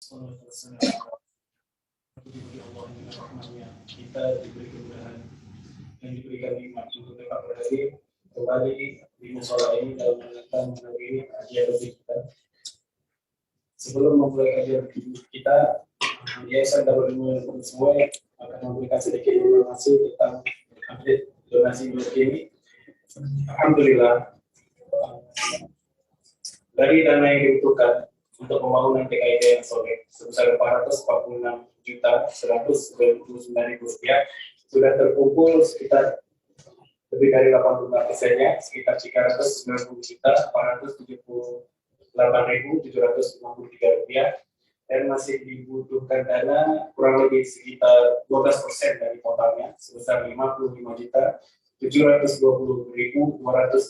Diberi Allah dengan rahmatnya, kita diberi kemudahan yang diberikan nikmat untuk tetap berhadir kembali di musola ini dalam menghadiri kajian rutin kita. Sebelum memulai kajian kita, Yayasan Darul Ilmu semua akan memberikan sedikit informasi tentang update donasi ini. Alhamdulillah, dari dana yang dibutuhkan untuk pembangunan TKID yang soleh sebesar Rp440.199.000 sudah terkumpul sekitar lebih dari 85%-nya, sekitar Rp390.478.753, dan masih dibutuhkan dana kurang lebih sekitar 12% dari totalnya sebesar Rp527.247.247.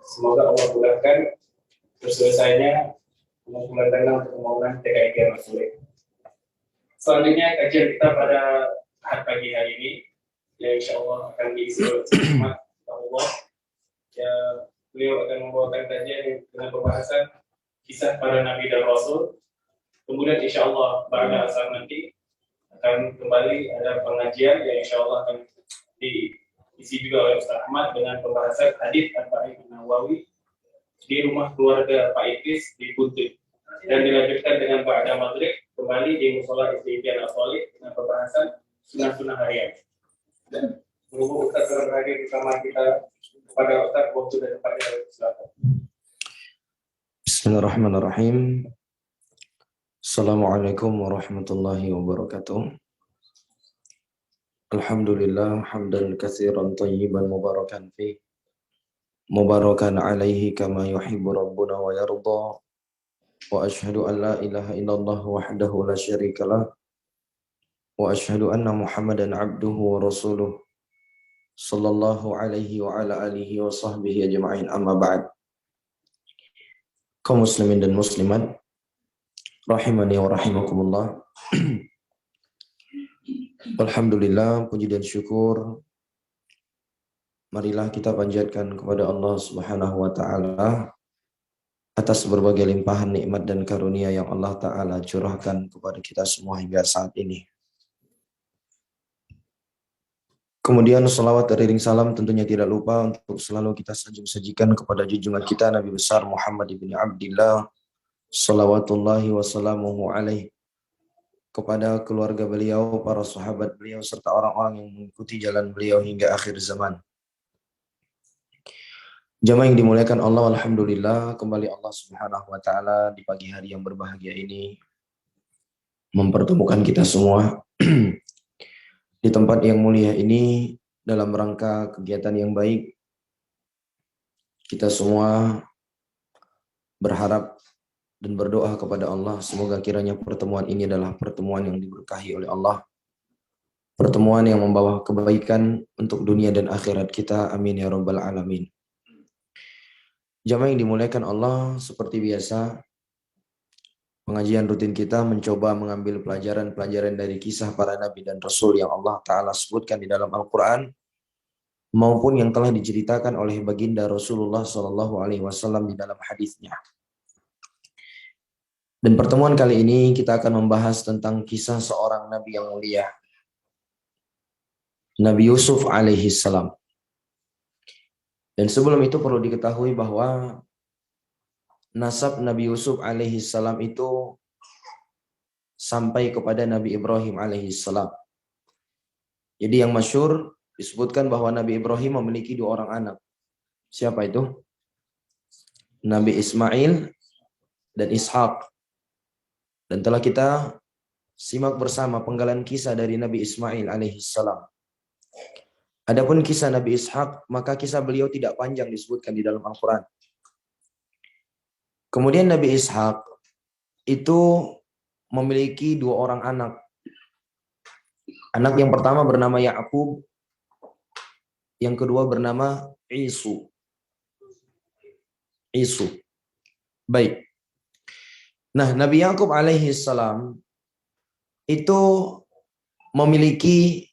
Semoga Allah mudahkan terselesainya pengumpulan dana untuk pembangunan TKID yang soleh. Selanjutnya kajian kita pada pagi hari ini, ya insya Allah akan diisi oleh Allah. Ya, beliau akan membawakan kajian dengan pembahasan kisah para nabi dan rasul. Kemudian insya Allah pada asar nanti akan kembali ada pengajian yang insya Allah akan diisi juga oleh Ustaz Ahmad dengan pembahasan hadits Arba'in Nawawi di rumah keluarga Pak Idris di Buntu, dan dilanjutkan dengan ba'da maghrib kembali di musola Istiqlal Al-Solih dengan pembahasan sunnah-sunnah harian. Dan berhubung Ustaz berhadir bersama kita, kepada Ustaz waktu dan tempatnya, silakan. Bismillahirrahmanirrahim. Assalamualaikum warahmatullahi wabarakatuh. Alhamdulillah hamdan katsiran thayyiban mubarakan fi mubarakan alaihi kama yuhibbu rabbuna wa yarda. Wa ashhadu an la ilaha illallah wahdahu la syarikalah wa ashhadu anna Muhammadan abduhu wa rasuluh sallallahu alaihi wa ala alihi wa sahbihi ajma'in, amma ba'd. Kaum muslimin dan muslimat rahimani wa rahimakumullah. Alhamdulillah, puji dan syukur marilah kita panjatkan kepada Allah Subhanahu wa taala atas berbagai limpahan nikmat dan karunia yang Allah taala curahkan kepada kita semua hingga saat ini. Kemudian salawat dan iring salam tentunya tidak lupa untuk selalu kita sajikan kepada junjungan kita Nabi besar Muhammad ibn Abdillah salawatullahi wassalamuhu alaih, kepada keluarga beliau, para sahabat beliau, serta orang-orang yang mengikuti jalan beliau hingga akhir zaman. Jamaah yang dimuliakan Allah, alhamdulillah kembali Allah Subhanahu wa taala di pagi hari yang berbahagia ini mempertemukan kita semua di tempat yang mulia ini dalam rangka kegiatan yang baik. Kita semua berharap dan berdoa kepada Allah semoga kiranya pertemuan ini adalah pertemuan yang diberkahi oleh Allah, pertemuan yang membawa kebaikan untuk dunia dan akhirat kita, amin ya rabbal alamin. Jamaah yang dimuliakan Allah, seperti biasa pengajian rutin kita mencoba mengambil pelajaran-pelajaran dari kisah para nabi dan rasul yang Allah taala sebutkan di dalam Al-Qur'an maupun yang telah diceritakan oleh baginda Rasulullah SAW di dalam hadisnya. Dan pertemuan kali ini kita akan membahas tentang kisah seorang nabi yang mulia, Nabi Yusuf alaihi salam. Dan sebelum itu perlu diketahui bahwa nasab Nabi Yusuf alaihi salam itu sampai kepada Nabi Ibrahim alaihi salam. Jadi yang masyhur disebutkan bahwa Nabi Ibrahim memiliki 2 orang anak. Siapa itu? Nabi Ismail dan Ishak. Dan telah kita simak bersama penggalan kisah dari Nabi Ismail alaihi salam. Adapun kisah Nabi Ishak, maka kisah beliau tidak panjang disebutkan di dalam Al-Quran. Kemudian Nabi Ishak itu memiliki 2 orang anak. Anak yang pertama bernama Ya'qub, yang kedua bernama Isu. Baik. Nah, Nabi Ya'qub alaihi salam itu memiliki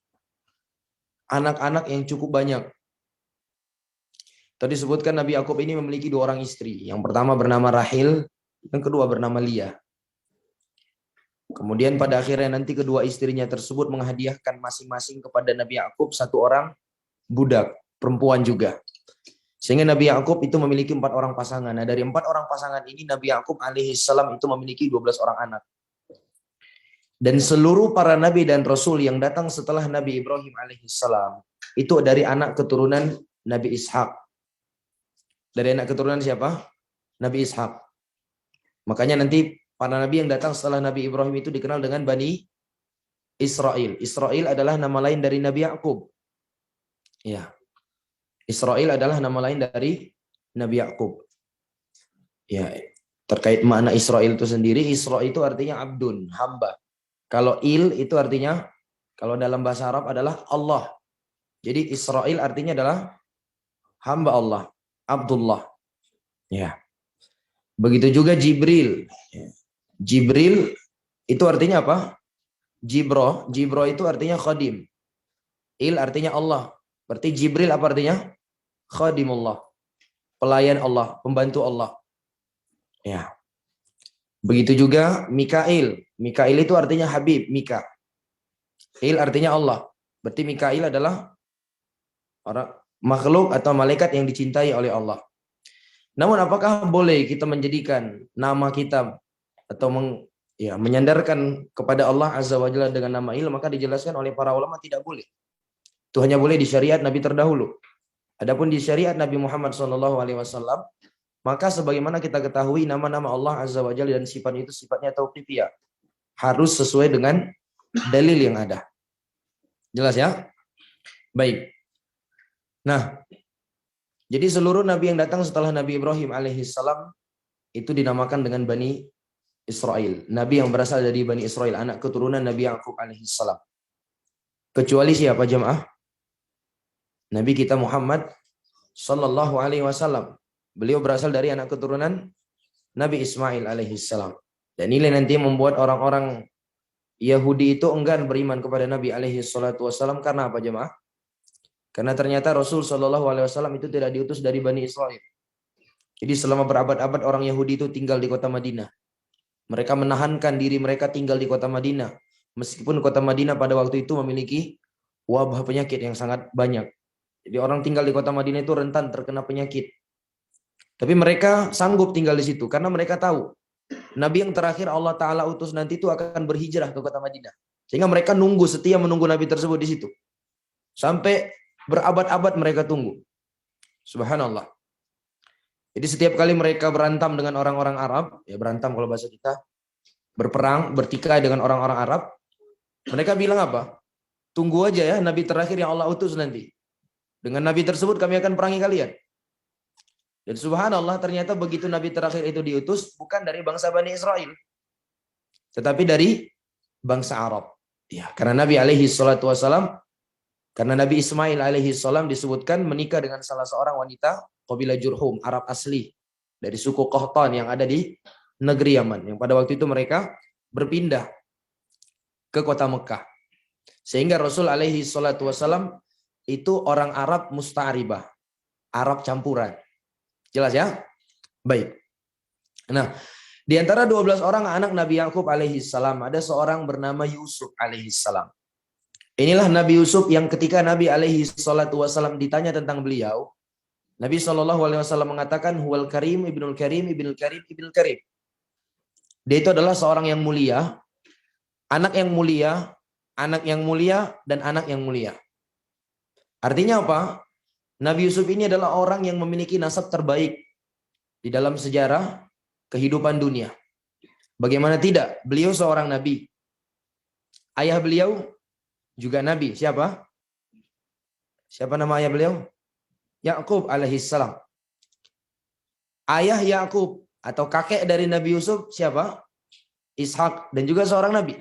anak-anak yang cukup banyak. Tadi disebutkan Nabi Ya'qub ini memiliki 2 orang istri. Yang pertama bernama Rahil, yang kedua bernama Lia. Kemudian pada akhirnya nanti kedua istrinya tersebut menghadiahkan masing-masing kepada Nabi Yakub satu orang budak, perempuan juga. Sehingga Nabi Yakub itu memiliki 4 orang pasangan. Nah, dari 4 orang pasangan ini Nabi Yakub alaihissalam itu memiliki 12 orang anak. Dan seluruh para nabi dan rasul yang datang setelah Nabi Ibrahim alaihissalam itu dari anak keturunan Nabi Ishak. Dari anak keturunan siapa? Nabi Ishak. Makanya nanti para nabi yang datang setelah Nabi Ibrahim itu dikenal dengan Bani Israel. Israel adalah nama lain dari Nabi Yakub. Ya. Israel adalah nama lain dari Nabi Yakub. Ya, terkait makna Israel itu sendiri, Isra itu artinya abdun, hamba. Kalau il itu artinya, kalau dalam bahasa Arab adalah Allah. Jadi Israel artinya adalah hamba Allah, Abdullah. Ya. Begitu juga Jibril. Jibril itu artinya apa? Jibro. Jibro itu artinya khadim. Il artinya Allah. Berarti Jibril apa artinya? Khadimullah. Pelayan Allah, pembantu Allah. Ya. Begitu juga Mikail. Mikail itu artinya Habib, Mika. Il artinya Allah. Berarti Mikail adalah orang makhluk atau malaikat yang dicintai oleh Allah. Namun apakah boleh kita menjadikan nama kita atau menyandarkan kepada Allah Azza wa Jalla dengan nama Il? Maka dijelaskan oleh para ulama tidak boleh. Itu hanya boleh di syariat Nabi terdahulu. Adapun di syariat Nabi Muhammad SAW, maka sebagaimana kita ketahui nama-nama Allah Azza wa Jalla dan sifat itu sifatnya tauqifiyah. Harus sesuai dengan dalil yang ada. Jelas ya? Baik. Nah, jadi seluruh nabi yang datang setelah Nabi Ibrahim alaihissalam itu dinamakan dengan Bani Israel. Nabi yang berasal dari Bani Israel, anak keturunan Nabi Yakub alaihissalam. Kecuali siapa jemaah? Nabi kita Muhammad sallallahu alaihi wasallam. Beliau berasal dari anak keturunan Nabi Ismail alaihissalam. Dan ini nanti membuat orang-orang Yahudi itu enggan beriman kepada Nabi alaihissalam karena apa jemaah? Karena ternyata Rasul sallallahu alaihi wasallam itu tidak diutus dari Bani Israel. Jadi selama berabad-abad orang Yahudi itu tinggal di kota Madinah. Mereka menahankan diri mereka tinggal di kota Madinah. Meskipun kota Madinah pada waktu itu memiliki wabah penyakit yang sangat banyak. Jadi orang tinggal di kota Madinah itu rentan terkena penyakit. Tapi mereka sanggup tinggal di situ karena mereka tahu Nabi yang terakhir Allah Ta'ala utus nanti itu akan berhijrah ke kota Madinah. Sehingga mereka setia menunggu Nabi tersebut di situ. Sampai berabad-abad mereka tunggu. Subhanallah. Jadi setiap kali mereka berantam dengan orang-orang Arab, ya berantam kalau bahasa kita, berperang, bertikai dengan orang-orang Arab, mereka bilang apa? Tunggu aja ya Nabi terakhir yang Allah utus nanti. Dengan Nabi tersebut kami akan perangi kalian. Dan subhanallah ternyata begitu Nabi terakhir itu diutus bukan dari bangsa Bani Israel. Tetapi dari bangsa Arab. Ya, karena Nabi alaihi salatu wasalam, karena Nabi Ismail alaihi salam disebutkan menikah dengan salah seorang wanita kabilah Jurhum, Arab asli. Dari suku Qahtan yang ada di negeri Yaman. Yang pada waktu itu mereka berpindah ke kota Mekah. Sehingga Rasul alaihi salatu wasalam itu orang Arab musta'ribah. Arab campuran. Jelas ya? Baik. Nah, di antara 12 orang anak Nabi Yakub alaihi salam ada seorang bernama Yusuf alaihi salam. Inilah Nabi Yusuf yang ketika Nabi alaihi salatu wasalam ditanya tentang beliau, Nabi sallallahu alaihi wasallam mengatakan huwal karim ibnul karim ibnul karim ibnul karim. Dia itu adalah seorang yang mulia, anak yang mulia, anak yang mulia dan anak yang mulia. Artinya apa? Nabi Yusuf ini adalah orang yang memiliki nasab terbaik di dalam sejarah kehidupan dunia. Bagaimana tidak? Beliau seorang nabi. Ayah beliau juga nabi. Siapa? Siapa nama ayah beliau? Yakub alaihissalam. Ayah Yakub atau kakek dari Nabi Yusuf siapa? Ishak dan juga seorang nabi.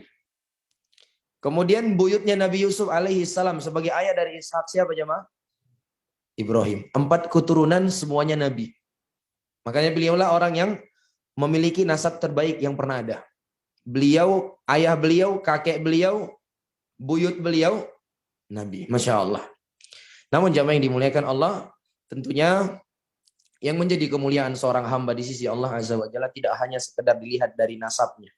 Kemudian buyutnya Nabi Yusuf alaihissalam sebagai ayah dari Ishak siapa jemaah? Ibrahim. 4 keturunan semuanya nabi. Makanya beliaulah orang yang memiliki nasab terbaik yang pernah ada. Beliau, ayah beliau, kakek beliau, buyut beliau, nabi. Masya Allah. Namun jamaah yang dimuliakan Allah, tentunya yang menjadi kemuliaan seorang hamba di sisi Allah Azza wa Jalla tidak hanya sekedar dilihat dari nasabnya.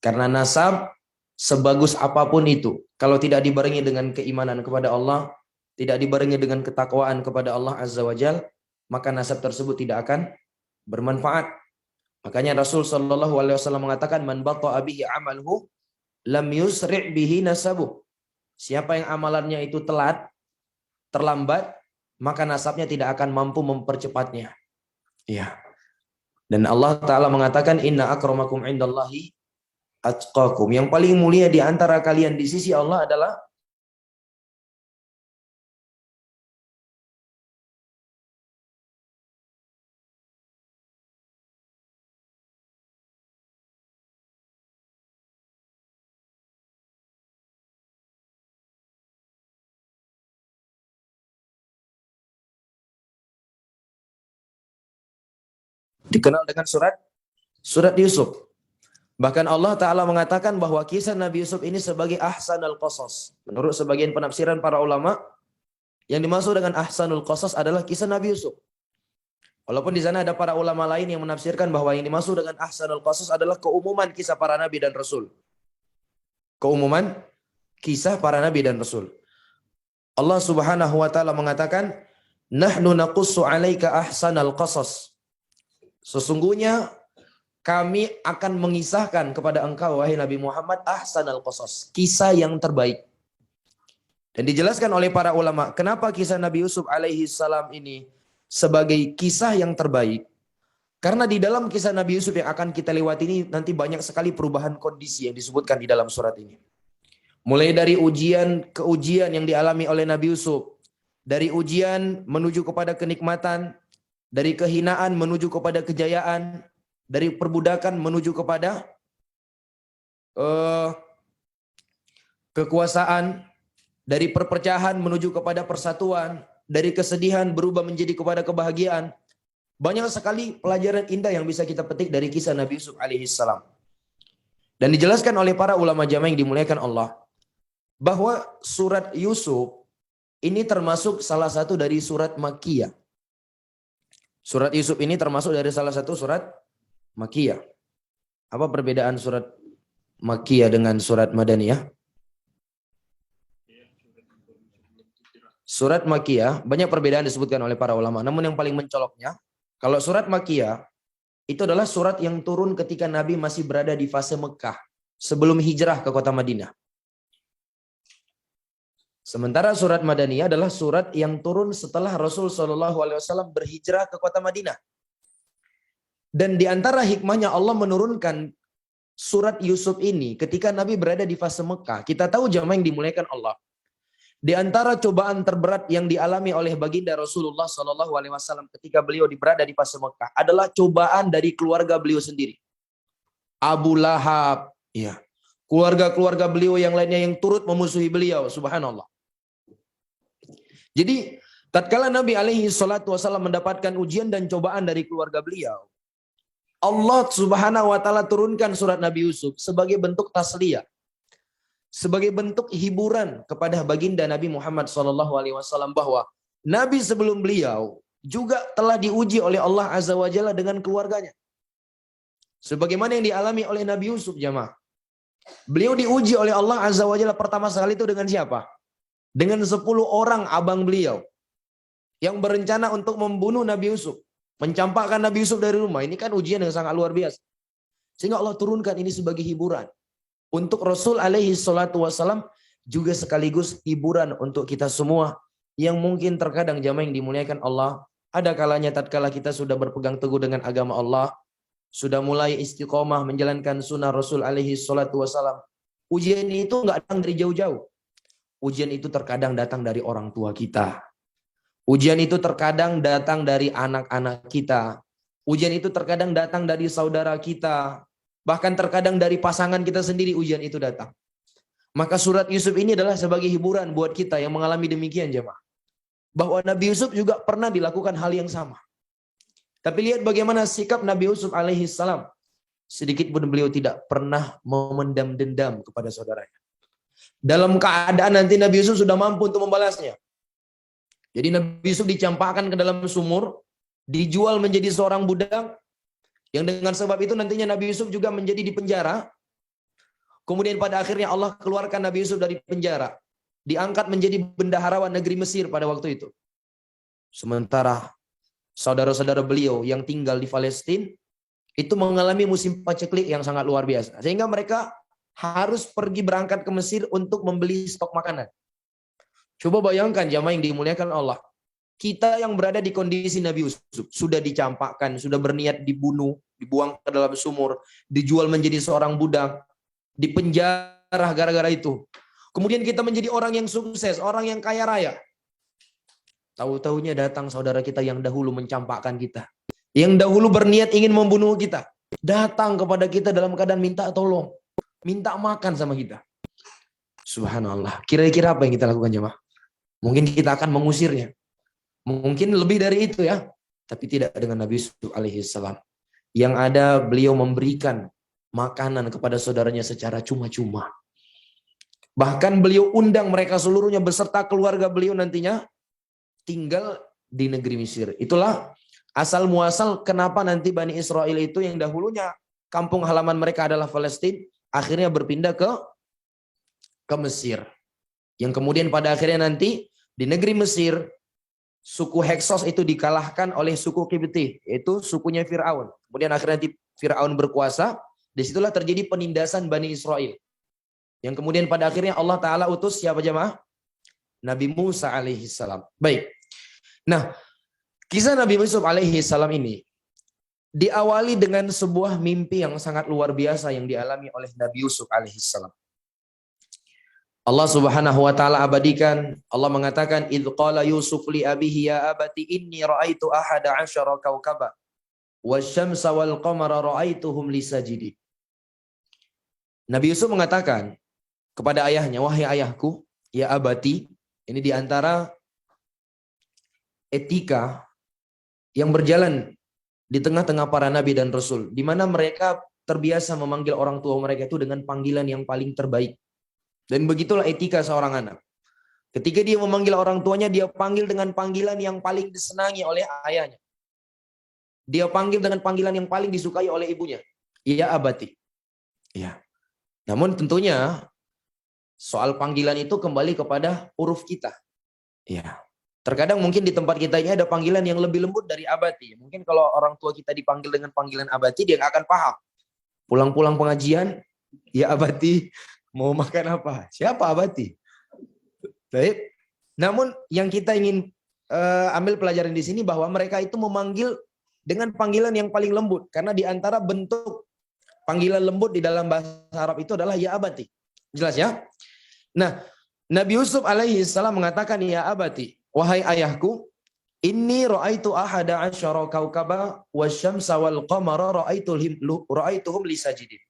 Karena nasab sebagus apapun itu, kalau tidak dibarengi dengan keimanan kepada Allah, tidak dibarengi dengan ketakwaan kepada Allah Azza wa Jal, maka nasab tersebut tidak akan bermanfaat. Makanya Rasul Shallallahu Alaihi Wasallam mengatakan, man batta'a bihi amalhu lam yusri' bihi nasabuh. Siapa yang amalannya itu telat, terlambat, maka nasabnya tidak akan mampu mempercepatnya. Ya. Dan Allah Ta'ala mengatakan, inna akramakum indallahi atqakum. Yang paling mulia di antara kalian di sisi Allah adalah dikenal dengan surat Yusuf. Bahkan Allah Ta'ala mengatakan bahwa kisah Nabi Yusuf ini sebagai ahsanul qasas. Menurut sebagian penafsiran para ulama, yang dimaksud dengan ahsanul qasas adalah kisah Nabi Yusuf. Walaupun di sana ada para ulama lain yang menafsirkan bahwa yang dimaksud dengan ahsanul qasas adalah keumuman kisah para nabi dan rasul. Keumuman kisah para nabi dan rasul. Allah Subhanahu wa taala mengatakan, "Nahnu naqussu 'alaika ahsanal qasas." Sesungguhnya kami akan mengisahkan kepada engkau wahai Nabi Muhammad ahsanal qasas, kisah yang terbaik. Dan dijelaskan oleh para ulama, kenapa kisah Nabi Yusuf alaihi salam ini sebagai kisah yang terbaik? Karena di dalam kisah Nabi Yusuf yang akan kita lewati ini nanti banyak sekali perubahan kondisi yang disebutkan di dalam surat ini. Mulai dari ujian ke ujian yang dialami oleh Nabi Yusuf. Dari ujian menuju kepada kenikmatan. Dari kehinaan menuju kepada kejayaan. Dari perbudakan menuju kepada kekuasaan. Dari perpecahan menuju kepada persatuan. Dari kesedihan berubah menjadi kepada kebahagiaan. Banyak sekali pelajaran indah yang bisa kita petik dari kisah Nabi Yusuf alaihissalam. Dan dijelaskan oleh para ulama jamaah yang dimuliakan Allah, bahwa surat Yusuf ini termasuk salah satu dari surat Makkiyah. Surat Yusuf ini termasuk dari salah satu surat Makkiyah. Apa perbedaan surat Makkiyah dengan surat Madaniyah? Surat Makkiyah banyak perbedaan disebutkan oleh para ulama. Namun yang paling mencoloknya, kalau surat Makkiyah itu adalah surat yang turun ketika Nabi masih berada di fase Mekah sebelum hijrah ke kota Madinah. Sementara surat Madaniyah adalah surat yang turun setelah Rasul SAW berhijrah ke kota Madinah. Dan di antara hikmahnya Allah menurunkan surat Yusuf ini ketika Nabi berada di fase Mekah. Kita tahu jamaah yang dimuliakan Allah. Di antara cobaan terberat yang dialami oleh baginda Rasulullah SAW ketika beliau berada di fase Mekah adalah cobaan dari keluarga beliau sendiri. Abu Lahab, ya, keluarga-keluarga beliau yang lainnya yang turut memusuhi beliau, subhanallah. Jadi, tatkala Nabi SAW mendapatkan ujian dan cobaan dari keluarga beliau, Allah Subhanahu wa taala turunkan surat Nabi Yusuf sebagai bentuk tasliyah, sebagai bentuk hiburan kepada baginda Nabi Muhammad SAW bahwa Nabi sebelum beliau juga telah diuji oleh Allah Azza wa Jalla dengan keluarganya. Sebagaimana yang dialami oleh Nabi Yusuf jamaah. Beliau diuji oleh Allah Azza wa Jalla pertama sekali itu dengan siapa? Dengan 10 orang abang beliau yang berencana untuk membunuh Nabi Yusuf, mencampakkan Nabi Yusuf dari rumah. Ini kan ujian yang sangat luar biasa. Sehingga Allah turunkan ini sebagai hiburan. Untuk Rasul alaihi salatu wassalam juga sekaligus hiburan untuk kita semua yang mungkin terkadang jamaah yang dimuliakan Allah, ada kalanya tatkala kita sudah berpegang teguh dengan agama Allah, sudah mulai istiqomah menjalankan sunnah Rasul alaihi salatu wassalam. Ujian itu enggak datang dari jauh-jauh. Ujian itu terkadang datang dari orang tua kita. Ujian itu terkadang datang dari anak-anak kita. Ujian itu terkadang datang dari saudara kita. Bahkan terkadang dari pasangan kita sendiri ujian itu datang. Maka surat Yusuf ini adalah sebagai hiburan buat kita yang mengalami demikian jemaah. Bahwa Nabi Yusuf juga pernah dilakukan hal yang sama. Tapi lihat bagaimana sikap Nabi Yusuf alaihi salam. Sedikit pun beliau tidak pernah memendam dendam kepada saudaranya. Dalam keadaan nanti Nabi Yusuf sudah mampu untuk membalasnya. Jadi Nabi Yusuf dicampakkan ke dalam sumur, dijual menjadi seorang budak, yang dengan sebab itu nantinya Nabi Yusuf juga menjadi di penjara. Kemudian pada akhirnya Allah keluarkan Nabi Yusuf dari penjara. Diangkat menjadi bendaharawan negeri Mesir pada waktu itu. Sementara saudara-saudara beliau yang tinggal di Palestina itu mengalami musim paceklik yang sangat luar biasa. Sehingga mereka harus pergi berangkat ke Mesir untuk membeli stok makanan. Coba bayangkan jamaah yang dimuliakan Allah. Kita yang berada di kondisi Nabi Yusuf sudah dicampakkan, sudah berniat dibunuh, dibuang ke dalam sumur, dijual menjadi seorang budak, dipenjara gara-gara itu. Kemudian kita menjadi orang yang sukses, orang yang kaya raya. Tahu-tahunya datang saudara kita yang dahulu mencampakkan kita. Yang dahulu berniat ingin membunuh kita. Datang kepada kita dalam keadaan minta tolong. Minta makan sama kita. Subhanallah. Kira-kira apa yang kita lakukan jemaah? Mungkin kita akan mengusirnya. Mungkin lebih dari itu ya. Tapi tidak dengan Nabi Yusuf alaihissalam. Yang ada beliau memberikan makanan kepada saudaranya secara cuma-cuma. Bahkan beliau undang mereka seluruhnya beserta keluarga beliau nantinya tinggal di negeri Mesir. Itulah asal muasal kenapa nanti Bani Israel itu yang dahulunya kampung halaman mereka adalah Palestina, akhirnya berpindah ke Mesir. Yang kemudian pada akhirnya nanti di negeri Mesir, suku Heksos itu dikalahkan oleh suku Kibti, yaitu sukunya Fir'aun. Kemudian akhirnya nanti Fir'aun berkuasa, disitulah terjadi penindasan Bani Israel. Yang kemudian pada akhirnya Allah Ta'ala utus siapa jemaah? Nabi Musa alaihissalam. Baik. Nah, kisah Nabi Yusuf alaihissalam ini diawali dengan sebuah mimpi yang sangat luar biasa yang dialami oleh Nabi Yusuf alaihissalam. Allah Subhanahu wa taala abadikan, Allah mengatakan idz qala Yusuf li abihi ya abati inni raaitu ahada asyara kaukaba wasyamsa wal qamara raaituhum lisajidin. Nabi Yusuf mengatakan kepada ayahnya, wahai ayahku, ya abati, ini diantara etika yang berjalan di tengah-tengah para nabi dan rasul, di mana mereka terbiasa memanggil orang tua mereka itu dengan panggilan yang paling terbaik. Dan begitulah etika seorang anak. Ketika dia memanggil orang tuanya, dia panggil dengan panggilan yang paling disenangi oleh ayahnya. Dia panggil dengan panggilan yang paling disukai oleh ibunya. Ya abati. Ya. Namun tentunya soal panggilan itu kembali kepada huruf kita. Ya. Terkadang mungkin di tempat kita ini ada panggilan yang lebih lembut dari abati. Mungkin kalau orang tua kita dipanggil dengan panggilan abati, dia nggak akan paham. Pulang-pulang pengajian, ya abati, mau makan apa? Siapa abati? Baik. Namun yang kita ingin ambil pelajaran di sini bahwa mereka itu memanggil dengan panggilan yang paling lembut. Karena di antara bentuk panggilan lembut di dalam bahasa Arab itu adalah ya abati. Jelas ya? Nah, Nabi Yusuf alaihi salam mengatakan ya abati, wahai ayahku, inni ra'aitu ahada asyara kaukaba wasyamsa wal qamara ra'aituhum lisajidin.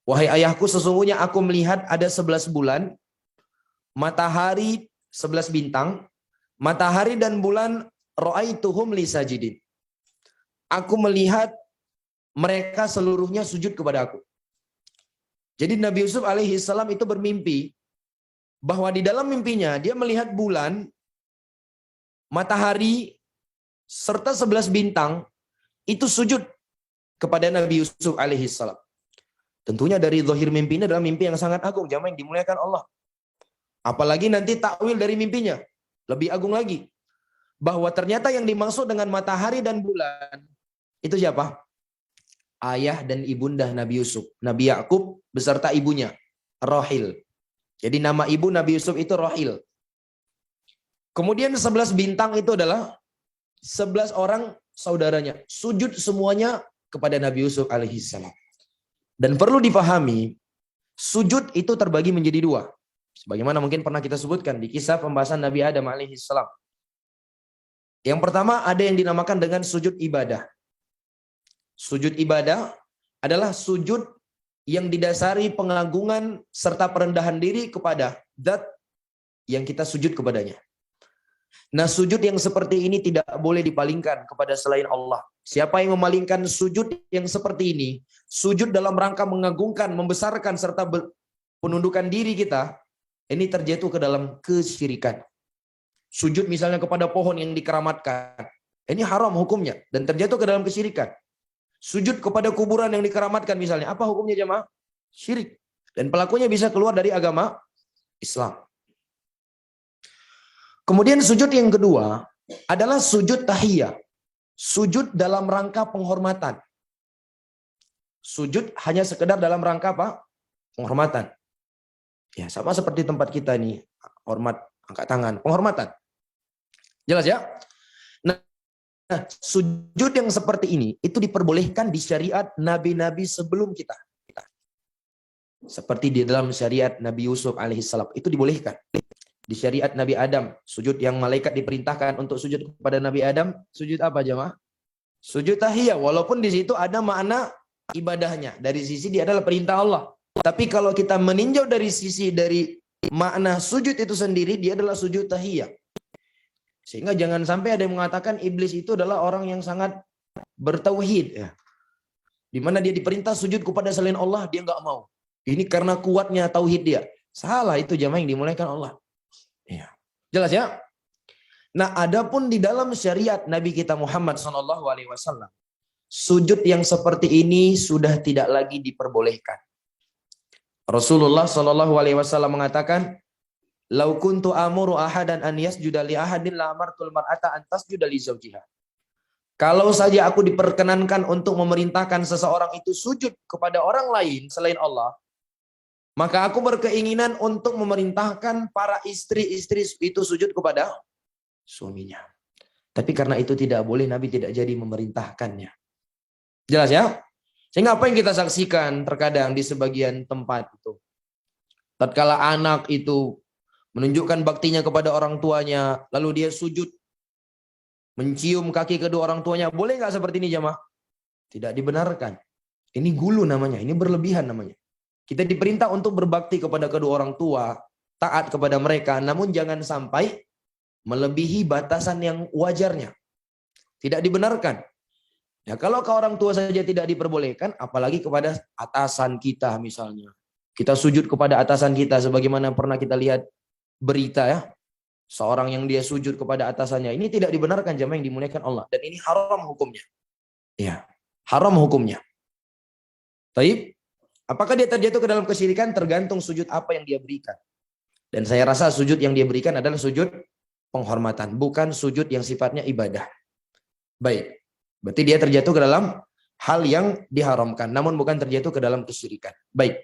Wahai ayahku, sesungguhnya aku melihat ada 11 bulan, matahari 11 bintang, matahari dan bulan ra'aituhum lisajidin. Aku melihat mereka seluruhnya sujud kepada aku. Jadi Nabi Yusuf alaihi salam itu bermimpi bahwa di dalam mimpinya dia melihat bulan, matahari, serta 11 bintang itu sujud kepada Nabi Yusuf alaihi salam. Tentunya dari zahir mimpi ini adalah mimpi yang sangat agung, jamaah yang dimuliakan Allah. Apalagi nanti takwil dari mimpinya, lebih agung lagi. Bahwa ternyata yang dimaksud dengan matahari dan bulan, itu siapa? Ayah dan ibunda Nabi Yusuf. Nabi Yakub beserta ibunya, Rahil. Jadi nama ibu Nabi Yusuf itu Rahil. Kemudian 11 bintang itu adalah 11 orang saudaranya. Sujud semuanya kepada Nabi Yusuf alaihissalam. Dan perlu dipahami, sujud itu terbagi menjadi dua. Sebagaimana mungkin pernah kita sebutkan di kisah pembahasan Nabi Adam alaihissalam. Yang pertama ada yang dinamakan dengan sujud ibadah. Sujud ibadah adalah sujud yang didasari pengagungan serta perendahan diri kepada zat yang kita sujud kepadanya. Nah, sujud yang seperti ini tidak boleh dipalingkan kepada selain Allah. Siapa yang memalingkan sujud yang seperti ini, sujud dalam rangka mengagungkan, membesarkan serta penundukan diri kita, ini terjatuh ke dalam kesyirikan. Sujud misalnya kepada pohon yang dikeramatkan, ini haram hukumnya dan terjatuh ke dalam kesyirikan. Sujud kepada kuburan yang dikeramatkan misalnya, apa hukumnya jemaah? Syirik. Dan pelakunya bisa keluar dari agama Islam. Kemudian sujud yang kedua adalah sujud tahiyah. Sujud dalam rangka penghormatan. Sujud hanya sekedar dalam rangka apa? Penghormatan. Ya, sama seperti tempat kita nih. Hormat, angkat tangan. Penghormatan. Jelas ya? Nah, sujud yang seperti ini itu diperbolehkan di syariat nabi-nabi sebelum kita. Seperti di dalam syariat Nabi Yusuf alaihissalam itu dibolehkan. Di syariat Nabi Adam, sujud yang malaikat diperintahkan untuk sujud kepada Nabi Adam, sujud apa jemaah? Sujud tahiyah, walaupun di situ ada makna ibadahnya. Dari sisi dia adalah perintah Allah. Tapi kalau kita meninjau dari sisi dari makna sujud itu sendiri, dia adalah sujud tahiyah. Sehingga jangan sampai ada yang mengatakan iblis itu adalah orang yang sangat bertauhid, ya. Di mana dia diperintah sujud kepada selain Allah, dia nggak mau. Ini karena kuatnya tauhid dia. Salah, itu jamaah yang dimulaikan Allah. Ya. Jelas ya? Nah, adapun di dalam syariat Nabi kita Muhammad SAW, sujud yang seperti ini sudah tidak lagi diperbolehkan. Rasulullah SAW mengatakan, "Lau kuntu amuru ahadan an yasjuda li ahadin la amartul mar'ata an tasjuda li zawjiha." Kalau saja aku diperkenankan untuk memerintahkan seseorang itu sujud kepada orang lain selain Allah, maka aku berkeinginan untuk memerintahkan para istri-istri itu sujud kepada suaminya. Tapi karena itu tidak boleh, Nabi tidak jadi memerintahkannya. Jelas ya? Sehingga apa yang kita saksikan terkadang di sebagian tempat itu, tatkala anak itu menunjukkan baktinya kepada orang tuanya, lalu dia sujud mencium kaki kedua orang tuanya, boleh nggak seperti ini jamaah? Tidak dibenarkan. Ini gulu namanya, ini berlebihan namanya. Kita diperintah untuk berbakti kepada kedua orang tua, taat kepada mereka, namun jangan sampai melebihi batasan yang wajarnya. Tidak dibenarkan. Ya, kalau ke orang tua saja tidak diperbolehkan, apalagi kepada atasan kita misalnya. Kita sujud kepada atasan kita, sebagaimana pernah kita lihat berita ya. Seorang yang dia sujud kepada atasannya. Ini tidak dibenarkan jamaah yang dimuliakan Allah. Dan ini haram hukumnya. Ya, haram hukumnya. Taib. Apakah dia terjatuh ke dalam kesyirikan? Tergantung sujud apa yang dia berikan. Dan saya rasa sujud yang dia berikan adalah sujud penghormatan, bukan sujud yang sifatnya ibadah. Baik, berarti dia terjatuh ke dalam hal yang diharamkan, namun bukan terjatuh ke dalam kesyirikan. Baik.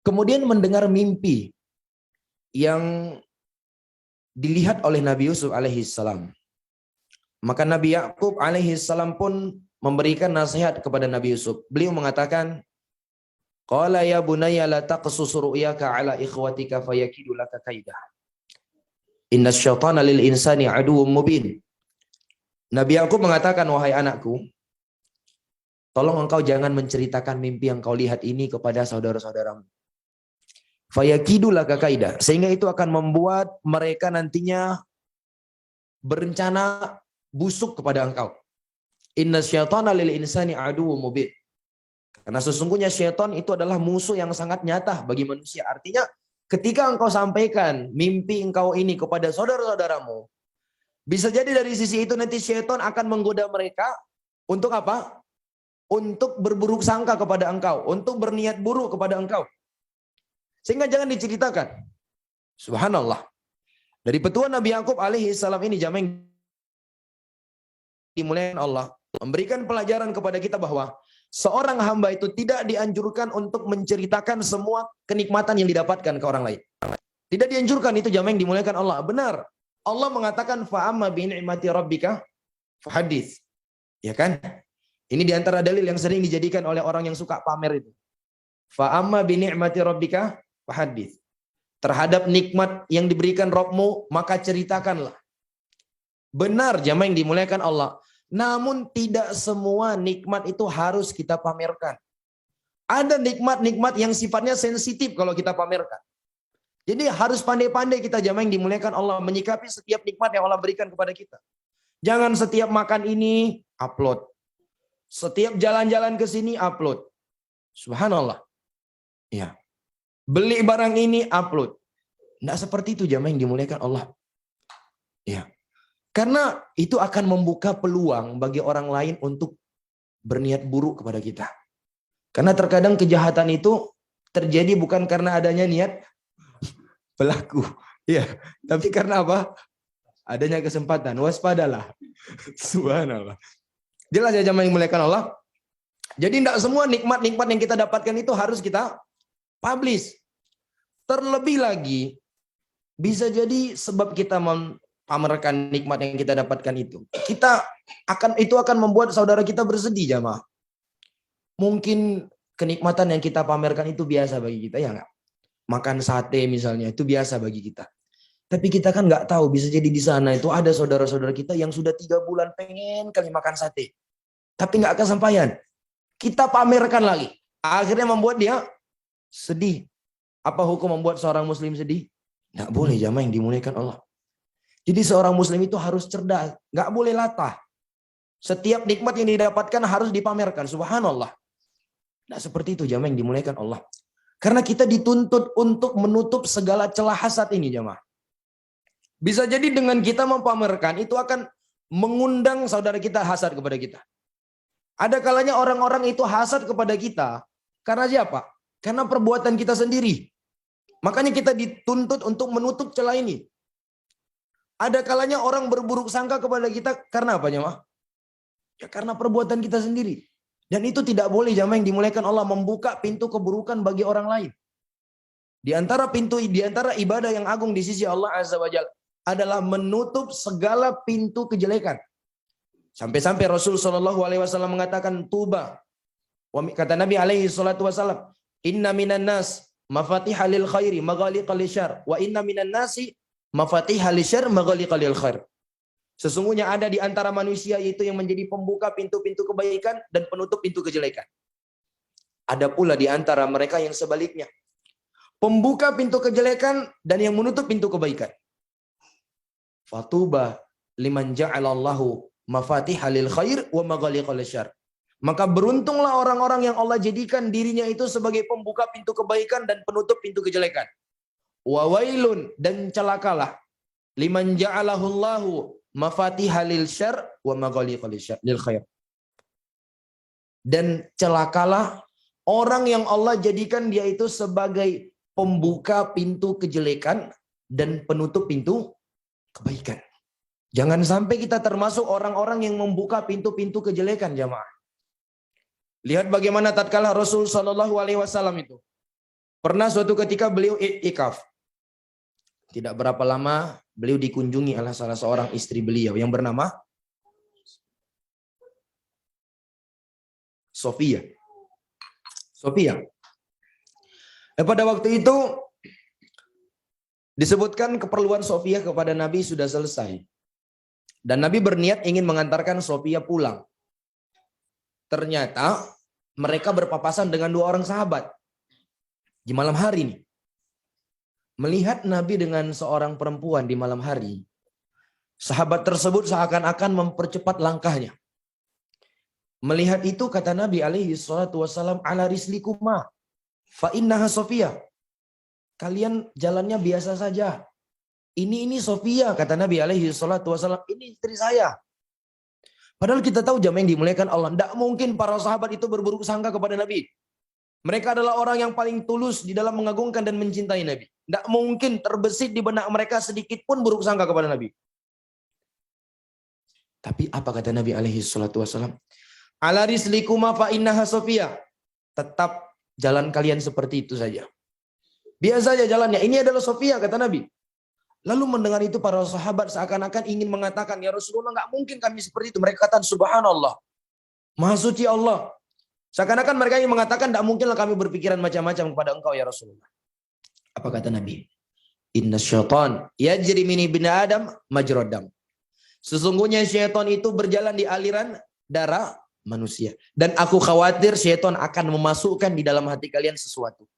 Kemudian mendengar mimpi yang dilihat oleh Nabi Yusuf alaihissalam. Maka Nabi Yakub alaihissalam pun memberikan nasihat kepada Nabi Yusuf. Beliau mengatakan, "Qala ya bunayya la taqsus ru'yaka ala ikhwatika fayakidu laka kaidah. Inna syaitana lil insani aduwwum mubin." Nabi Yakub mengatakan, "Wahai anakku, tolong engkau jangan menceritakan mimpi yang kau lihat ini kepada saudara-saudaramu. Fayakidu laka kaidah, sehingga itu akan membuat mereka nantinya berencana busuk kepada engkau. Inna syaitana lil insani aduwwum mubin." Karena sesungguhnya syaitan itu adalah musuh yang sangat nyata bagi manusia. Artinya ketika engkau sampaikan mimpi engkau ini kepada saudara-saudaramu, bisa jadi dari sisi itu nanti syaitan akan menggoda mereka untuk apa? Untuk berburuk sangka kepada engkau, untuk berniat buruk kepada engkau. Sehingga jangan diceritakan. Subhanallah. Dari petuah Nabi Yakub alaihi salam ini jamaah yang dimuliakan Allah, memberikan pelajaran kepada kita bahwa seorang hamba itu tidak dianjurkan untuk menceritakan semua kenikmatan yang didapatkan ke orang lain. Tidak dianjurkan, itu jamaah yang dimuliakan Allah. Benar. Allah mengatakan fa'amma bi ni'mati rabbika fahadits. Ya kan? Ini diantara dalil yang sering dijadikan oleh orang yang suka pamer itu. Fa'amma bi ni'mati rabbika fahadits. Terhadap nikmat yang diberikan Rabbmu, maka ceritakanlah. Benar jamaah yang dimuliakan Allah. Namun tidak semua nikmat itu harus kita pamerkan. Ada nikmat-nikmat yang sifatnya sensitif kalau kita pamerkan. Jadi harus pandai-pandai kita jamaah yang dimuliakan Allah menyikapi setiap nikmat yang Allah berikan kepada kita. Jangan setiap makan ini upload. Setiap jalan-jalan ke sini upload. Subhanallah. Ya. Beli barang ini upload. Tidak seperti itu jamaah yang dimuliakan Allah. Ya. Karena itu akan membuka peluang bagi orang lain untuk berniat buruk kepada kita. Karena terkadang kejahatan itu terjadi bukan karena adanya niat pelaku. Ya, tapi karena apa? Adanya kesempatan. Waspadalah. Subhanallah. Jelas ya jamaah yang dimuliakan Allah. Jadi tidak semua nikmat-nikmat yang kita dapatkan itu harus kita publish. Terlebih lagi, bisa jadi sebab kita pamerkan nikmat yang kita dapatkan itu. Itu akan membuat saudara kita bersedih, jamaah. Mungkin kenikmatan yang kita pamerkan itu biasa bagi kita, ya enggak? Makan sate misalnya, itu biasa bagi kita. Tapi kita kan nggak tahu, bisa jadi di sana itu ada saudara-saudara kita yang sudah 3 bulan pengen kali makan sate. Tapi nggak kesampaian. Kita pamerkan lagi. Akhirnya membuat dia sedih. Apa hukum membuat seorang muslim sedih? Nggak boleh, jamaah yang dimuliakan Allah. Jadi seorang muslim itu harus cerdas. Nggak boleh latah. Setiap nikmat yang didapatkan harus dipamerkan. Subhanallah. Nah seperti itu jamaah yang dimuliakan Allah. Karena kita dituntut untuk menutup segala celah hasad ini jamaah. Bisa jadi dengan kita mempamerkan itu akan mengundang saudara kita hasad kepada kita. Ada kalanya orang-orang itu hasad kepada kita karena siapa? Karena perbuatan kita sendiri. Makanya kita dituntut untuk menutup celah ini. Ada kalanya orang berburuk sangka kepada kita karena apa, jemaah? Ya karena perbuatan kita sendiri. Dan itu tidak boleh, jemaah yang dimuliakan Allah, membuka pintu keburukan bagi orang lain. Di antara ibadah yang agung di sisi Allah Azza wa Jalla adalah menutup segala pintu kejelekan. Sampai-sampai Rasul Shallallahu Alaihi Wasallam mengatakan tuba. Kata Nabi Alaihi Salatu Wasallam, Inna minan nas mafatihah lil khairi maghaliqa lil syarr wa inna minan nasi mafatihah lil syarr maghaliqa lil khair. Sesungguhnya ada di antara manusia itu yang menjadi pembuka pintu-pintu kebaikan dan penutup pintu kejelekan. Ada pula di antara mereka yang sebaliknya, pembuka pintu kejelekan dan yang menutup pintu kebaikan. Fatuba liman ja'alallahu mafatihah lil khair wa maghaliqa lil syarr. Maka beruntunglah orang-orang yang Allah jadikan dirinya itu sebagai pembuka pintu kebaikan dan penutup pintu kejelekan. Wa wailun, dan celakalah liman ja'alahullahu mafatihah lil syarr wa maghaliqa lil khair. Dan celakalah orang yang Allah jadikan dia itu sebagai pembuka pintu kejelekan dan penutup pintu kebaikan. Jangan sampai kita termasuk orang-orang yang membuka pintu-pintu kejelekan, jamaah. Lihat bagaimana tatkala Rasul Shallallahu Alaihi Wasallam itu pernah suatu ketika beliau i'tikaf. Tidak berapa lama beliau dikunjungi oleh salah seorang istri beliau yang bernama Sofia. Pada waktu itu disebutkan keperluan Sofia kepada Nabi sudah selesai. Dan Nabi berniat ingin mengantarkan Sofia pulang. Ternyata mereka berpapasan dengan 2 orang sahabat. Di malam hari ini. Melihat Nabi dengan seorang perempuan di malam hari. Sahabat tersebut seakan-akan mempercepat langkahnya. Melihat itu kata Nabi alaihi salatu wasallam, ala rislikuma fa innaha Sofia. Kalian jalannya biasa saja. Ini Sofia, kata Nabi alaihi salatu wasallam, ini istri saya. Padahal kita tahu jamaah yang dimuliakan Allah, tidak mungkin para sahabat itu berburuk sangka kepada Nabi. Mereka adalah orang yang paling tulus di dalam mengagungkan dan mencintai Nabi. Tidak mungkin terbesit di benak mereka sedikit pun buruk sangka kepada Nabi. Tapi apa kata Nabi alaihi salatu wasallam? Ala rislikuma fa innaha Sofia. Tetap jalan kalian seperti itu saja. Biasa saja jalannya. Ini adalah Sofia, kata Nabi. Lalu mendengar itu para sahabat seakan-akan ingin mengatakan, ya Rasulullah, nggak mungkin kami seperti itu. Mereka kata, subhanallah, maha suci Allah. Seakan-akan mereka ingin mengatakan, tidak mungkinlah kami berpikiran macam-macam kepada engkau ya Rasulullah. Apa kata Nabi? Inna syaitan yajri min ibni Adam majrodam. Sesungguhnya syaitan itu berjalan di aliran darah manusia. Dan aku khawatir syaitan akan memasukkan di dalam hati kalian sesuatu.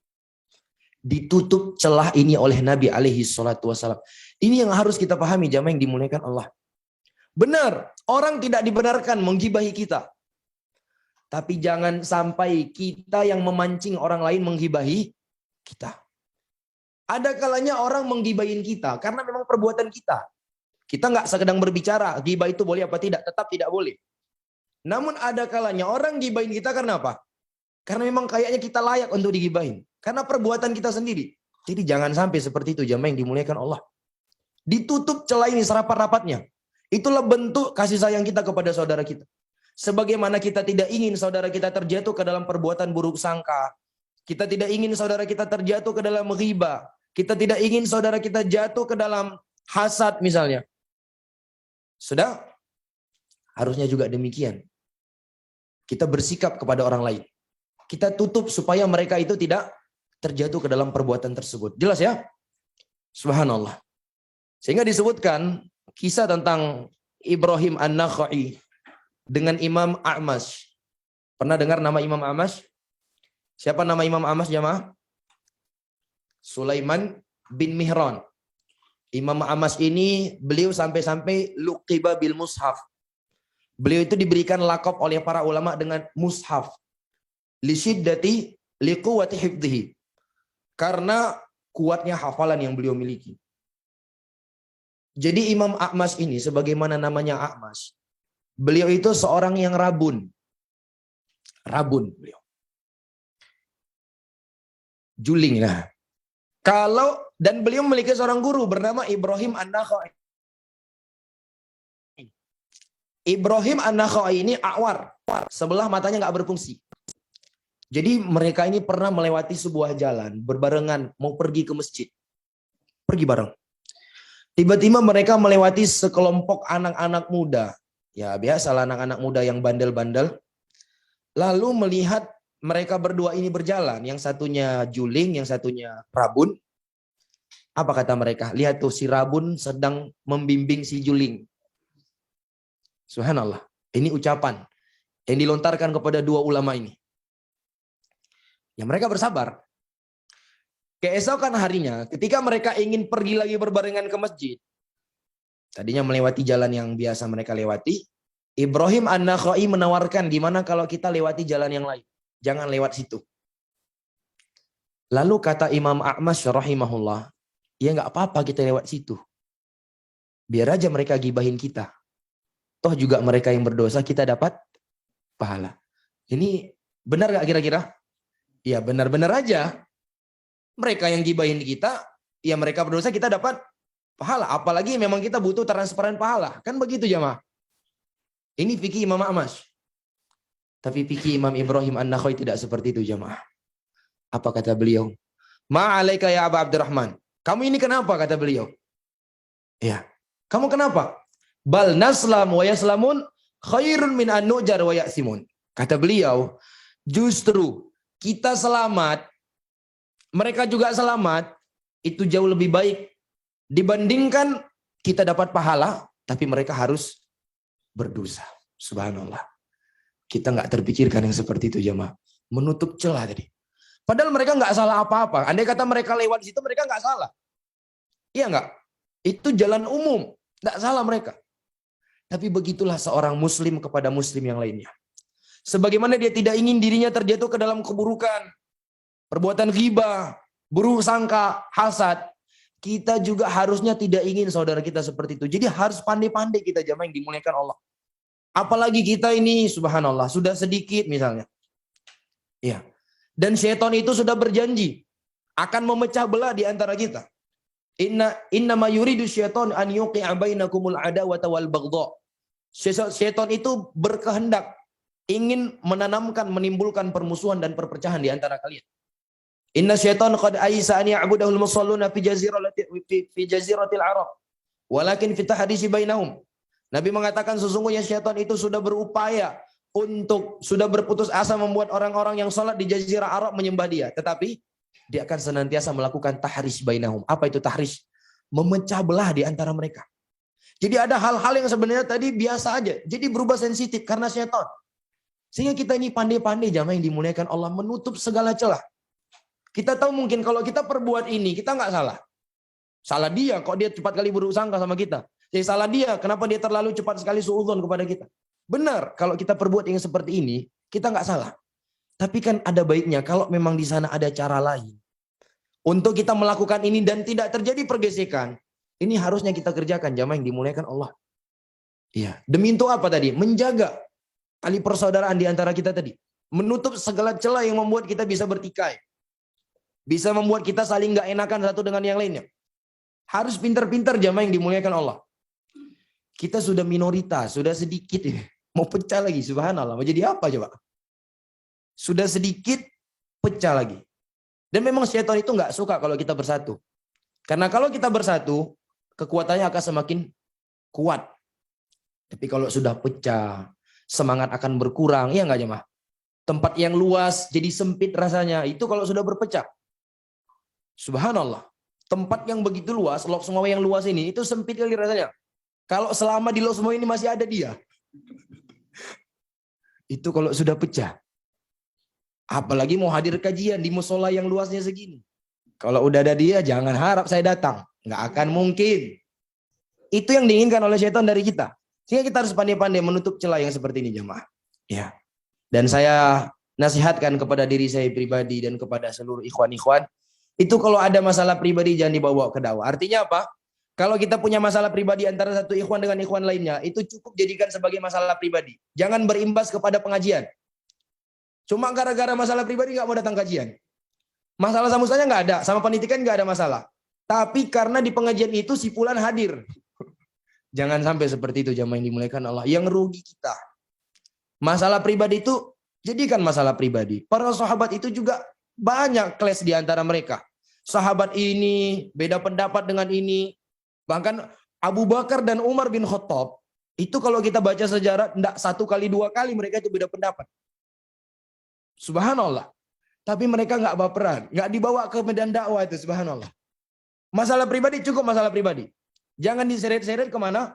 Ditutup celah ini oleh Nabi alaihi salatu wasallam. Ini yang harus kita pahami jamaah yang dimuliakan Allah. Benar, orang tidak dibenarkan menggibahi kita. Tapi jangan sampai kita yang memancing orang lain menggibahi kita. Ada kalanya orang menggibahin kita karena memang perbuatan kita. Kita nggak sedang berbicara, gibah itu boleh apa tidak, tetap tidak boleh. Namun ada kalanya orang gibahin kita karena apa? Karena memang kayaknya kita layak untuk digibahin. Karena perbuatan kita sendiri. Jadi jangan sampai seperti itu jamaah yang dimuliakan Allah. Ditutup celah ini serapat-rapatnya. Itulah bentuk kasih sayang kita kepada saudara kita. Sebagaimana kita tidak ingin saudara kita terjatuh ke dalam perbuatan buruk sangka. Kita tidak ingin saudara kita terjatuh ke dalam riba. Kita tidak ingin saudara kita jatuh ke dalam hasad misalnya. Sudah? Harusnya juga demikian. Kita bersikap kepada orang lain. Kita tutup supaya mereka itu tidak terjatuh ke dalam perbuatan tersebut. Jelas ya? Subhanallah. Sehingga disebutkan kisah tentang Ibrahim An-Nakha'i dengan Imam A'mash. Pernah dengar nama Imam A'mash? Siapa nama Imam A'mash jamaah? Sulaiman bin Mihran. Imam A'mash ini beliau sampai-sampai luqiba bil mushaf. Beliau itu diberikan lakop oleh para ulama dengan mushaf. Li syiddati li quwwati hifdhihi. Karena kuatnya hafalan yang beliau miliki. Jadi Imam A'mash ini sebagaimana namanya A'mash, beliau itu seorang yang rabun. Rabun beliau. Juling lah. Dan beliau memiliki seorang guru bernama Ibrahim An-Nakha'i. Ibrahim An-Nakha'i ini awar, sebelah matanya nggak berfungsi. Jadi mereka ini pernah melewati sebuah jalan berbarengan mau pergi ke masjid. Pergi bareng. Tiba-tiba mereka melewati sekelompok anak-anak muda. Ya biasalah anak-anak muda yang bandel-bandel. Lalu melihat mereka berdua ini berjalan. Yang satunya juling, yang satunya rabun. Apa kata mereka? Lihat tuh si rabun sedang membimbing si juling. Subhanallah. Ini ucapan yang dilontarkan kepada dua ulama ini. Ya mereka bersabar. Keesokan harinya ketika mereka ingin pergi lagi berbarengan ke masjid. Tadinya melewati jalan yang biasa mereka lewati. Ibrahim An-Nakha'i menawarkan gimana kalau kita lewati jalan yang lain. Jangan lewat situ. Lalu kata Imam A'mash rahimahullah. Ya nggak apa-apa kita lewat situ. Biar aja mereka gibahin kita. Toh juga mereka yang berdosa kita dapat pahala. Ini benar nggak kira-kira? Ya benar-benar aja. Mereka yang gibahin kita, ya mereka berdosa kita dapat pahala. Apalagi memang kita butuh transparan pahala. Kan begitu jamaah. Ini fikih Imam A'mash. Tapi fikih Imam Ibrahim An-Nakha'i tidak seperti itu jamaah. Apa kata beliau? Ma'alaika ya Aba Abdurrahman. Kamu ini kenapa kata beliau? Ya. Kamu kenapa? Bal naslam wa yaslamun khairun min an nujar wa ya'simun. Kata beliau, justru kita selamat, mereka juga selamat, itu jauh lebih baik dibandingkan kita dapat pahala, tapi mereka harus berdosa. Subhanallah. Kita nggak terpikirkan yang seperti itu jamaah. Menutup celah tadi. Padahal mereka nggak salah apa-apa. Andai kata mereka lewat di situ, mereka nggak salah. Iya nggak? Itu jalan umum. Nggak salah mereka. Tapi begitulah seorang muslim kepada muslim yang lainnya. Sebagaimana dia tidak ingin dirinya terjatuh ke dalam keburukan, perbuatan ghibah, buruk sangka, hasad, kita juga harusnya tidak ingin saudara kita seperti itu. Jadi harus pandai-pandai kita jamaah yang dimuliakan Allah. Apalagi kita ini subhanallah sudah sedikit misalnya. Ya. Dan syaitan itu sudah berjanji akan memecah belah di antara kita. Inna ma yuridu syaitan an yuqi'a bainakumul adawata wal baghdha. Syaitan itu berkehendak ingin menanamkan, menimbulkan permusuhan dan perpecahan di antara kalian. Inna syaitan qad aisa an ya'budahul musalluna fi jaziratil Arab. Walakin fi tahdisi bainahum. Nabi mengatakan sesungguhnya syaitan itu sudah berupaya sudah berputus asa membuat orang-orang yang salat di jazirah Arab menyembah dia. Tetapi dia akan senantiasa melakukan tahris bainahum. Apa itu tahris? Memecah belah di antara mereka. Jadi ada hal-hal yang sebenarnya tadi biasa aja. Jadi berubah sensitif karena syaitan. Sehingga kita ini pandai-pandai jamaah yang dimuliakan Allah menutup segala celah. Kita tahu mungkin kalau kita perbuat ini, kita nggak salah. Salah dia, kok dia cepat kali buruk sangka sama kita. Jadi salah dia, kenapa dia terlalu cepat sekali suudzon kepada kita. Benar, kalau kita perbuat yang seperti ini, kita nggak salah. Tapi kan ada baiknya kalau memang di sana ada cara lain. Untuk kita melakukan ini dan tidak terjadi pergesekan. Ini harusnya kita kerjakan jamaah yang dimuliakan Allah. Iya. Demi itu apa tadi? Menjaga tali persaudaraan di antara kita tadi. Menutup segala celah yang membuat kita bisa bertikai. Bisa membuat kita saling nggak enakan satu dengan yang lainnya. Harus pintar-pintar jamaah yang dimuliakan Allah. Kita sudah minoritas, sudah sedikit ini. Mau pecah lagi, subhanallah. Mau jadi apa coba? Sudah sedikit, pecah lagi. Dan memang syaitan itu nggak suka kalau kita bersatu. Karena kalau kita bersatu, kekuatannya akan semakin kuat. Tapi kalau sudah pecah, semangat akan berkurang. Iya nggak jemaah? Tempat yang luas jadi sempit rasanya. Itu kalau sudah berpecah. Subhanallah. Tempat yang begitu luas, Lok Sumawa yang luas ini, itu sempit kali rasanya. Kalau selama di Lok Sumawa ini masih ada dia. Itu kalau sudah pecah. Apalagi mau hadir kajian di musola yang luasnya segini. Kalau udah ada dia, jangan harap saya datang. Nggak akan mungkin. Itu yang diinginkan oleh syaitan dari kita. Sehingga kita harus pandai-pandai menutup celah yang seperti ini, jemaah. Ya. Dan saya nasihatkan kepada diri saya pribadi dan kepada seluruh ikhwan-ikhwan. Itu kalau ada masalah pribadi jangan dibawa ke dakwah. Artinya apa? Kalau kita punya masalah pribadi antara satu ikhwan dengan ikhwan lainnya, itu cukup jadikan sebagai masalah pribadi. Jangan berimbas kepada pengajian. Cuma gara-gara masalah pribadi nggak mau datang kajian. Masalah sama ustaznya nggak ada, sama pendidikan nggak ada masalah. Tapi karena di pengajian itu si fulan hadir. Jangan sampai seperti itu jamaah yang dimuliakan Allah. Yang rugi kita. Masalah pribadi itu jadikan masalah pribadi. Para sahabat itu juga banyak clash di antara mereka. Sahabat ini beda pendapat dengan ini. Bahkan Abu Bakar dan Umar bin Khattab itu kalau kita baca sejarah tidak 1 kali 2 kali mereka itu beda pendapat. Subhanallah. Tapi mereka nggak baperan, nggak dibawa ke medan dakwah itu, subhanallah. Masalah pribadi cukup masalah pribadi. Jangan diseret-seret kemana?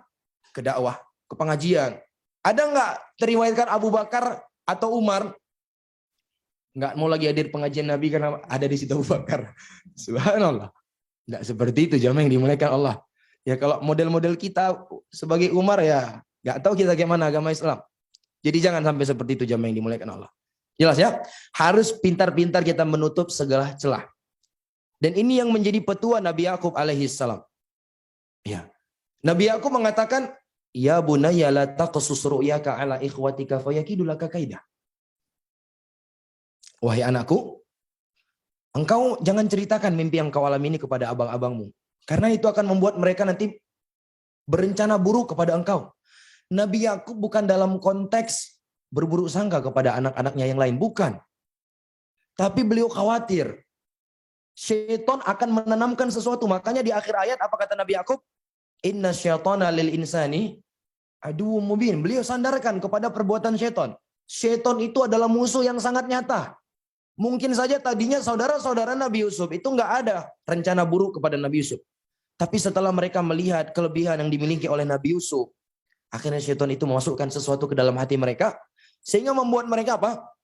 Ke dakwah, ke pengajian. Ada nggak teriwayatkan Abu Bakar atau Umar nggak mau lagi hadir pengajian Nabi karena ada di situ Abu Bakar? Subhanallah. Nggak seperti itu jamaah yang dimuliakan Allah. Ya kalau model-model kita sebagai Umar ya nggak tahu kita gimana agama Islam. Jadi jangan sampai seperti itu jamaah yang dimuliakan Allah. Jelas ya? Harus pintar-pintar kita menutup segala celah. Dan ini yang menjadi petua Nabi Yakub alaihi salam. Ya. Nabi Yakub mengatakan, "Ya bunayya la taqsus ru'yaka ala ikhwatika fayakidu laka kaidah." Wahai anakku, engkau jangan ceritakan mimpi yang kau alami ini kepada abang-abangmu. Karena itu akan membuat mereka nanti berencana buruk kepada engkau. Nabi Yakub bukan dalam konteks berburuk sangka kepada anak-anaknya yang lain. Bukan. Tapi beliau khawatir. Syaitan akan menanamkan sesuatu. Makanya di akhir ayat apa kata Nabi Yakub? Inna syaitana lil insani aduwwum mubin. Beliau sandarkan kepada perbuatan syaitan. Syaitan itu adalah musuh yang sangat nyata. Mungkin saja tadinya saudara-saudara Nabi Yusuf itu nggak ada rencana buruk kepada Nabi Yusuf. Tapi setelah mereka melihat kelebihan yang dimiliki oleh Nabi Yusuf, akhirnya syaitan itu memasukkan sesuatu ke dalam hati mereka. Sehingga membuat mereka apa?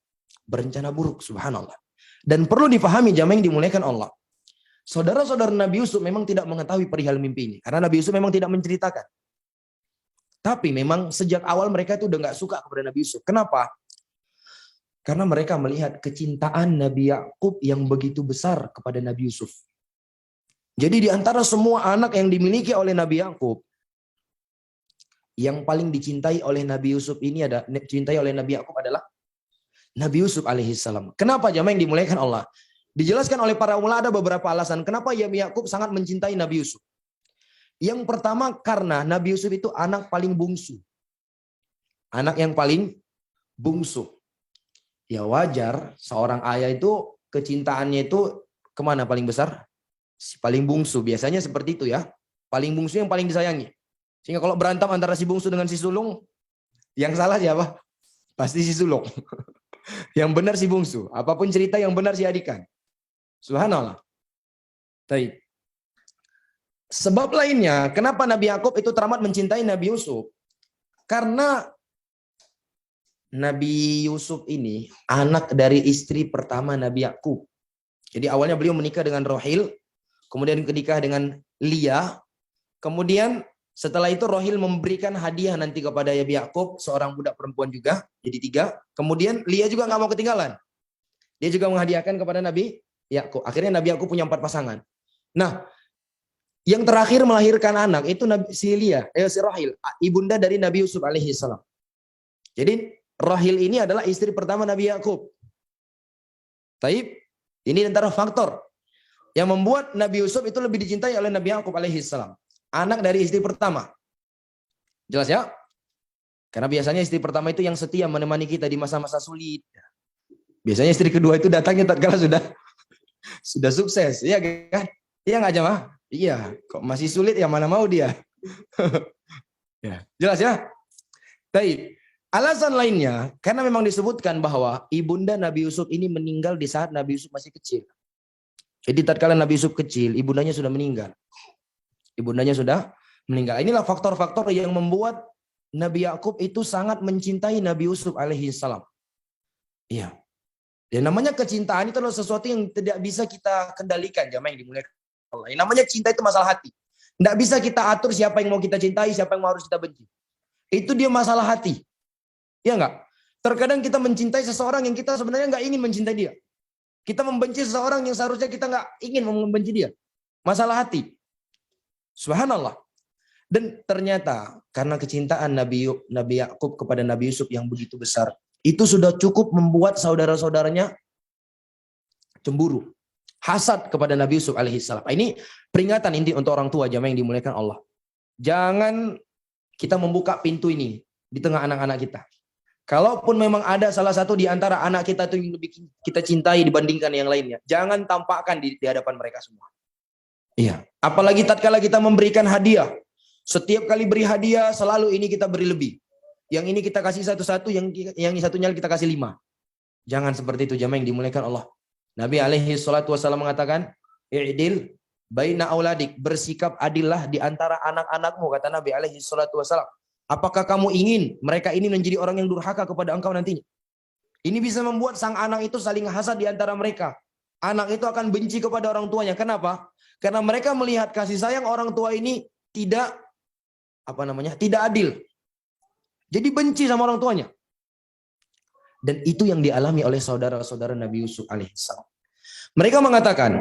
Berencana buruk, subhanallah. Dan perlu dipahami jamaah yang dimuliakan Allah. Saudara-saudara Nabi Yusuf memang tidak mengetahui perihal mimpi ini. Karena Nabi Yusuf memang tidak menceritakan. Tapi memang sejak awal mereka itu udah gak suka kepada Nabi Yusuf. Kenapa? Karena mereka melihat kecintaan Nabi Yakub yang begitu besar kepada Nabi Yusuf. Jadi di antara semua anak yang dimiliki oleh Nabi Yakub, yang paling dicintai oleh Nabi Yusuf ini dicintai oleh Nabi Yakub adalah Nabi Yusuf alaihi salam. Kenapa jamaah yang dimuliakan Allah? Dijelaskan oleh para ulama ada beberapa alasan kenapa Nabi Yakub sangat mencintai Nabi Yusuf. Yang pertama karena Nabi Yusuf itu anak paling bungsu. Anak yang paling bungsu. Ya wajar seorang ayah itu kecintaannya itu kemana paling besar? Si paling bungsu. Biasanya seperti itu ya. Paling bungsu yang paling disayangi. Sehingga kalau berantem antara si bungsu dengan si sulung, yang salah siapa? Pasti si sulung. Yang benar si bungsu. Apapun cerita yang benar si adikan. Subhanallah. Baik. Sebab lainnya, kenapa Nabi Yakub itu teramat mencintai Nabi Yusuf? Karena Nabi Yusuf ini anak dari istri pertama Nabi Yakub. Jadi awalnya beliau menikah dengan Rohil, kemudian menikah dengan Lia, kemudian setelah itu Rohil memberikan hadiah nanti kepada Nabi Yakub, seorang budak perempuan juga, jadi 3. Kemudian Lia juga nggak mau ketinggalan. Dia juga menghadiahkan kepada Nabi Yakub. Akhirnya Nabi Yakub punya 4 pasangan. Nah, yang terakhir melahirkan anak itu si Lia, si Rohil, ibunda dari Nabi Yusuf alaihi salam. Jadi Rahil ini adalah istri pertama Nabi Yakub. Taib, ini antara faktor yang membuat Nabi Yusuf itu lebih dicintai oleh Nabi Yakub alaihissalam. Anak dari istri pertama. Jelas ya? Karena biasanya istri pertama itu yang setia menemani kita di masa-masa sulit. Biasanya istri kedua itu datangnya tatkala sudah sukses, iya kan? Iya nggak Jamaah? Iya, kok masih sulit ya mana mau dia. Ya, jelas ya? Baik. Alasan lainnya, karena memang disebutkan bahwa ibunda Nabi Yusuf ini meninggal di saat Nabi Yusuf masih kecil. Jadi tatkala Nabi Yusuf kecil, ibundanya sudah meninggal. Ibundanya sudah meninggal. Inilah faktor-faktor yang membuat Nabi Yakub itu sangat mencintai Nabi Yusuf alaihissalam. Iya. Dan namanya kecintaan itu adalah sesuatu yang tidak bisa kita kendalikan, jamaah yang dimuliakan Allah. Yang namanya cinta itu masalah hati. Tidak bisa kita atur siapa yang mau kita cintai, siapa yang mau harus kita benci. Itu dia masalah hati. Ya enggak? Terkadang kita mencintai seseorang yang kita sebenarnya enggak ingin mencintai dia. Kita membenci seseorang yang seharusnya kita enggak ingin membenci dia. Masalah hati. Subhanallah. Dan ternyata karena kecintaan Nabi Yakub kepada Nabi Yusuf yang begitu besar, itu sudah cukup membuat saudara-saudaranya cemburu. Hasad kepada Nabi Yusuf alaihissalam. Ini peringatan inti untuk orang tua jamaah yang dimuliakan Allah. Jangan kita membuka pintu ini di tengah anak-anak kita. Kalaupun memang ada salah satu di antara anak kita itu yang lebih kita cintai dibandingkan yang lainnya, jangan tampakkan di hadapan mereka semua. Iya. Apalagi tatkala kita memberikan hadiah. Setiap kali beri hadiah selalu ini kita beri lebih. Yang ini kita kasih satu-satu, yang satunya kita kasih 5. Jangan seperti itu jamaah yang dimuliakan Allah. Nabi alaihi salatu wasallam mengatakan, "I'dil baina auladik," bersikap adillah di antara anak-anakmu, kata Nabi alaihi salatu wasallam. Apakah kamu ingin mereka ini menjadi orang yang durhaka kepada engkau nantinya? Ini bisa membuat sang anak itu saling hasad di antara mereka. Anak itu akan benci kepada orang tuanya. Kenapa? Karena mereka melihat kasih sayang orang tua ini tidak adil. Jadi benci sama orang tuanya. Dan itu yang dialami oleh saudara-saudara Nabi Yusuf alaihissalam. Mereka mengatakan,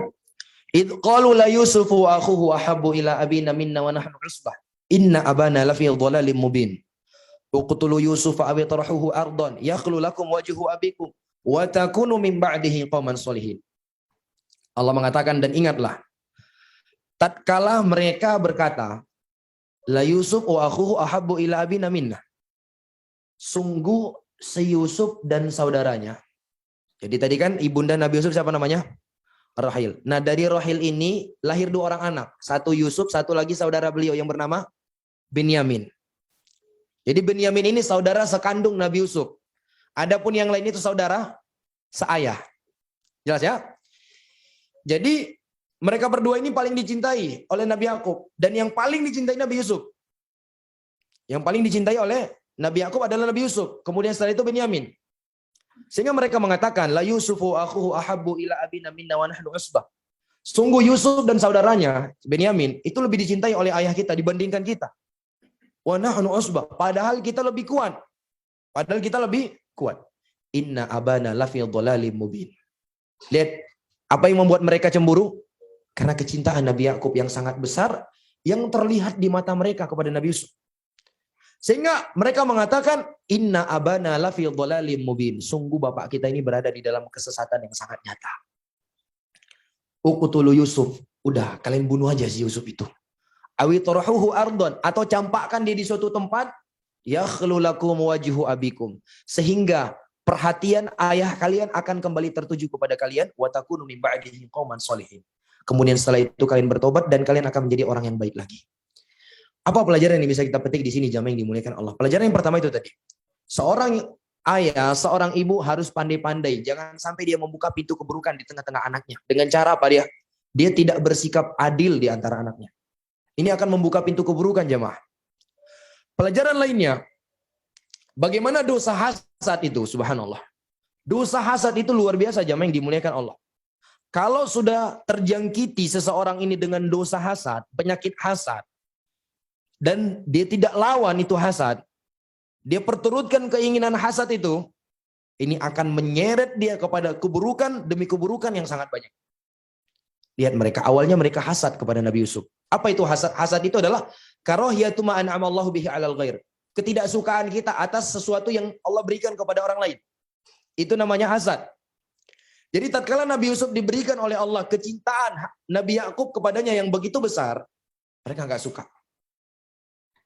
"Idh qalu la Yusufu wa akhuhu ahabbu ila abina minna wa nahnu usbah. Inna abana lafi dhalalin mubin. Uqtulu Yusuf aw itrahuhu ardan yakhlu lakum wajhu abikum wa takunu min ba'dihi qauman sholihin." Allah mengatakan, dan ingatlah tatkala mereka berkata, "La Yusuf wa akhuhu ahabbu ila abina minna." Sungguh si Yusuf dan saudaranya. Jadi tadi kan ibunda Nabi Yusuf siapa namanya? Rahil. Nah dari Rahil ini lahir 2 orang anak. Satu Yusuf, satu lagi saudara beliau yang bernama Binyamin. Jadi Binyamin ini saudara sekandung Nabi Yusuf. Adapun yang lain itu saudara seayah. Jelas ya? Jadi mereka berdua ini paling dicintai oleh Nabi Yakub. Dan yang paling dicintai Nabi Yusuf. Yang paling dicintai oleh Nabi Yakub adalah Nabi Yusuf. Kemudian setelah itu Binyamin. Sehingga mereka mengatakan, "La Yusufu akhuhu ahabbu ila abina minna wa nahnu usbah." Sungguh Yusuf dan saudaranya Binyamin itu lebih dicintai oleh ayah kita dibandingkan kita. Wa nahnu usbah. Padahal kita lebih kuat. Inna abana lafi dhalalim mubin. Lihat apa yang membuat mereka cemburu? Karena kecintaan Nabi Yakub yang sangat besar yang terlihat di mata mereka kepada Nabi Yusuf. Sehingga mereka mengatakan, "Inna abana lafi dhalalim mubin." Sungguh bapak kita ini berada di dalam kesesatan yang sangat nyata. Uqtulu Yusuf. Udah, kalian bunuh aja si Yusuf itu. Awi tarahuhu ardon, atau campakkan dia di suatu tempat, yakhlu lakum wajhu abikum, sehingga perhatian ayah kalian akan kembali tertuju kepada kalian, wa takunu min ba'dihi qauman sholihin. Kemudian setelah itu kalian bertobat dan kalian akan menjadi orang yang baik lagi. Apa pelajaran yang bisa kita petik di sini jamaah yang dimuliakan Allah? Pelajaran yang pertama itu tadi. Seorang ayah, seorang ibu harus pandai-pandai. Jangan sampai dia membuka pintu keburukan di tengah-tengah anaknya. Dengan cara apa dia? Dia tidak bersikap adil di antara anaknya. Ini akan membuka pintu keburukan jamaah. Pelajaran lainnya, bagaimana dosa hasad itu, subhanallah. Dosa hasad itu luar biasa jamaah yang dimuliakan Allah. Kalau sudah terjangkiti seseorang ini dengan dosa hasad, penyakit hasad, dan dia tidak lawan itu hasad, dia perturutkan keinginan hasad itu, ini akan menyeret dia kepada keburukan demi keburukan yang sangat banyak. Lihat mereka, awalnya mereka hasad kepada Nabi Yusuf. Apa itu hasad? Hasad itu adalah karahiyatu ma an'amallahu bihi 'alal ghair. ketidaksukaan kita atas sesuatu yang Allah berikan kepada orang lain. Itu namanya hasad. Jadi tatkala Nabi Yusuf diberikan oleh Allah kecintaan Nabi Yakub kepadanya yang begitu besar, mereka nggak suka.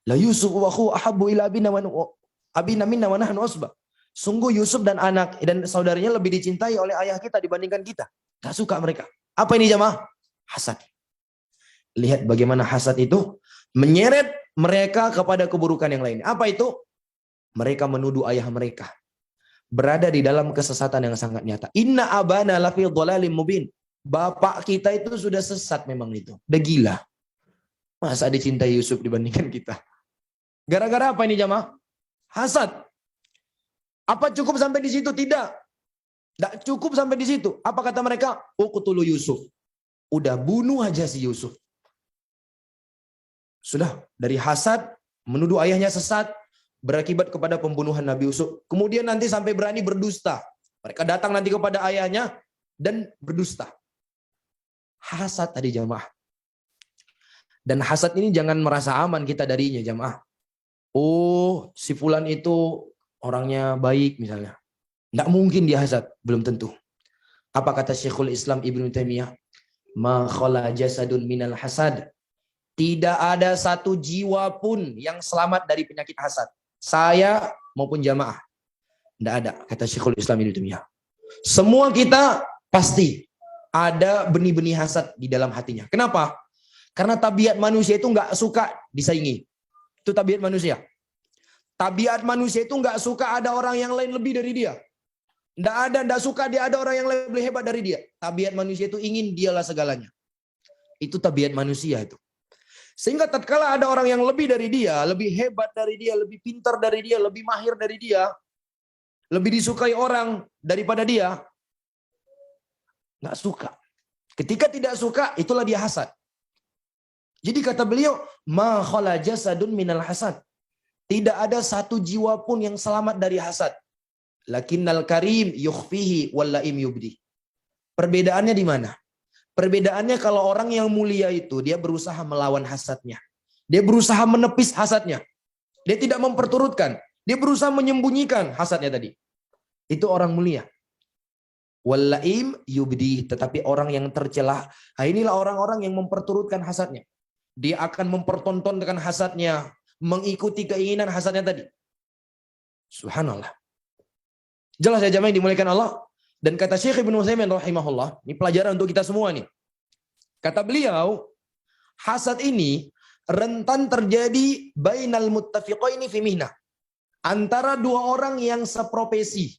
La Yusuf wa akhu ahabbu ila abina minna wa nahnu usbah. Sungguh Yusuf dan anak dan saudaranya lebih dicintai oleh ayah kita dibandingkan kita. Nggak suka mereka. Apa ini jamaah? Hasad. Lihat bagaimana hasad itu menyeret mereka kepada keburukan yang lain. Apa itu? Mereka menuduh ayah mereka berada di dalam kesesatan yang sangat nyata. Inna abana lafi dhalalim mubin. Bapak kita itu sudah sesat memang itu. Udah gila. Masa dicintai Yusuf dibandingkan kita? Gara-gara apa ini jamaah? Hasad. Apa cukup sampai di situ? Tidak. Tidak cukup sampai di situ. Apa kata mereka? Uqtulu Yusuf. Udah bunuh aja si Yusuf. Sudah. Dari hasad, menuduh ayahnya sesat, berakibat kepada pembunuhan Nabi Yusuf. Kemudian nanti sampai berani berdusta. Mereka datang nanti kepada ayahnya dan berdusta. Hasad tadi jamaah. Dan hasad ini jangan merasa aman kita darinya jamaah. Oh, si fulan itu orangnya baik misalnya. Tidak mungkin dia hasad. Belum tentu. Apa kata Syekhul Islam Ibnu Taimiyah? Ma khala jasadun minal hasad. Tidak ada satu jiwa pun yang selamat dari penyakit hasad. Saya maupun jamaah. Tidak ada, kata Syekhul Islam Ibnu Taimiyah. Semua kita pasti ada benih-benih hasad di dalam hatinya. Kenapa? Karena tabiat manusia itu nggak suka disaingi. Itu tabiat manusia. Tabiat manusia itu nggak suka ada orang yang lain lebih dari dia. Nggak suka dia ada orang yang lebih hebat dari dia. Tabiat manusia itu ingin dialah segalanya. Itu tabiat manusia itu. Sehingga tatkala ada orang yang lebih dari dia, lebih hebat dari dia, lebih pintar dari dia, lebih mahir dari dia, lebih disukai orang daripada dia, nggak suka. Ketika tidak suka, itulah dia hasad. Jadi kata beliau, ma khala jasadun minal hasad. Tidak ada satu jiwa pun yang selamat dari hasad. Lakinnal karim yukhfihi wal laim yubdi. Perbedaannya di mana? Perbedaannya kalau orang yang mulia itu dia berusaha melawan hasadnya. Dia berusaha menepis hasadnya. Dia tidak memperturutkan. Dia berusaha menyembunyikan hasadnya tadi. Itu orang mulia. Wal laim yubdi, tetapi orang yang tercelah, inilah orang-orang yang memperturutkan hasadnya. Dia akan mempertontonkan hasadnya, mengikuti keinginan hasadnya tadi. Subhanallah. Jelas ya jamaah yang dimuliakan Allah. Dan kata Syekh Ibnu Utsaimin rahimahullah, ini pelajaran untuk kita semua nih. Kata beliau, hasad ini rentan terjadi bainal muttafiqaini fi mihnah. Antara dua orang yang seprofesi,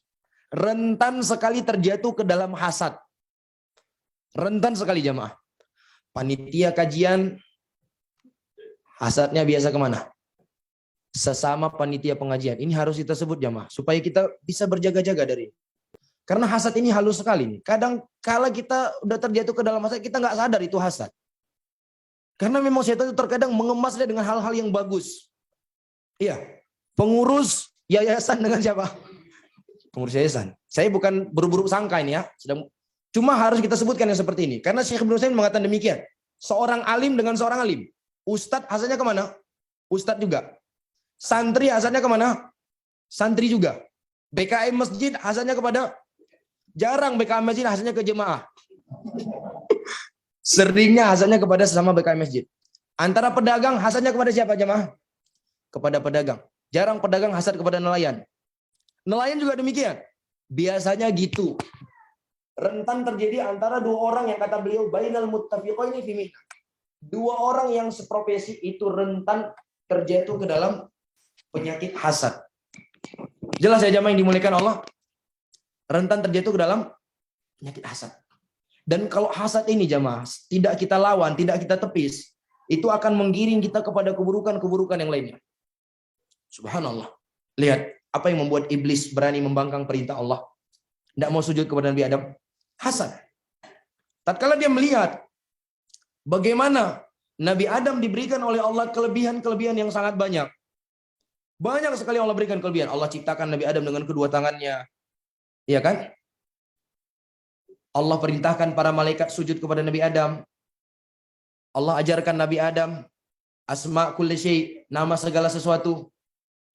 rentan sekali terjatuh ke dalam hasad. Rentan sekali jamaah. Panitia kajian, hasadnya biasa kemana? Sesama panitia pengajian. Ini harus kita sebut jamaah, supaya kita bisa berjaga-jaga dari. Karena hasad ini halus sekali nih. Kadang kala kita udah terjatuh ke dalam hasad, kita nggak sadar itu hasad. Karena memang setan itu terkadang mengemasnya dengan hal-hal yang bagus. Iya. Pengurus yayasan dengan siapa? Pengurus yayasan. Saya bukan buru-buru sangka ini ya. Cuma harus kita sebutkan yang seperti ini. Karena Syekh Ibnu Utsaimin mengatakan demikian. Seorang alim dengan seorang alim. Ustadz hasadnya kemana? Ustadz juga. Santri hasadnya kemana? Santri juga. BKM masjid hasadnya kepada? Jarang BKM masjid hasadnya ke jemaah. Seringnya hasadnya kepada sesama BKM masjid. Antara pedagang hasadnya kepada siapa jemaah? Kepada pedagang. Jarang pedagang hasad kepada nelayan. Nelayan juga demikian. Biasanya gitu. Rentan terjadi antara dua orang yang kata beliau bainal muttafiqaini fi mihnah. Dua orang yang seprofesi itu rentan terjatuh ke dalam penyakit hasad. Jelas ya jamaah yang dimuliakan Allah? Rentan terjatuh ke dalam penyakit hasad. Dan kalau hasad ini jamaah tidak kita lawan, tidak kita tepis, itu akan menggiring kita kepada keburukan-keburukan yang lainnya. Subhanallah. Lihat apa yang membuat iblis berani membangkang perintah Allah. Tidak mau sujud kepada Nabi Adam. Hasad. Tatkala dia melihat bagaimana Nabi Adam diberikan oleh Allah kelebihan-kelebihan yang sangat banyak. Banyak sekali Allah berikan kelebihan. Allah ciptakan Nabi Adam dengan kedua tangannya. Iya kan? Allah perintahkan para malaikat sujud kepada Nabi Adam. Allah ajarkan Nabi Adam asma kulli syai, nama segala sesuatu.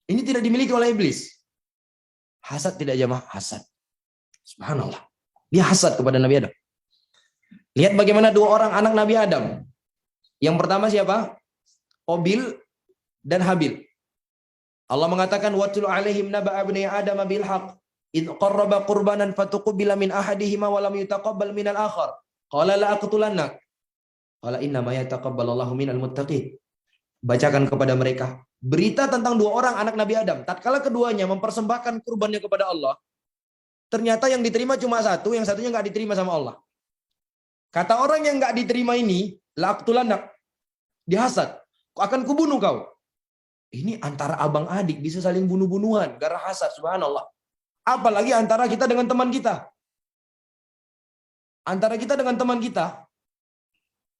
Ini tidak dimiliki oleh iblis. Hasad tidak jamaah, hasad. Subhanallah. Dia hasad kepada Nabi Adam. Lihat bagaimana dua orang anak Nabi Adam. Yang pertama siapa? Qabil dan Habil. Allah mengatakan watul alaihim naba abni Adam bil haqq id qarraba qurbanan fatuqbila min ahadihima wa lam yutaqabbal min al-akhar. Qala la aqtulannak. Qala inna ma yataqabbalallahu minal muttaqin. Bacakan kepada mereka berita tentang dua orang anak Nabi Adam. Tatkala keduanya mempersembahkan kurbannya kepada Allah, ternyata yang diterima cuma satu, yang satunya nggak diterima sama Allah. Kata orang yang nggak diterima ini, laqtulannak, dihasad, akan kubunuh kau. Ini antara abang adik bisa saling bunuh-bunuhan gara hasad, subhanallah. Apalagi antara kita dengan teman kita. Antara kita dengan teman kita,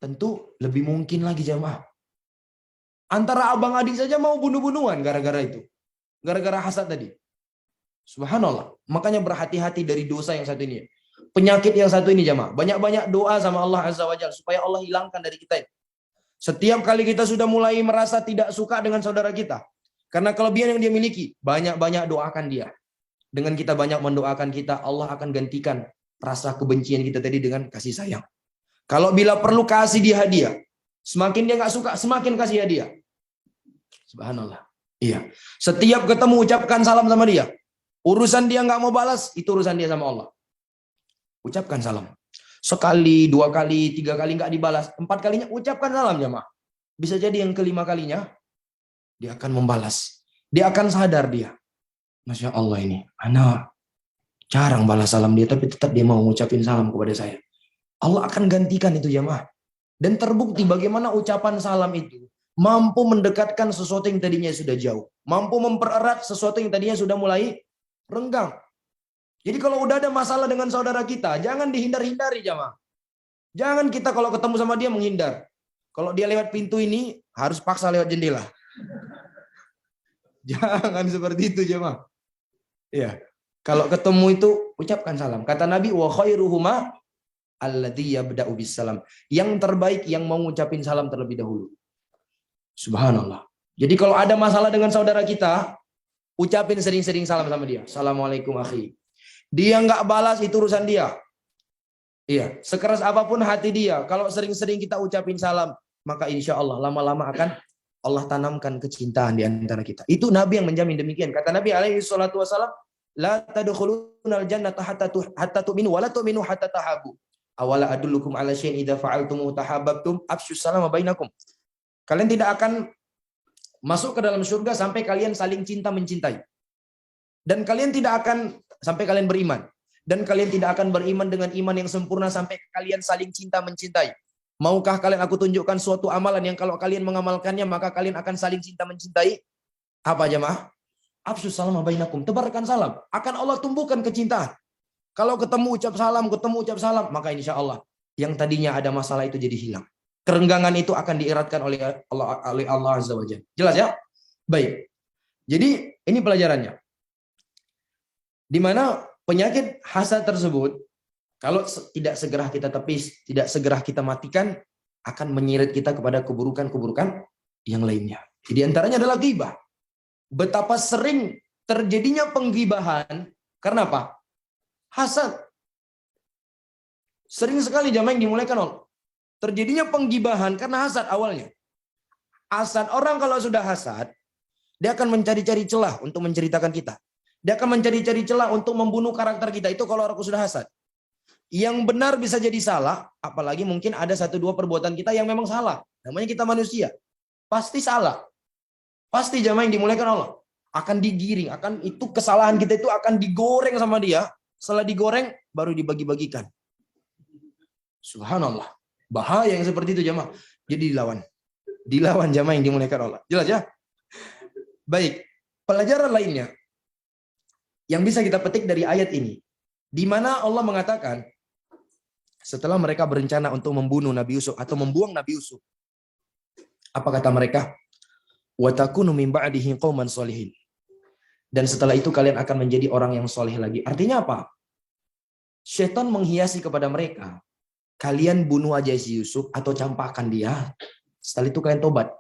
tentu lebih mungkin lagi jamaah. Antara abang adik saja mau bunuh-bunuhan gara-gara itu. Gara-gara hasad tadi. Subhanallah. Makanya berhati-hati dari dosa yang satu ini. Penyakit yang satu ini jamaah. Banyak-banyak doa sama Allah Azza wa Jalla supaya Allah hilangkan dari kita. Setiap kali kita sudah mulai merasa tidak suka dengan saudara kita. Karena kelebihan yang dia miliki. Banyak-banyak doakan dia. Dengan kita banyak mendoakan kita, Allah akan gantikan rasa kebencian kita tadi dengan kasih sayang. Kalau bila perlu kasih dia hadiah. Semakin dia nggak suka, semakin kasih hadiah. Subhanallah. Iya. Setiap ketemu ucapkan salam sama dia. Urusan dia nggak mau balas, itu urusan dia sama Allah. Ucapkan salam. Sekali, dua kali, tiga kali nggak dibalas. 4 kalinya ucapkan salam jamaah. Bisa jadi yang kelima kalinya, dia akan membalas. Dia akan sadar dia. Masya Allah ini. Anak jarang balas salam dia, tapi tetap dia mau ngucapin salam kepada saya. Allah akan gantikan itu jamaah. Dan terbukti bagaimana ucapan salam itu mampu mendekatkan sesuatu yang tadinya sudah jauh. Mampu mempererat sesuatu yang tadinya sudah mulai renggang. Jadi kalau udah ada masalah dengan saudara kita, jangan dihindar-hindari jamaah. Jangan kita kalau ketemu sama dia menghindar. Kalau dia lewat pintu ini, harus paksa lewat jendela. Jangan seperti itu jamaah. Ya. Kalau ketemu itu, ucapkan salam. Kata Nabi, wa khairuhuma alladzi yabda'u bis salam. Yang terbaik yang mau ngucapin salam terlebih dahulu. Subhanallah. Jadi kalau ada masalah dengan saudara kita, ucapin sering-sering salam sama dia. Assalamualaikum akhi. Dia nggak balas, itu urusan dia. Iya, sekeras apapun hati dia, kalau sering-sering kita ucapin salam, maka insya Allah lama-lama akan Allah tanamkan kecintaan di antara kita. Itu Nabi yang menjamin demikian. Kata Nabi alaihi salatu wasallam, la tadkhulunal jannata hatta tu'minu wa la tu'minu hatta tahabu. Awala adullukum ala syai'in idza fa'altum tahabbtum afsyus salama bainakum. Kalian tidak akan masuk ke dalam surga sampai kalian saling cinta mencintai. Dan kalian tidak akan sampai kalian beriman. Dan kalian tidak akan beriman dengan iman yang sempurna sampai kalian saling cinta mencintai. Maukah kalian aku tunjukkan suatu amalan yang kalau kalian mengamalkannya maka kalian akan saling cinta mencintai? Apa jemaah? Afsyus salam bainakum. Tebarkan salam. Akan Allah tumbuhkan kecintaan. Kalau ketemu ucap salam, maka insya Allah yang tadinya ada masalah itu jadi hilang. Kerenggangan itu akan dieratkan oleh Allah Azza wa Jalla. Jelas ya? Baik. Jadi ini pelajarannya. Di mana penyakit hasad tersebut, kalau tidak segera kita tepis, tidak segera kita matikan, akan menyeret kita kepada keburukan-keburukan yang lainnya. Di antaranya adalah ghibah. Betapa sering terjadinya penggibahan, karena apa? Hasad. Sering sekali jamaah yang dimulaikan oleh terjadinya penggibahan karena hasad awalnya. Hasad, orang kalau sudah hasad, dia akan mencari-cari celah untuk menceritakan kita. Dia akan mencari-cari celah untuk membunuh karakter kita. Itu kalau orang sudah hasad. Yang benar bisa jadi salah, apalagi mungkin ada 1-2 perbuatan kita yang memang salah. Namanya kita manusia. Pasti salah. Pasti jamaah yang dimulaikan Allah. Akan digiring, akan itu kesalahan kita itu akan digoreng sama dia. Setelah digoreng, baru dibagi-bagikan. Subhanallah. Bahaya yang seperti itu jamaah. Jadi dilawan. Dilawan jamaah yang dimulaikan Allah. Jelas ya? Baik. Pelajaran lainnya yang bisa kita petik dari ayat ini. Di mana Allah mengatakan, setelah mereka berencana untuk membunuh Nabi Yusuf atau membuang Nabi Yusuf. Apa kata mereka? Wa takunu min ba'dihi qauman sholihin. Dan setelah itu kalian akan menjadi orang yang soleh lagi. Artinya apa? Syaitan menghiasi kepada mereka. Kalian bunuh aja si Yusuf atau campakkan dia. Setelah itu kalian tobat.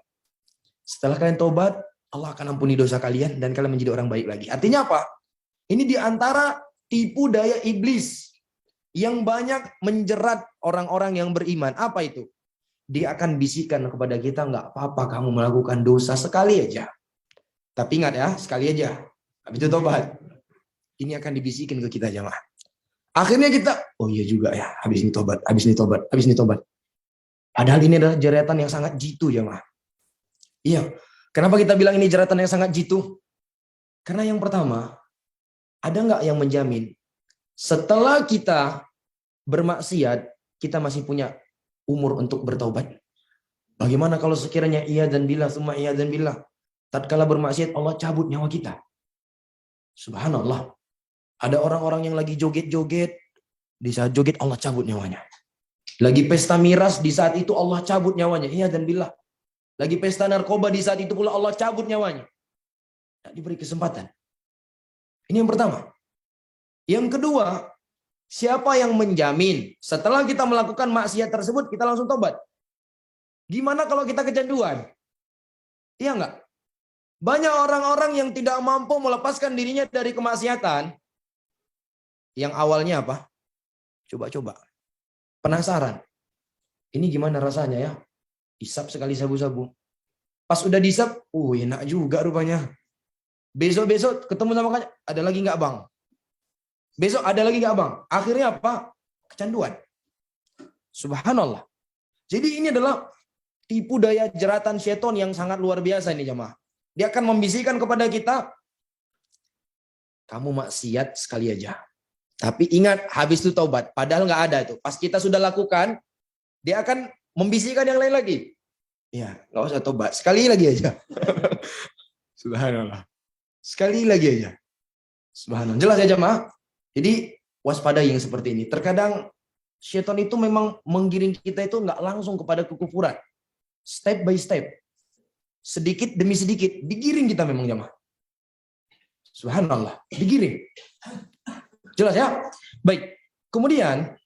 Setelah kalian tobat, Allah akan ampuni dosa kalian dan kalian menjadi orang baik lagi. Artinya apa? Ini diantara tipu daya iblis yang banyak menjerat orang-orang yang beriman. Apa itu? Dia akan bisikan kepada kita, nggak apa-apa kamu melakukan dosa sekali aja. Tapi ingat ya, sekali aja. Habis itu tobat. Ini akan dibisikin ke kita jamaah. Akhirnya kita, oh iya juga ya, habis ini tobat, habis ini tobat, habis ini tobat. Padahal ini adalah jeratan yang sangat jitu jamaah. Iya. Kenapa kita bilang ini jeratan yang sangat jitu? Karena yang pertama, ada nggak yang menjamin setelah kita bermaksiat, kita masih punya umur untuk bertaubat? Bagaimana kalau sekiranya iya dan billah, semua iya dan billah, tatkala bermaksiat Allah cabut nyawa kita? Subhanallah. Ada orang-orang yang lagi joget-joget, di saat joget Allah cabut nyawanya. Lagi pesta miras, di saat itu Allah cabut nyawanya. Iya dan billah. Lagi pesta narkoba, di saat itu pula Allah cabut nyawanya. Tidak diberi kesempatan. Ini yang pertama. Yang kedua, siapa yang menjamin setelah kita melakukan maksiat tersebut kita langsung tobat? Gimana kalau kita kecanduan? Iya enggak? Banyak orang-orang yang tidak mampu melepaskan dirinya dari kemaksiatan. Yang awalnya apa? Coba-coba. Penasaran. Ini gimana rasanya ya? Isap sekali sabu-sabu. Pas udah disap, enak juga rupanya. Besok-besok ketemu sama kakaknya, ada lagi nggak bang? Besok ada lagi nggak bang? Akhirnya apa? Kecanduan. Subhanallah. Jadi ini adalah tipu daya jeratan setan yang sangat luar biasa ini jemaah. Dia akan membisikkan kepada kita, kamu maksiat sekali aja. Tapi ingat, habis itu taubat. Padahal nggak ada itu. Pas kita sudah lakukan, dia akan membisikkan yang lain lagi. Ya, nggak usah tobat. Sekali lagi aja. Subhanallah. Sekali lagi aja. Subhanallah. Jelas ya jemaah? Jadi waspada yang seperti ini. Terkadang syaitan itu memang menggiring kita itu nggak langsung kepada kekufuran. Step by step. Sedikit demi sedikit. Digiring kita memang jemaah. Subhanallah. Digiring. Jelas ya? Baik. Kemudian,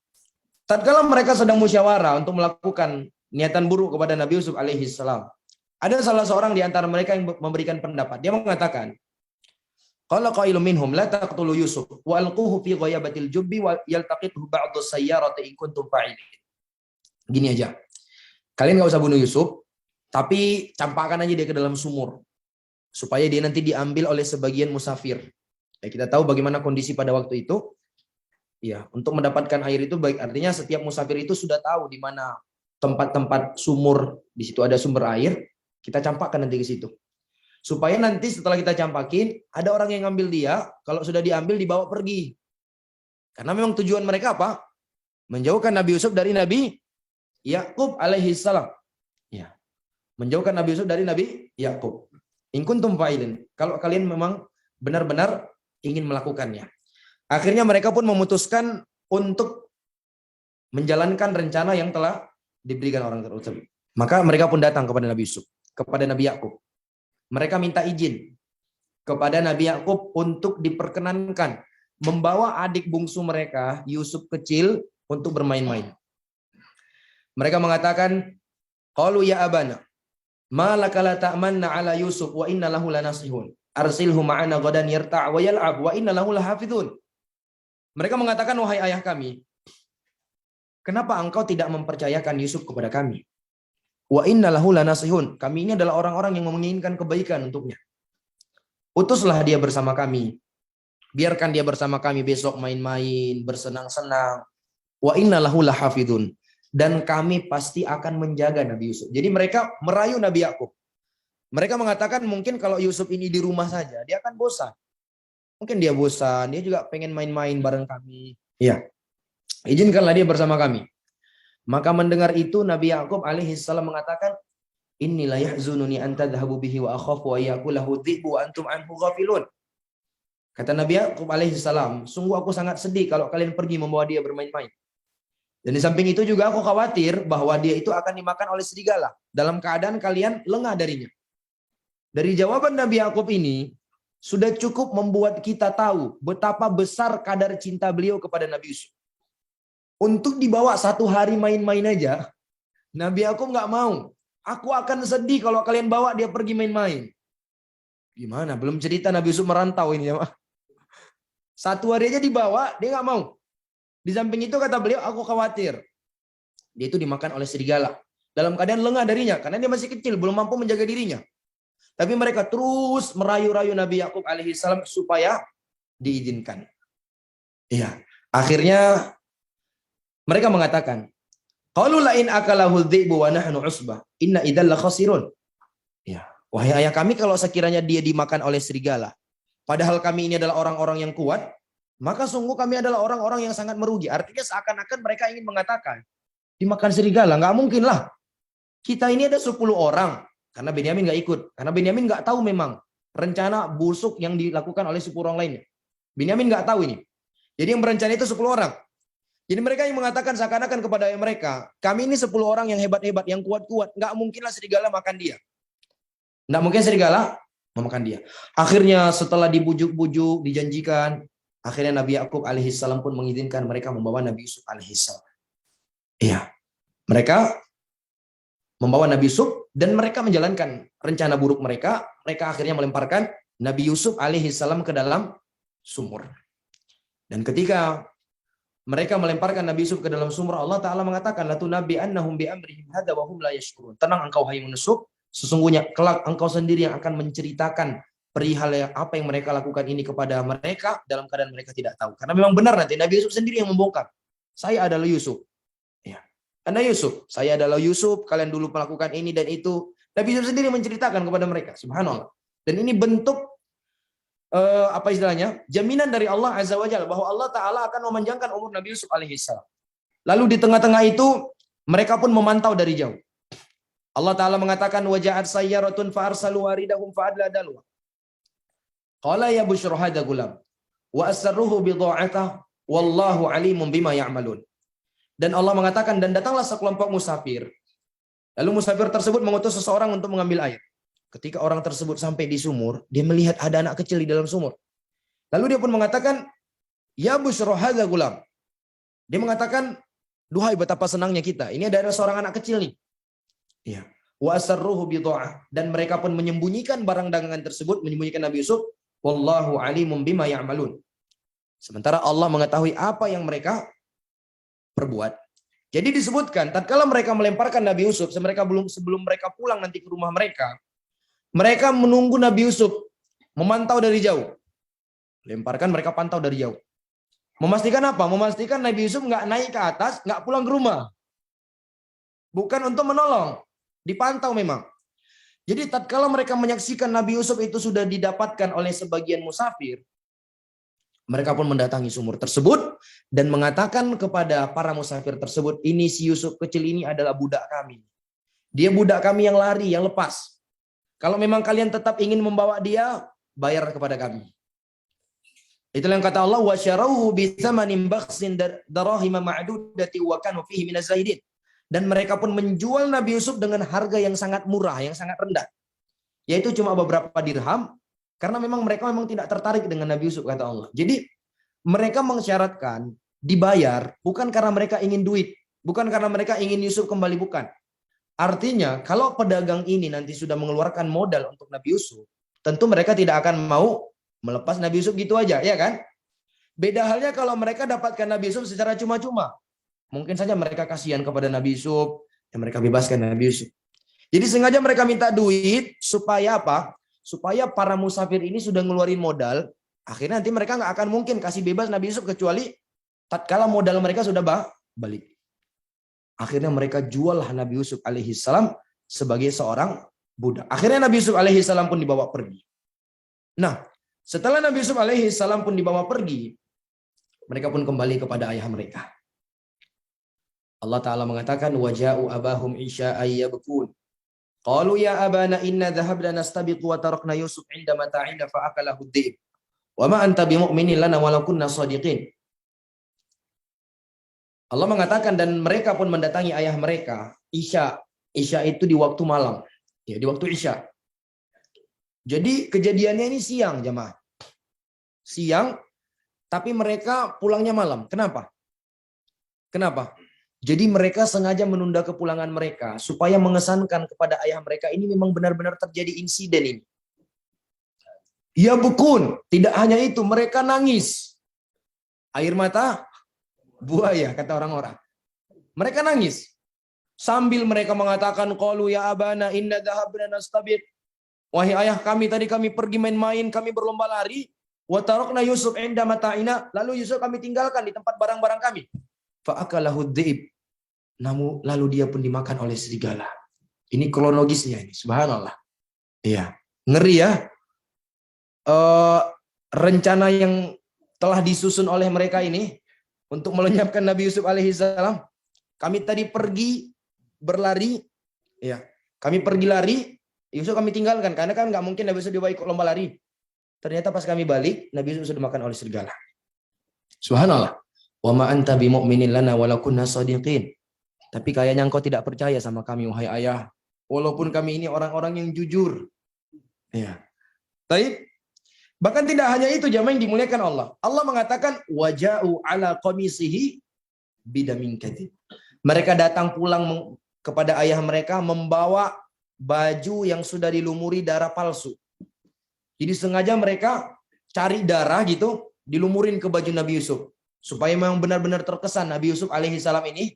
tatkala mereka sedang musyawarah untuk melakukan niatan buruk kepada Nabi Yusuf alaihi salam, ada salah seorang di antara mereka yang memberikan pendapat. Dia mengatakan, qala qailun minhum la taqtulu Yusuf wa alquhu fi ghayabatil jubbi wa yaltaqithu ba'du sayyarati in kuntum fa'ilin. Gini aja. Kalian enggak usah bunuh Yusuf, tapi campakkan aja dia ke dalam sumur supaya dia nanti diambil oleh sebagian musafir. Ya, kita tahu bagaimana kondisi pada waktu itu. Ya, untuk mendapatkan air itu baik, artinya setiap musafir itu sudah tahu di mana tempat-tempat sumur, di situ ada sumber air, kita campakkan nanti ke situ. Supaya nanti setelah kita campakin, ada orang yang ngambil dia, kalau sudah diambil dibawa pergi. Karena memang tujuan mereka apa? Menjauhkan Nabi Yusuf dari Nabi Yakub alaihi salam. Ya. Menjauhkan Nabi Yusuf dari Nabi Yakub. In kuntum fa'ilin. Kalau kalian memang benar-benar ingin melakukannya. Akhirnya mereka pun memutuskan untuk menjalankan rencana yang telah diberikan orang tersebut. Maka mereka pun datang kepada Nabi Yusuf, kepada Nabi Yakub. Mereka minta izin kepada Nabi Yakub untuk diperkenankan membawa adik bungsu mereka, Yusuf kecil, untuk bermain-main. Mereka mengatakan, qalu ya abana, ma laka la ta'manna ala Yusuf wa inna lahu lanasihun. Arsilhu ma'ana ghadan yarta' wa yal'ab wa inna lahu lahafidhun. Mereka mengatakan, wahai ayah kami, kenapa engkau tidak mempercayakan Yusuf kepada kami? Wa inna lahu lanasihun. Kami ini adalah orang-orang yang menginginkan kebaikan untuknya. Utuslah dia bersama kami. Biarkan dia bersama kami besok main-main, bersenang-senang. Wa inna lahu lahafidhun. Dan kami pasti akan menjaga Nabi Yusuf. Jadi mereka merayu Nabi Yakub. Mereka mengatakan mungkin kalau Yusuf ini di rumah saja, dia akan bosan. Mungkin dia bosan, dia juga pengen main-main bareng kami. Ya, izinkanlah dia bersama kami. Maka mendengar itu Nabi Yakub alaihi salam mengatakan, inilah yahzununi an tadhhabu bihi wa akhafu wa yaqulahu dhi'bu wa antum anhu ghafilun. Kata Nabi Yakub alaihi salam, sungguh aku sangat sedih kalau kalian pergi membawa dia bermain-main. Dan di samping itu juga aku khawatir bahwa dia itu akan dimakan oleh serigala dalam keadaan kalian lengah darinya. Dari jawaban Nabi Yakub ini sudah cukup membuat kita tahu betapa besar kadar cinta beliau kepada Nabi Yusuf. Untuk dibawa satu hari main-main aja, Nabi Yakub nggak mau. Aku akan sedih kalau kalian bawa dia pergi main-main. Gimana? Belum cerita Nabi Yusuf merantau ini ya. Satu hari aja dibawa, dia nggak mau. Di samping itu kata beliau, aku khawatir. Dia itu dimakan oleh serigala. Dalam keadaan lengah darinya, karena dia masih kecil, belum mampu menjaga dirinya. Tapi mereka terus merayu-rayu Nabi Yakub alaihissalam supaya diizinkan. Iya. Akhirnya mereka mengatakan, qalu la in akalahu dhi'bu wa nahnu usbah, inna idzal khasirun. Ya, wahai ayah kami, kalau sekiranya dia dimakan oleh serigala, padahal kami ini adalah orang-orang yang kuat, maka sungguh kami adalah orang-orang yang sangat merugi. Artinya seakan-akan mereka ingin mengatakan, dimakan serigala, nggak mungkin lah. Kita ini ada 10 orang. Karena Benyamin nggak ikut. Karena Benyamin nggak tahu memang rencana busuk yang dilakukan oleh 10 orang lainnya. Benyamin nggak tahu ini. Jadi yang berencana itu 10 orang. Jadi mereka yang mengatakan seakan-akan kepada mereka, kami ini 10 orang yang hebat-hebat, yang kuat-kuat. Nggak mungkinlah serigala makan dia. Nggak mungkin serigala memakan dia. Akhirnya setelah dibujuk-bujuk, dijanjikan, akhirnya Nabi Yakub alaihissalam pun mengizinkan mereka membawa Nabi Yusuf alaihissalam. Iya, mereka membawa Nabi Yusuf dan mereka menjalankan rencana buruk mereka. Mereka akhirnya melemparkan Nabi Yusuf alaihissalam ke dalam sumur. Dan ketika mereka melemparkan Nabi Yusuf ke dalam sumur, Allah Ta'ala mengatakan, latunabbi'annahum bi'amrihim hadza wa hum la yashkurun. Tenang engkau hai Yusuf, sesungguhnya kelak engkau sendiri yang akan menceritakan perihal apa yang mereka lakukan ini kepada mereka dalam keadaan mereka tidak tahu. Karena memang benar nanti Nabi Yusuf sendiri yang membongkar. Saya adalah Yusuf. Ya. Anda Yusuf, saya adalah Yusuf, kalian dulu melakukan ini dan itu. Nabi Yusuf sendiri menceritakan kepada mereka, subhanallah. Dan ini bentuk apa istilahnya? Jaminan dari Allah Azza wa Jalla bahwa Allah Ta'ala akan memanjangkan umur Nabi Yusuf alaihissalam. Lalu di tengah-tengah itu mereka pun memantau dari jauh. Allah Ta'ala mengatakan waja'at sayyaratun fa'arsalu waridahum fa'adla dalwa. Qala ya busyra hadza gulam wa asarruhu bidha'atah wallahu alimun bima ya'malun. Dan Allah mengatakan, dan datanglah sekelompok musafir. Lalu musafir tersebut mengutus seseorang untuk mengambil air. Ketika orang tersebut sampai di sumur, dia melihat ada anak kecil di dalam sumur. Lalu dia pun mengatakan, ya busyra hadza gulam. Dia mengatakan, duhai betapa senangnya kita. Ini ada seorang anak kecil nih. Ya. Wa asarruhu bidha'ah. Dan mereka pun menyembunyikan barang dagangan tersebut, menyembunyikan Nabi Yusuf. Wallahu alimun bima ya'malun. Sementara Allah mengetahui apa yang mereka perbuat. Jadi disebutkan, tatkala mereka melemparkan Nabi Yusuf, sebelum mereka pulang nanti ke rumah mereka, mereka menunggu Nabi Yusuf, memantau dari jauh. Lemparkan, mereka pantau dari jauh. Memastikan apa? Memastikan Nabi Yusuf nggak naik ke atas, nggak pulang ke rumah. Bukan untuk menolong, dipantau memang. Jadi tatkala mereka menyaksikan Nabi Yusuf itu sudah didapatkan oleh sebagian musafir, mereka pun mendatangi sumur tersebut dan mengatakan kepada para musafir tersebut, ini si Yusuf kecil ini adalah budak kami. Dia budak kami yang lari, yang lepas. Kalau memang kalian tetap ingin membawa dia, bayar kepada kami. Itulah yang kata Allah, وَشَرَوْهُ بِثَمَنٍ بَخْسٍ دَرَاهِمَ مَعْدُودَةٍ وَكَانُوا فِيهِ مِنَ الزَّاهِدِينَ. Dan mereka pun menjual Nabi Yusuf dengan harga yang sangat murah, yang sangat rendah. Yaitu cuma beberapa dirham, karena memang mereka tidak tertarik dengan Nabi Yusuf, kata Allah. Jadi mereka mensyaratkan dibayar bukan karena mereka ingin duit, bukan karena mereka ingin Yusuf kembali, bukan. Artinya kalau pedagang ini nanti sudah mengeluarkan modal untuk Nabi Yusuf, tentu mereka tidak akan mau melepas Nabi Yusuf gitu aja, ya kan? Beda halnya kalau mereka dapatkan Nabi Yusuf secara cuma-cuma. Mungkin saja mereka kasihan kepada Nabi Yusuf, dan mereka bebaskan Nabi Yusuf. Jadi sengaja mereka minta duit supaya apa? Supaya para musafir ini sudah ngeluarin modal, akhirnya nanti mereka nggak akan mungkin kasih bebas Nabi Yusuf kecuali tatkala modal mereka sudah balik. Akhirnya mereka jual Nabi Yusuf alaihissalam sebagai seorang budak. Akhirnya Nabi Yusuf alaihissalam pun dibawa pergi. Nah, setelah Nabi Yusuf alaihissalam pun dibawa pergi, mereka pun kembali kepada ayah mereka. Allah Ta'ala mengatakan, waja'u abahum isya'an yabkun. Qalu ya abana inna dhahabna nastabiqu wa tarakna Yusuf 'inda mata'ina fa akalahu dhi'b. Wa ma anta bimu'minin lana walau kunna shadiqin. Allah mengatakan dan mereka pun mendatangi ayah mereka, Isya. Isya itu di waktu malam. Ya, di waktu Isya. Jadi kejadiannya ini siang, jemaah. Siang, tapi mereka pulangnya malam. Kenapa? Kenapa? Jadi mereka sengaja menunda kepulangan mereka supaya mengesankan kepada ayah mereka ini memang benar-benar terjadi insiden ini. Yabkun, tidak hanya itu, mereka nangis. Air mata buaya, kata orang-orang. Mereka nangis. Sambil mereka mengatakan, qalu ya abana inna dhahabna nastabir. Wahai ayah kami, tadi kami pergi main-main, kami berlomba lari. Wa tarakna Yusuf inda mata'ina. Lalu Yusuf kami tinggalkan di tempat barang-barang kami. Fa'akalahu dhi'ib. Namun lalu dia pun dimakan oleh serigala. Ini kronologisnya ini, subhanallah. Iya, ngeri ya. Rencana yang telah disusun oleh mereka ini untuk melenyapkan Nabi Yusuf alaihissalam. Kami tadi pergi berlari, ya. Kami pergi lari, Yusuf kami tinggalkan karena kan nggak mungkin Nabi Yusuf dibawa ikut lomba lari. Ternyata pas kami balik, Nabi Yusuf sudah dimakan oleh serigala. Subhanallah. Wa ma anta bimu'minin lana walau kunna shadiqin. Tapi kayaknya engkau tidak percaya sama kami, wahai ayah. Walaupun kami ini orang-orang yang jujur. Ya. Baik. Bahkan tidak hanya itu, jamaah yang dimuliakan Allah. Allah mengatakan waja'u ala qamisihi bidamin kadhib. Mereka datang pulang kepada ayah mereka membawa baju yang sudah dilumuri darah palsu. Jadi sengaja mereka cari darah gitu, dilumurin ke baju Nabi Yusuf supaya memang benar-benar terkesan Nabi Yusuf alaihissalam ini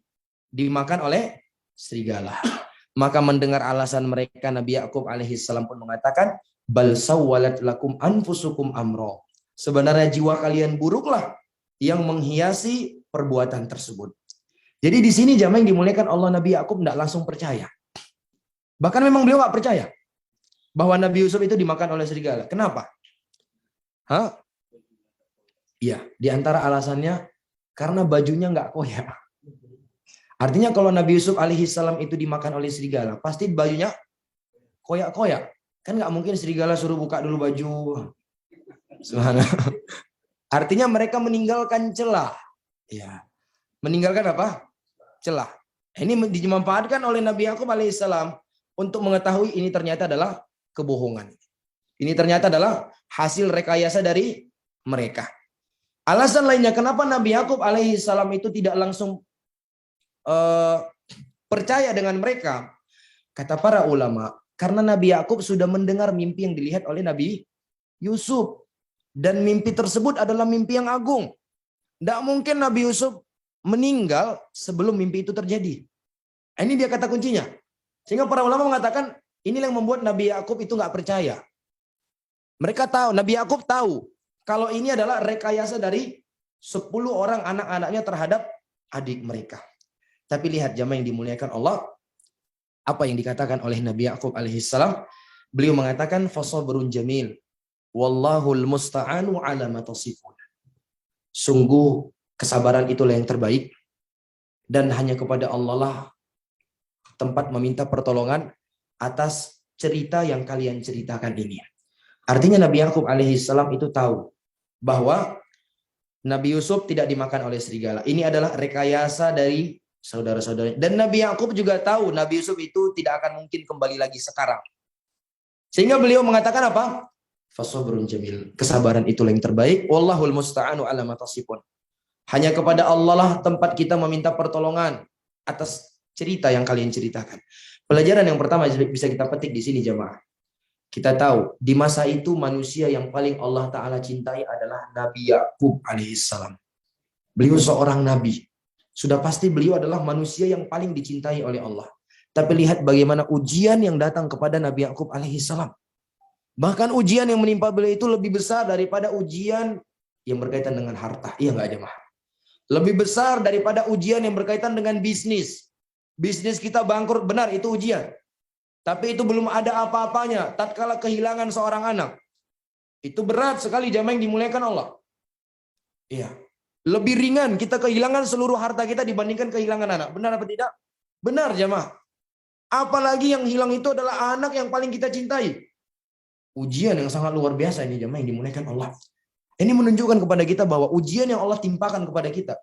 dimakan oleh serigala. Maka mendengar alasan mereka, Nabi Yakub alaihissalam pun mengatakan, bal sawwalat lakum anfusukum amro. Sebenarnya jiwa kalian buruklah yang menghiasi perbuatan tersebut. Jadi di sini jamaah yang dimuliakan Allah, Nabi Yakub tidak langsung percaya. Bahkan memang beliau nggak percaya bahwa Nabi Yusuf itu dimakan oleh serigala. Kenapa? Iya, di antara alasannya karena bajunya nggak koyak. Artinya kalau Nabi Yusuf alaihissalam itu dimakan oleh serigala, pasti bajunya koyak-koyak. Kan nggak mungkin serigala suruh buka dulu baju. Artinya mereka meninggalkan celah. Ya. Meninggalkan apa? Celah. Ini dimanfaatkan oleh Nabi Yakub alaihissalam untuk mengetahui ini ternyata adalah kebohongan. Ini ternyata adalah hasil rekayasa dari mereka. Alasan lainnya kenapa Nabi Yakub alaihissalam itu tidak langsung percaya dengan mereka, kata para ulama, karena Nabi Yakub sudah mendengar mimpi yang dilihat oleh Nabi Yusuf. Dan mimpi tersebut adalah mimpi yang agung. Tidak mungkin Nabi Yusuf meninggal sebelum mimpi itu terjadi. Ini dia kata kuncinya. Sehingga para ulama mengatakan, inilah yang membuat Nabi Yakub itu nggak percaya. Mereka tahu, Nabi Yakub tahu, kalau ini adalah rekayasa dari 10 orang anak-anaknya terhadap adik mereka. Tapi lihat jamaah yang dimuliakan Allah, apa yang dikatakan oleh Nabi Yakub alaihissalam, beliau mengatakan fasabrun jamil wallahul musta'anu ala ma tasifun. Sungguh kesabaran itulah yang terbaik dan hanya kepada Allah lah tempat meminta pertolongan atas cerita yang kalian ceritakan ini. Artinya Nabi Yakub alaihissalam itu tahu bahwa Nabi Yusuf tidak dimakan oleh serigala. Ini adalah rekayasa dari saudara-saudara. Dan Nabi Yakub juga tahu Nabi Yusuf itu tidak akan mungkin kembali lagi sekarang. Sehingga beliau mengatakan apa? Fasabrun jamil. Kesabaran itulah yang terbaik. Wallahul musta'anu ala ma tasifun. Hanya kepada Allah lah tempat kita meminta pertolongan atas cerita yang kalian ceritakan. Pelajaran yang pertama bisa kita petik di sini jemaah. Kita tahu di masa itu manusia yang paling Allah Ta'ala cintai adalah Nabi Yakub alaihissalam. Beliau seorang nabi. Sudah pasti beliau adalah manusia yang paling dicintai oleh Allah. Tapi lihat bagaimana ujian yang datang kepada Nabi Yakub alaihissalam. Bahkan ujian yang menimpa beliau itu lebih besar daripada ujian yang berkaitan dengan harta. Iya nggak jemaah? Lebih besar daripada ujian yang berkaitan dengan bisnis. Bisnis kita bangkrut, benar itu ujian. Tapi itu belum ada apa-apanya tatkala kehilangan seorang anak. Itu berat sekali jamaah yang dimuliakan Allah. Iya. Lebih ringan kita kehilangan seluruh harta kita dibandingkan kehilangan anak. Benar apa tidak? Benar jamaah. Apalagi yang hilang itu adalah anak yang paling kita cintai. Ujian yang sangat luar biasa ini jamaah yang dimuliakan Allah. Ini menunjukkan kepada kita bahwa ujian yang Allah timpakan kepada kita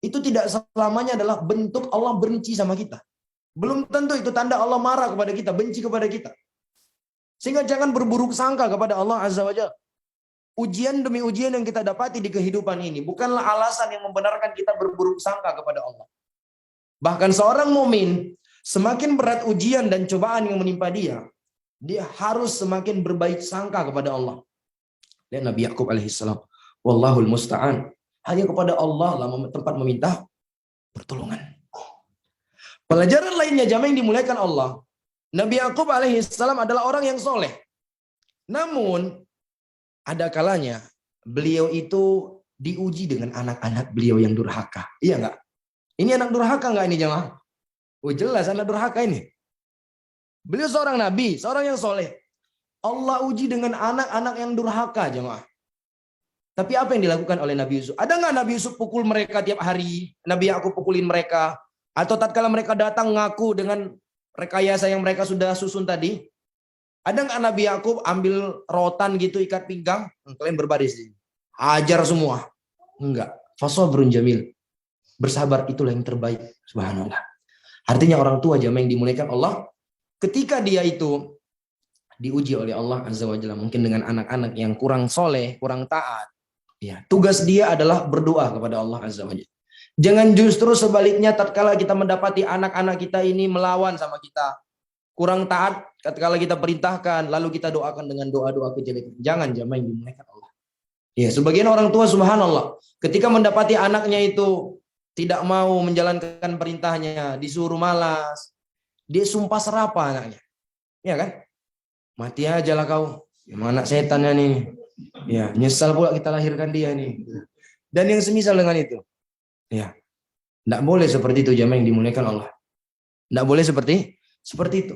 itu tidak selamanya adalah bentuk Allah benci sama kita. Belum tentu itu tanda Allah marah kepada kita, benci kepada kita. Sehingga jangan berburuk sangka kepada Allah Azza wa Jalla. Ujian demi ujian yang kita dapati di kehidupan ini bukanlah alasan yang membenarkan kita berburuk sangka kepada Allah. Bahkan seorang mukmin semakin berat ujian dan cobaan yang menimpa dia, dia harus semakin berbaik sangka kepada Allah. Lihat Nabi Yakub alaihissalam. Wallahul musta'an. Hanya kepada Allah lah tempat meminta pertolongan. Pelajaran lainnya jamaah yang dimuliakan Allah. Nabi Yakub alaihissalam adalah orang yang soleh. Namun ada kalanya beliau itu diuji dengan anak-anak beliau yang durhaka. Iya enggak? Ini anak durhaka enggak ini jamaah? Oh jelas anak durhaka ini. Beliau seorang nabi, seorang yang soleh. Allah uji dengan anak-anak yang durhaka jamaah. Tapi apa yang dilakukan oleh Nabi Yusuf? Ada nggak Nabi Yusuf pukul mereka tiap hari? Nabi Yakub pukulin mereka? Atau tatkala mereka datang ngaku dengan rekayasa yang mereka sudah susun tadi? Ada nggak Nabi Yakub ambil rotan gitu ikat pinggang? Kalian berbaris. Hajar semua. Enggak. Fasabrun jamil. Bersabar itulah yang terbaik. Subhanallah. Artinya orang tua jamaah yang dimuliakan Allah. Ketika dia itu diuji oleh Allah Azza wa Jalla. Mungkin dengan anak-anak yang kurang soleh, kurang taat. Ya, tugas dia adalah berdoa kepada Allah Azza wa Jalla. Jangan justru sebaliknya tatkala kita mendapati anak-anak kita ini melawan sama kita, kurang taat tatkala kita perintahkan, lalu kita doakan dengan doa-doa kejelekan. Jangan jamaah yang dimuliakan Allah. Ya, sebagian orang tua subhanallah, ketika mendapati anaknya itu tidak mau menjalankan perintahnya, disuruh malas, dia sumpah serapah anaknya. Ya kan? Mati aja lah kau. Gimana setannya nih? Ya, nyesal pula kita lahirkan dia nih. Dan yang semisal dengan itu. Ya. Enggak boleh seperti itu jamaah yang dimuliakan Allah. Enggak boleh seperti itu.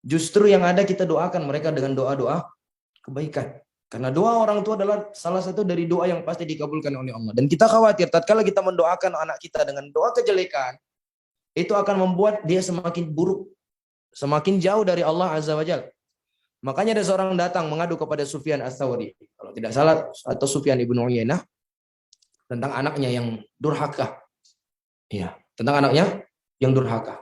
Justru yang ada kita doakan mereka dengan doa-doa kebaikan. Karena doa orang tua adalah salah satu dari doa yang pasti dikabulkan oleh Allah. Dan kita khawatir tatkala kita mendoakan anak kita dengan doa kejelekan, itu akan membuat dia semakin buruk, semakin jauh dari Allah Azza wa Jalla. Makanya ada seorang datang mengadu kepada Sufyan Ats-Tsauri, kalau tidak salah, atau Sufyan ibnu Uyainah, tentang anaknya yang durhaka. Iya, tentang anaknya yang durhaka.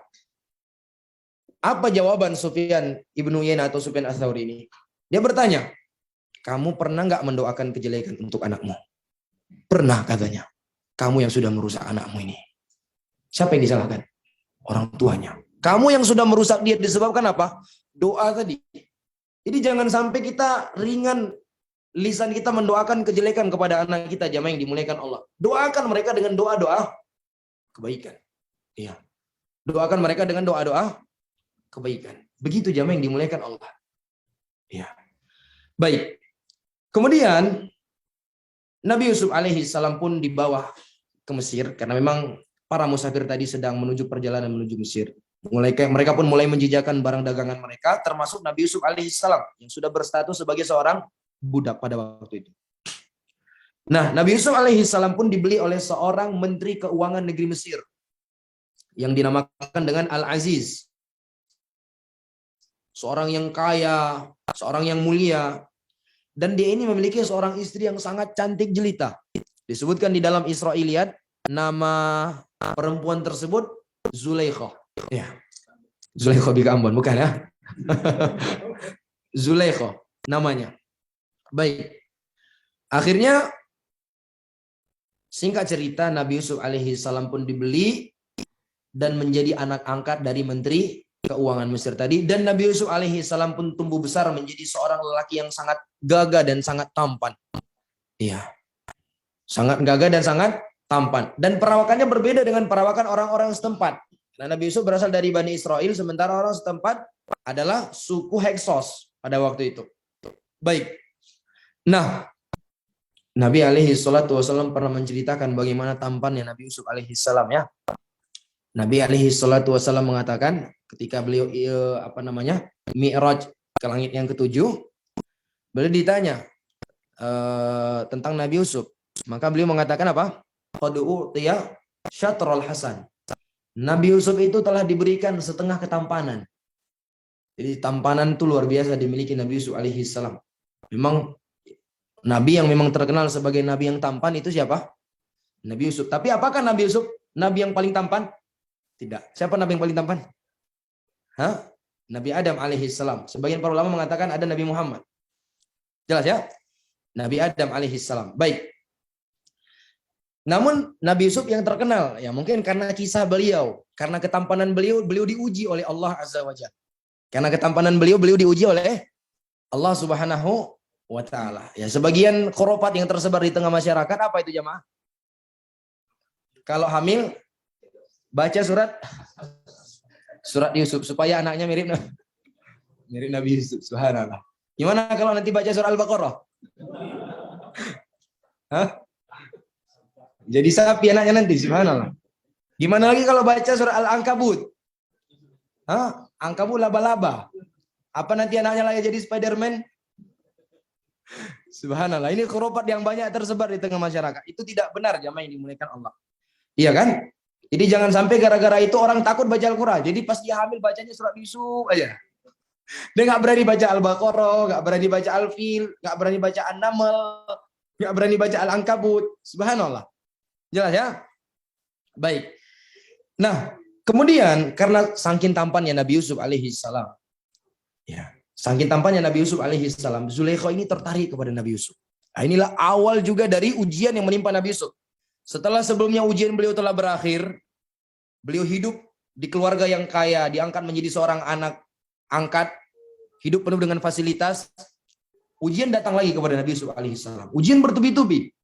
Apa jawaban Sufyan ibnu Uyainah atau Sufyan Ats-Tsauri ini? Dia bertanya, kamu pernah nggak mendoakan kejelekan untuk anakmu? Pernah katanya. Kamu yang sudah merusak anakmu ini. Siapa yang disalahkan? Orang tuanya. Kamu yang sudah merusak dia disebabkan apa? Doa tadi. Jadi jangan sampai kita ringan lisan kita mendoakan kejelekan kepada anak kita jamaah yang dimuliakan Allah. Doakan mereka dengan doa-doa kebaikan. Iya. Doakan mereka dengan doa-doa kebaikan. Begitu jamaah yang dimuliakan Allah. Iya. Baik. Kemudian Nabi Yusuf alaihi salam pun dibawa ke Mesir karena memang para musafir tadi sedang menuju perjalanan menuju Mesir. Mereka pun mulai menjejakan barang dagangan mereka, termasuk Nabi Yusuf alaihissalam yang sudah berstatus sebagai seorang budak pada waktu itu. Nah, Nabi Yusuf alaihissalam pun dibeli oleh seorang menteri keuangan negeri Mesir yang dinamakan dengan Al-Aziz. Seorang yang kaya, seorang yang mulia, dan dia ini memiliki seorang istri yang sangat cantik jelita. Disebutkan di dalam Israiliyat, nama perempuan tersebut Zulaikha. Ya, Zulaikha bika Ambon, bukan ya? Zulaikha namanya. Baik. Akhirnya singkat cerita Nabi Yusuf alaihi salam pun dibeli dan menjadi anak angkat dari menteri keuangan Mesir tadi, dan Nabi Yusuf alaihi salam pun tumbuh besar menjadi seorang lelaki yang sangat gagah dan sangat tampan. Iya. Sangat gagah dan sangat tampan, dan perawakannya berbeda dengan perawakan orang-orang setempat. Nah, Nabi Yusuf berasal dari Bani Israel, sementara orang setempat adalah suku Heksos pada waktu itu. Baik. Nah, Nabi alaihi salatu wasallam pernah menceritakan bagaimana tampannya Nabi Yusuf alaihi salam ya. Nabi alaihi salatu wasallam mengatakan ketika beliau Mi'raj ke langit yang ketujuh, beliau ditanya tentang Nabi Yusuf. Maka beliau mengatakan apa? Qad utiya syatrul hasan. Nabi Yusuf itu telah diberikan setengah ketampanan. Jadi tampanan itu luar biasa dimiliki Nabi Yusuf alaihi salam. Memang Nabi yang memang terkenal sebagai Nabi yang tampan itu siapa? Nabi Yusuf. Tapi apakah Nabi Yusuf Nabi yang paling tampan? Tidak. Siapa Nabi yang paling tampan? Nabi Adam alaihi salam. Sebagian para ulama mengatakan ada Nabi Muhammad. Jelas ya? Nabi Adam alaihi salam. Baik. Namun Nabi Yusuf yang terkenal, ya mungkin karena kisah beliau, karena ketampanan beliau diuji oleh Allah Azza wa Jalla. Karena ketampanan beliau diuji oleh Allah Subhanahu wa ta'ala. Ya, sebagian khurafat yang tersebar di tengah masyarakat apa itu jamaah? Kalau hamil baca surat Yusuf supaya anaknya mirip Nabi Yusuf. Subhanallah. Gimana kalau nanti baca surat Al-Baqarah? Hah? Jadi sapi anaknya nanti, subhanallah. Gimana lagi kalau baca surat Al-Ankabut? Hah? Ankabut laba-laba. Apa nanti anaknya lagi jadi Spiderman? Subhanallah. Ini khurafat yang banyak tersebar di tengah masyarakat. Itu tidak benar jamaah yang dimuliakan Allah. Iya kan? Jadi jangan sampai gara-gara itu orang takut baca Al-Quran. Jadi pas dia hamil bacanya surat Yusuf aja. Dia nggak berani baca Al-Baqarah, nggak berani baca Al-Fil, nggak berani baca An-Naml, nggak berani baca Al-Ankabut. Subhanallah. Jelas ya? Baik. Nah, kemudian karena saking tampannya Nabi Yusuf alaihi salam. Ya, saking tampannya Nabi Yusuf alaihi salam, Zulaikha ini tertarik kepada Nabi Yusuf. Nah, inilah awal juga dari ujian yang menimpa Nabi Yusuf. Setelah sebelumnya ujian beliau telah berakhir, beliau hidup di keluarga yang kaya, diangkat menjadi seorang anak angkat, hidup penuh dengan fasilitas. Ujian datang lagi kepada Nabi Yusuf alaihissalam. Ujian bertubi-tubi.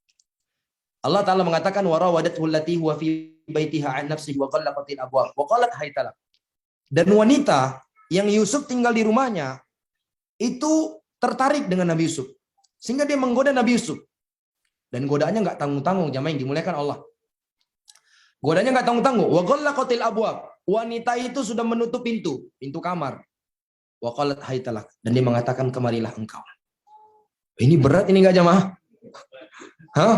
Allah Ta'ala mengatakan warawadathu allati huwa fi baitiha an nafsihi wa ghallaqatil abwab wa qalat haytalak. Dan wanita yang Yusuf tinggal di rumahnya itu tertarik dengan Nabi Yusuf sehingga dia menggoda Nabi Yusuf. Dan godaannya nggak tanggung-tanggung, jamaah yang dimuliakan Allah. Godanya nggak tanggung-tanggung. Wa ghallaqatil abwab. Wanita itu sudah menutup pintu kamar. Wa qalat haytalak. Dan dia mengatakan kemarilah engkau. Ini berat ini nggak jamaah? Hah?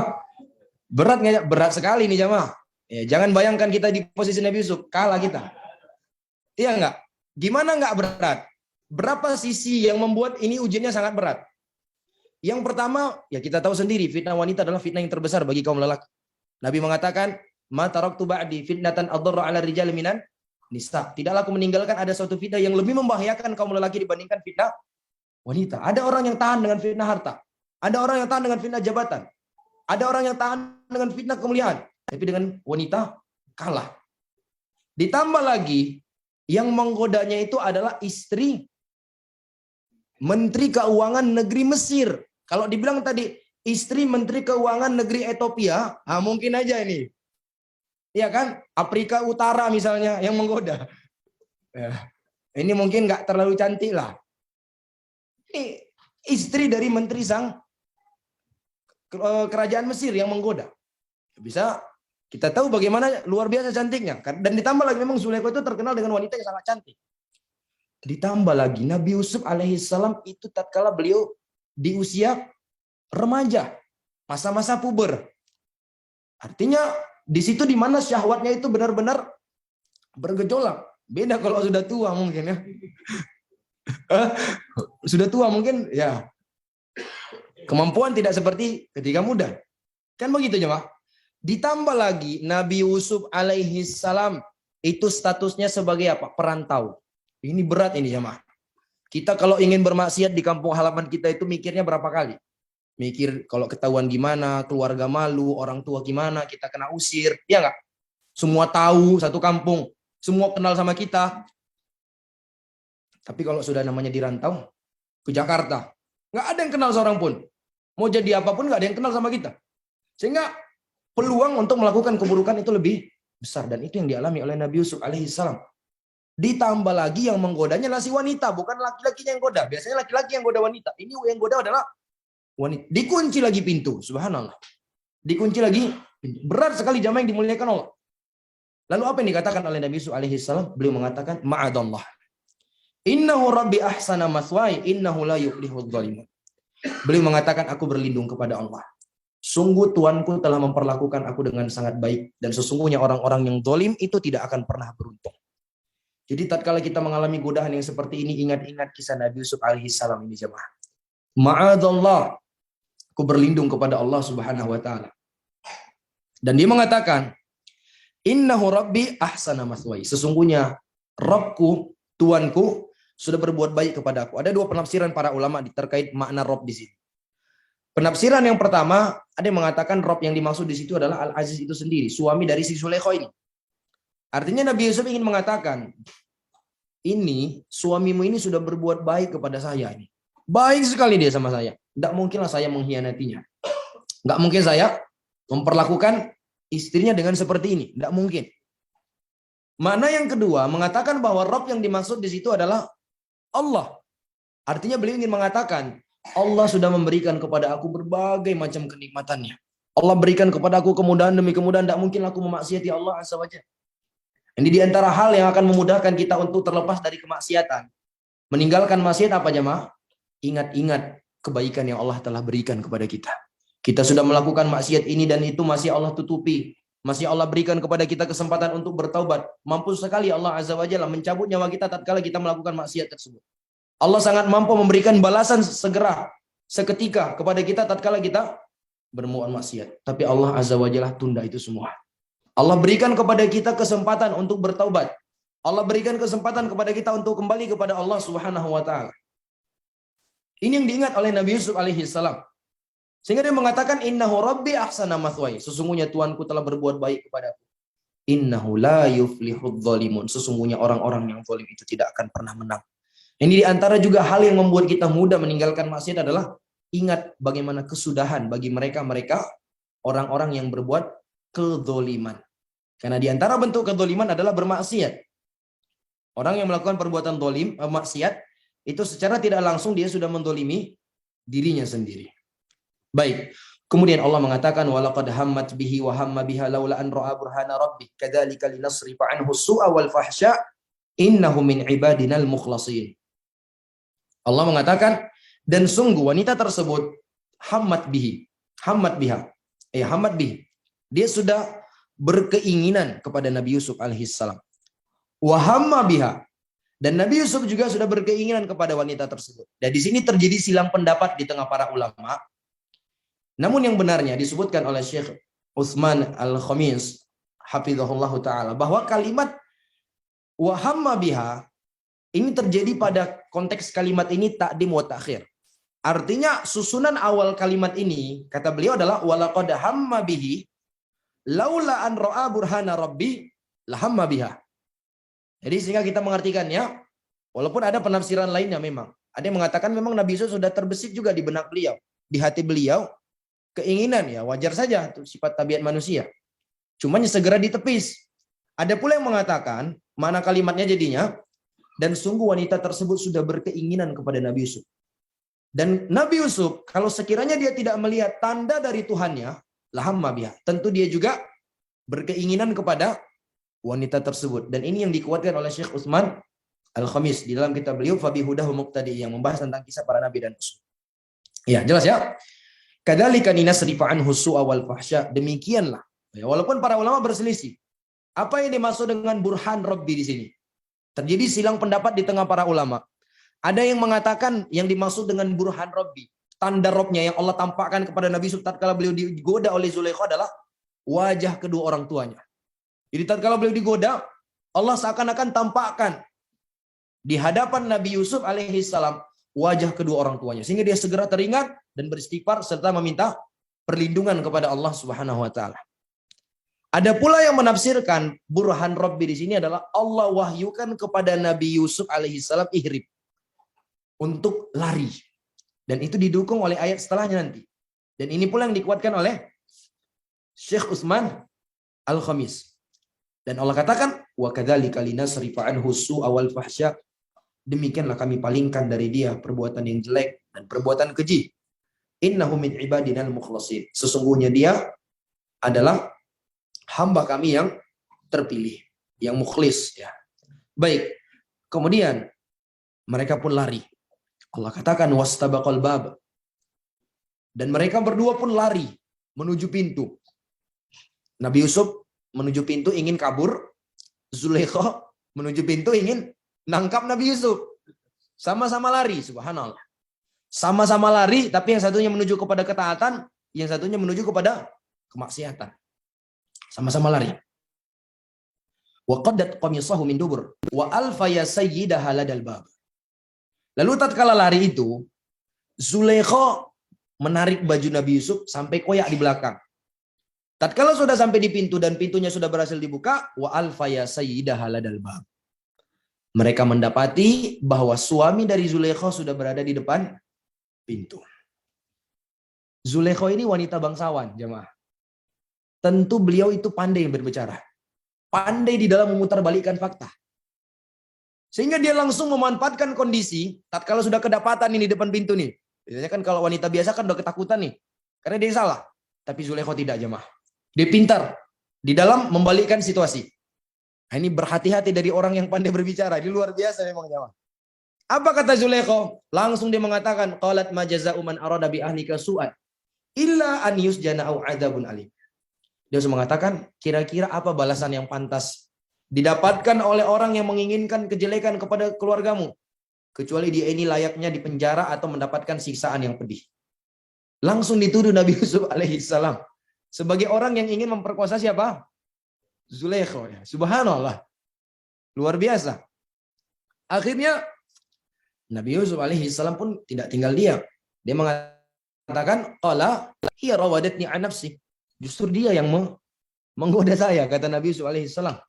Berat nggak? Berat sekali ini jamaah. Ya, jangan bayangkan kita di posisi Nabi Yusuf, kalah kita. Iya nggak? Gimana nggak berat? Berapa sisi yang membuat ini ujiannya sangat berat? Yang pertama, ya kita tahu sendiri, fitnah wanita adalah fitnah yang terbesar bagi kaum lelaki. Nabi mengatakan, ma taraktu ba'di fitnatan adharra 'ala rijal minan nisa. Tidaklah aku meninggalkan ada suatu fitnah yang lebih membahayakan kaum lelaki dibandingkan fitnah wanita. Ada orang yang tahan dengan fitnah harta. Ada orang yang tahan dengan fitnah jabatan. Ada orang yang tahan dengan fitnah kemuliaan. Tapi dengan wanita kalah. Ditambah lagi, yang menggodanya itu adalah istri Menteri Keuangan Negeri Mesir. Kalau dibilang tadi, istri Menteri Keuangan Negeri Ethiopia, mungkin aja ini. Iya kan? Afrika Utara misalnya yang menggoda. Ya. Ini mungkin nggak terlalu cantik lah. Ini istri dari Menteri Kerajaan Mesir yang menggoda. Bisa kita tahu bagaimana luar biasa cantiknya. Dan ditambah lagi memang Zulaikha itu terkenal dengan wanita yang sangat cantik. Ditambah lagi Nabi Yusuf alaihissalam itu tatkala beliau di usia remaja, masa-masa puber. Artinya di situ di mana syahwatnya itu benar-benar bergejolak. Beda kalau sudah tua mungkin ya. Sudah tua mungkin ya. Kemampuan tidak seperti ketika muda. Kan begitu jemaah. Ditambah lagi Nabi Yusuf alaihissalam itu statusnya sebagai apa? Perantau. Ini berat ini jemaah. Kita kalau ingin bermaksiat di kampung halaman kita itu mikirnya berapa kali? Mikir kalau ketahuan gimana, keluarga malu, orang tua gimana, kita kena usir. Ya nggak? Semua tahu satu kampung, semua kenal sama kita. Tapi kalau sudah namanya dirantau ke Jakarta, nggak ada yang kenal seorang pun. Mau jadi apapun nggak ada yang kenal sama kita. Sehingga peluang untuk melakukan keburukan itu lebih besar. Dan itu yang dialami oleh Nabi Yusuf alaihissalam. Ditambah lagi yang menggodanya adalah si wanita, bukan laki-lakinya yang goda. Biasanya laki-laki yang goda wanita. Ini yang goda adalah wanita. Dikunci lagi pintu, subhanallah. Dikunci lagi pintu. Berat sekali jamaah yang dimuliakan Allah. Lalu apa yang dikatakan oleh Nabi Yusuf alaihissalam? Beliau mengatakan, ma'adallah. Innahu rabbi ahsana maswai, innahu la yuflihudz zalimun. Beliau mengatakan, aku berlindung kepada Allah. Sungguh Tuanku telah memperlakukan aku dengan sangat baik. Dan sesungguhnya orang-orang yang zalim itu tidak akan pernah beruntung. Jadi tatkala kita mengalami godaan yang seperti ini, ingat-ingat kisah Nabi Yusuf alaihissalam ini jemaah. Ma'adallah. Aku berlindung kepada Allah Subhanahu wa taala. Dan dia mengatakan, innahu rabbi ahsana maswai. Sesungguhnya Rabbku, Tuanku sudah berbuat baik kepada aku. Ada dua penafsiran para ulama terkait makna Rabb di sini. Penafsiran yang pertama, ada yang mengatakan Rabb yang dimaksud di situ adalah Al-Aziz itu sendiri, suami dari si Zulaikha ini. Artinya Nabi Yusuf ingin mengatakan, ini suamimu ini sudah berbuat baik kepada saya ini. Baik sekali dia sama saya. Tidak mungkinlah saya mengkhianatinya. Nggak mungkin saya memperlakukan istrinya dengan seperti ini. Tidak mungkin. Makna yang kedua mengatakan bahwa Rabb yang dimaksud di situ adalah Allah. Artinya beliau ingin mengatakan Allah sudah memberikan kepada aku berbagai macam kenikmatannya. Allah berikan kepada aku kemudahan demi kemudahan. Tidak mungkin aku memaksiati Allah Azza wa Jalla. Ini di antara hal yang akan memudahkan kita untuk terlepas dari kemaksiatan. Meninggalkan maksiat apa jemaah? Ingat-ingat kebaikan yang Allah telah berikan kepada kita. Kita sudah melakukan maksiat ini dan itu masih Allah tutupi. Masih Allah berikan kepada kita kesempatan untuk bertaubat. Mampu sekali Allah Azza wa Jalla mencabut nyawa kita tatkala kita melakukan maksiat tersebut. Allah sangat mampu memberikan balasan segera, seketika kepada kita tatkala kita berbuat maksiat. Tapi Allah Azza wa Jalla tunda itu semua. Allah berikan kepada kita kesempatan untuk bertaubat. Allah berikan kesempatan kepada kita untuk kembali kepada Allah Subhanahu wa taala. Ini yang diingat oleh Nabi Yusuf alaihi salam. Sehingga dia mengatakan innahu rabbi ahsana mathwaya. Sesungguhnya Tuhanku telah berbuat baik kepadaku. Innahu la yuflihudz zalimun. Sesungguhnya orang-orang yang zalim itu tidak akan pernah menang. Ini di antara juga hal yang membuat kita mudah meninggalkan maksiat adalah ingat bagaimana kesudahan bagi mereka orang-orang yang berbuat kedzaliman. Karena di antara bentuk kedzaliman adalah bermaksiat. Orang yang melakukan perbuatan zalim, maksiat, itu secara tidak langsung dia sudah menzalimi dirinya sendiri. Baik. Kemudian Allah mengatakan walaqad hammat bihi wa hamma biha laula an ra'a burhana rabbih kadzalika linasrifa anhu su'a wal fahsya innahu min ibadinal mukhlasin. Allah mengatakan dan sungguh wanita tersebut hammat bihi, hammat biha. Hammat bihi. Dia sudah berkeinginan kepada Nabi Yusuf alaihissalam. Wa hamma biha. Dan Nabi Yusuf juga sudah berkeinginan kepada wanita tersebut. Dan di sini terjadi silang pendapat di tengah para ulama. Namun yang benarnya disebutkan oleh Syekh Utsman Al-Khamis hafizahullah taala bahwa kalimat wa hamma biha ini terjadi pada konteks kalimat ini takdim wa ta'khir. Artinya susunan awal kalimat ini kata beliau adalah walaqad hamma bihi laula an ra'a burhana rabbi la hamma biha. Jadi sehingga kita mengartikannya walaupun ada penafsiran lainnya memang. Ada yang mengatakan memang Nabi Yusuf sudah terbesit juga di benak beliau, di hati beliau keinginan ya wajar saja itu sifat tabiat manusia. Cuma segera ditepis. Ada pula yang mengatakan mana kalimatnya jadinya dan sungguh wanita tersebut sudah berkeinginan kepada Nabi Yusuf. Dan Nabi Yusuf kalau sekiranya dia tidak melihat tanda dari Tuhannya, lahamma biha. Tentu dia juga berkeinginan kepada wanita tersebut. Dan ini yang dikuatkan oleh Syekh Utsman Al-Khamis di dalam kitab beliau Fabihudahu Muqtadi yang membahas tentang kisah para nabi dan rasul. Ya, jelas ya. Kadzalika linasrifa anhu su'a wal fahsya. Demikianlah. Ya, walaupun para ulama berselisih. Apa yang dimaksud dengan burhan Rabbi di sini? Terjadi silang pendapat di tengah para ulama. Ada yang mengatakan yang dimaksud dengan burhan Rabbi, tanda Rabbnya yang Allah tampakkan kepada Nabi Yusuf tatkala beliau digoda oleh Zulaikha adalah wajah kedua orang tuanya. Jadi tatkala beliau digoda, Allah seakan-akan tampakkan di hadapan Nabi Yusuf alaihissalam wajah kedua orang tuanya. Sehingga dia segera teringat dan beristighfar serta meminta perlindungan kepada Allah Subhanahu wa taala. Ada pula yang menafsirkan burhan Rabbi di sini adalah Allah wahyukan kepada Nabi Yusuf alaihissalam ihrib untuk lari. Dan itu didukung oleh ayat setelahnya nanti. Dan ini pula yang dikuatkan oleh Syekh Utsman Al-Khamis. Dan Allah katakan wa kadzalika linasrifa anhu su'a wal fahsya. Demikianlah kami palingkan dari dia perbuatan yang jelek dan perbuatan keji. Innahu min ibadinal mukhlasin. Sesungguhnya dia adalah hamba kami yang terpilih, yang mukhlis ya. Baik. Kemudian mereka pun lari. Allah katakan wastabaqal bab. Dan mereka berdua pun lari menuju pintu. Nabi Yusuf menuju pintu ingin kabur, Zulaikha menuju pintu ingin nangkap Nabi Yusuf. Sama-sama lari, subhanallah. Sama-sama lari, tapi yang satunya menuju kepada ketaatan, yang satunya menuju kepada kemaksiatan. Sama-sama lari. Wa qaddat qamisahu min dubur wa alfa ya sayyidaha ladal bab. Lalu tatkala lari itu, Zulaikha menarik baju Nabi Yusuf sampai koyak di belakang. Tatkala sudah sampai di pintu dan pintunya sudah berhasil dibuka, wa alfa ya sayyidaha ladal bab. Mereka mendapati bahwa suami dari Zulaikha sudah berada di depan pintu. Zulaikha ini wanita bangsawan, jemaah. Tentu beliau itu pandai berbicara. Pandai di dalam memutarbalikkan fakta. Sehingga dia langsung memanfaatkan kondisi, tatkala sudah kedapatan ini di depan pintu nih. Biasanya kan kalau wanita biasa kan udah ketakutan nih. Karena dia salah. Tapi Zulaikha tidak, jemaah. Dia pintar di dalam membalikkan situasi. Nah, ini berhati-hati dari orang yang pandai berbicara. Ini luar biasa memang, jemaah. Apa kata Zulaikha? Langsung dia mengatakan, qalat ma jazaa'u man arada bi ahlika su'an illa an yusjana au adzabun alim. Dia harus mengatakan, kira-kira apa balasan yang pantas didapatkan oleh orang yang menginginkan kejelekan kepada keluargamu, kecuali dia ini layaknya dipenjara atau mendapatkan siksaan yang pedih. Langsung dituduh Nabi Yusuf alaihissalam sebagai orang yang ingin memperkosa siapa? Zulaikha. Subhanallah. Luar biasa. Akhirnya Nabi Yusuf alaihissalam pun tidak tinggal diam. Dia mengatakan, qala hiya rawadatni an nafsi. Justru dia yang menggoda saya, kata Nabi Yusuf alaihissalam.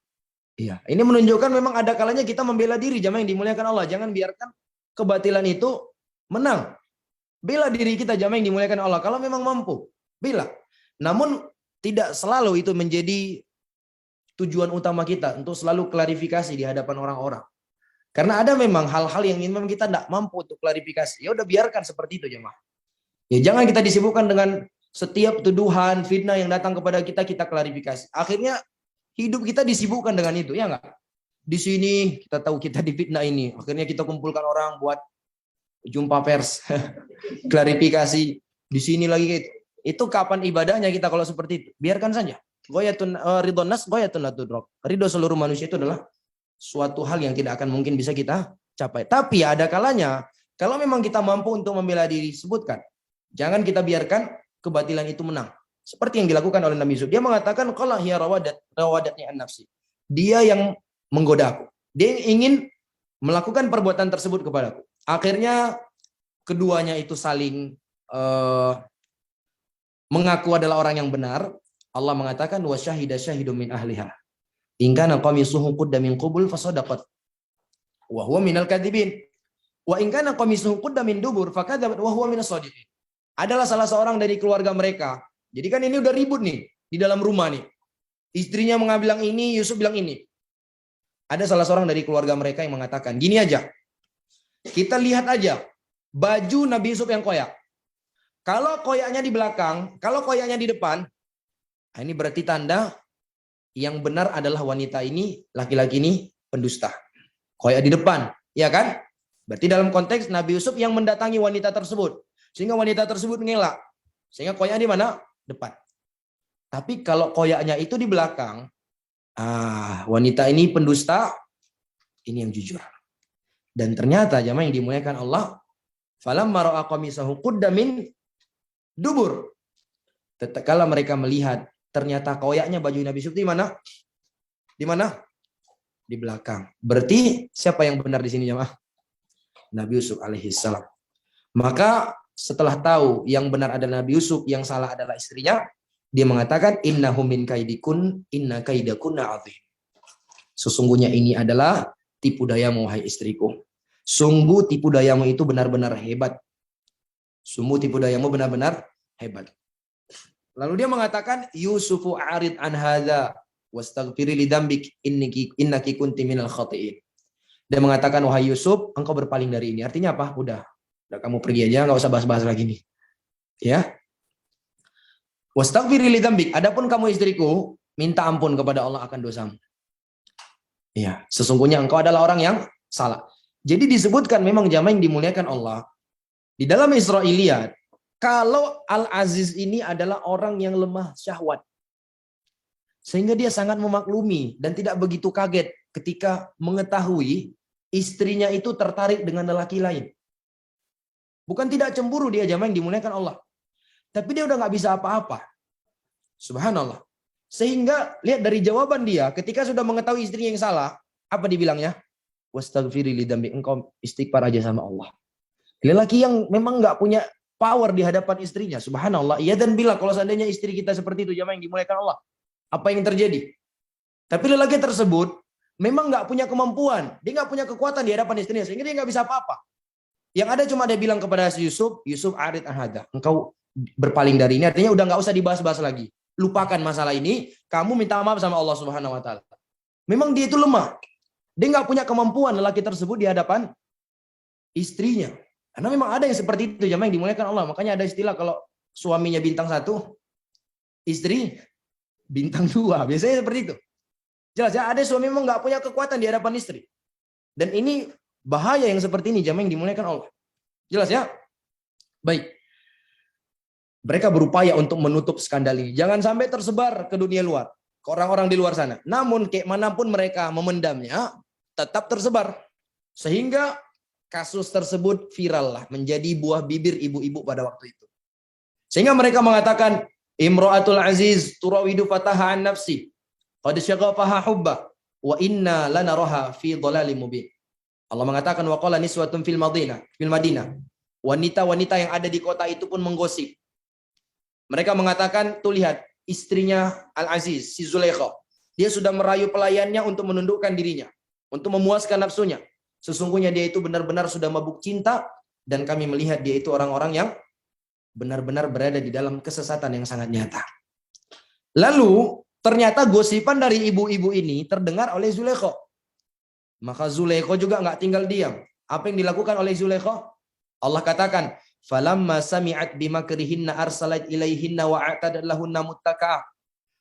Iya, ini menunjukkan memang ada kalanya kita membela diri, jamaah yang dimuliakan Allah. Jangan biarkan kebatilan itu menang. Bela diri kita, jamaah yang dimuliakan Allah. Kalau memang mampu, bela. Namun tidak selalu itu menjadi tujuan utama kita untuk selalu klarifikasi di hadapan orang-orang. Karena ada memang hal-hal yang memang kita tidak mampu untuk klarifikasi. Ya udah biarkan seperti itu, jamaah. Ya jangan kita disibukkan dengan setiap tuduhan, fitnah yang datang kepada kita, kita klarifikasi. Akhirnya hidup kita disibukkan dengan itu, ya enggak? Di sini kita tahu kita difitnah ini. Akhirnya kita kumpulkan orang buat jumpa pers, klarifikasi. Di sini lagi gitu. Itu kapan ibadahnya kita kalau seperti itu? Biarkan saja. Ghayatun ridhon nas ghayatun la tudrak. Ridho seluruh manusia itu adalah suatu hal yang tidak akan mungkin bisa kita capai. Tapi ada kalanya kalau memang kita mampu untuk membela diri, sebutkan. Jangan kita biarkan kebatilan itu menang. Seperti yang dilakukan oleh Nabi Yusuf. Dia mengatakan, qala hiya rawadatni an nafsi. Dia yang menggoda aku. Dia yang ingin melakukan perbuatan tersebut kepadaku. Akhirnya keduanya itu saling mengaku adalah orang yang benar. Allah mengatakan, wa syahida syahidum min ahliha. In kana qamisuhu qudda min qubul fasadaqat. Wa huwa minal kadzibin. Wa in kana qamisuhu qudda min dubur fakadzabat wa huwa minas shadiqin. Adalah salah seorang dari keluarga mereka. Jadi kan ini udah ribut nih di dalam rumah nih. Istrinya bilang ini, Yusuf bilang ini. Ada salah seorang dari keluarga mereka yang mengatakan, gini aja. Kita lihat aja baju Nabi Yusuf yang koyak. Kalau koyaknya di belakang, kalau koyaknya di depan, ini berarti tanda yang benar adalah wanita ini, laki-laki ini pendusta. Koyak di depan, ya kan? Berarti dalam konteks Nabi Yusuf yang mendatangi wanita tersebut. Sehingga wanita tersebut ngelak. Sehingga koyaknya di mana? Depan. Tapi kalau koyaknya itu di belakang, wanita ini pendusta, ini yang jujur. Dan ternyata jamaah yang dimuliakan Allah, falamma ra'a qamisahu qudda min dubur. Tatkala mereka melihat ternyata koyaknya baju Nabi Yusuf di mana? Di mana? Di belakang. Berarti siapa yang benar di sini jamaah? Nabi Yusuf alaihissalam. Maka setelah tahu yang benar adalah Nabi Yusuf, yang salah adalah istrinya, dia mengatakan, innahu min kaidikun, inna kaidakunna azim. Sesungguhnya ini adalah tipu dayamu, wahai istriku. Sungguh tipu dayamu itu benar-benar hebat. Sungguh tipu dayamu benar-benar hebat. Lalu dia mengatakan, Yusufu arid an hadza wastaghfiri li dzambik innaki kunti minal khati'in. Dia mengatakan, wahai Yusuf, engkau berpaling dari ini. Artinya apa? Udah kamu pergi aja, nggak usah bahas-bahas lagi nih. Ya. Wastaghfiri li dzambik. Adapun kamu istriku, minta ampun kepada Allah akan dosamu. Ya, sesungguhnya engkau adalah orang yang salah. Jadi disebutkan memang jamaah yang dimuliakan Allah. Di dalam Israiliyat, kalau Al-Aziz ini adalah orang yang lemah syahwat. Sehingga dia sangat memaklumi dan tidak begitu kaget ketika mengetahui istrinya itu tertarik dengan lelaki lain. Bukan tidak cemburu dia jamaah yang dimuliakan Allah. Tapi dia udah nggak bisa apa-apa. Subhanallah. Sehingga lihat dari jawaban dia ketika sudah mengetahui istrinya yang salah, apa dibilangnya? Wastaghfiri li dzambi, engkau istighfar aja sama Allah. Lelaki yang memang nggak punya power di hadapan istrinya. Subhanallah. Iya dan bila kalau seandainya istri kita seperti itu jamaah yang dimuliakan Allah, apa yang terjadi? Tapi lelaki tersebut memang nggak punya kemampuan, dia nggak punya kekuatan di hadapan istrinya sehingga dia nggak bisa apa-apa. Yang ada cuma dia bilang kepada Yusuf, Yusuf arid an hadza. Engkau berpaling dari ini, artinya udah nggak usah dibahas-bahas lagi. Lupakan masalah ini, kamu minta maaf sama Allah Subhanahu wa taala. Memang dia itu lemah. Dia nggak punya kemampuan lelaki tersebut di hadapan istrinya. Karena memang ada yang seperti itu, jamaah yang dimuliakan Allah. Makanya ada istilah kalau suaminya bintang 1, istri bintang 2. Biasanya seperti itu. Jelas ya, ada suami memang nggak punya kekuatan di hadapan istri. Dan ini bahaya yang seperti ini, jamaah yang dimuliakan Allah. Jelas ya? Baik. Mereka berupaya untuk menutup skandal ini. Jangan sampai tersebar ke dunia luar, ke orang-orang di luar sana. Namun kayak manapun mereka memendamnya, tetap tersebar. Sehingga kasus tersebut viral lah, menjadi buah bibir ibu-ibu pada waktu itu. Sehingga mereka mengatakan, Imra'atul Aziz turawidu fataha an nafsi, qad syaghafaha hubba, wa inna lanaraha fi dhalalim mubin. Allah mengatakan, wa qala niswatun fil Madinah. Wanita-wanita yang ada di kota itu pun menggosip. Mereka mengatakan, tuh lihat, istrinya Al-Aziz, si Zulaikha. Dia sudah merayu pelayannya untuk menundukkan dirinya, untuk memuaskan nafsunya. Sesungguhnya dia itu benar-benar sudah mabuk cinta, dan kami melihat dia itu orang-orang yang benar-benar berada di dalam kesesatan yang sangat nyata. Lalu, ternyata gosipan dari ibu-ibu ini terdengar oleh Zulaikha. Maka Zulaikha juga nggak tinggal diam. Apa yang dilakukan oleh Zulaikha? Allah katakan, falamma sami'at bimakrihinna arsalat ilaihinna wa atadat lahunna muttaqa'ah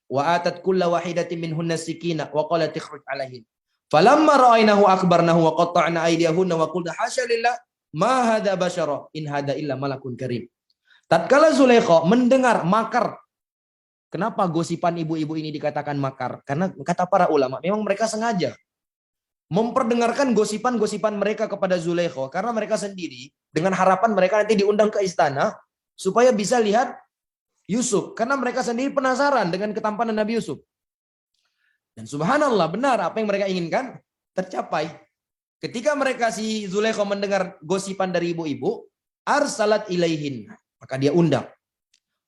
wa atat kulla wahidatin minhunna sikina wa qalat ikhruj alaihin. Falamma ra'aynahu akbarnahu wa qatta'na aydiyahunna wa qulna hasya lillah ma hadza basyara in hadza illa malakun karim. Tatkala Zulaikha mendengar makar. Kenapa gosipan ibu-ibu ini dikatakan makar? Karena kata para ulama, memang mereka sengaja memperdengarkan gosipan-gosipan mereka kepada Zulaikha karena mereka sendiri dengan harapan mereka nanti diundang ke istana supaya bisa lihat Yusuf, karena mereka sendiri penasaran dengan ketampanan Nabi Yusuf. Dan subhanallah, benar apa yang mereka inginkan tercapai. Ketika mereka si Zulaikha mendengar gosipan dari ibu-ibu, arsalat ilaihin, maka dia undang.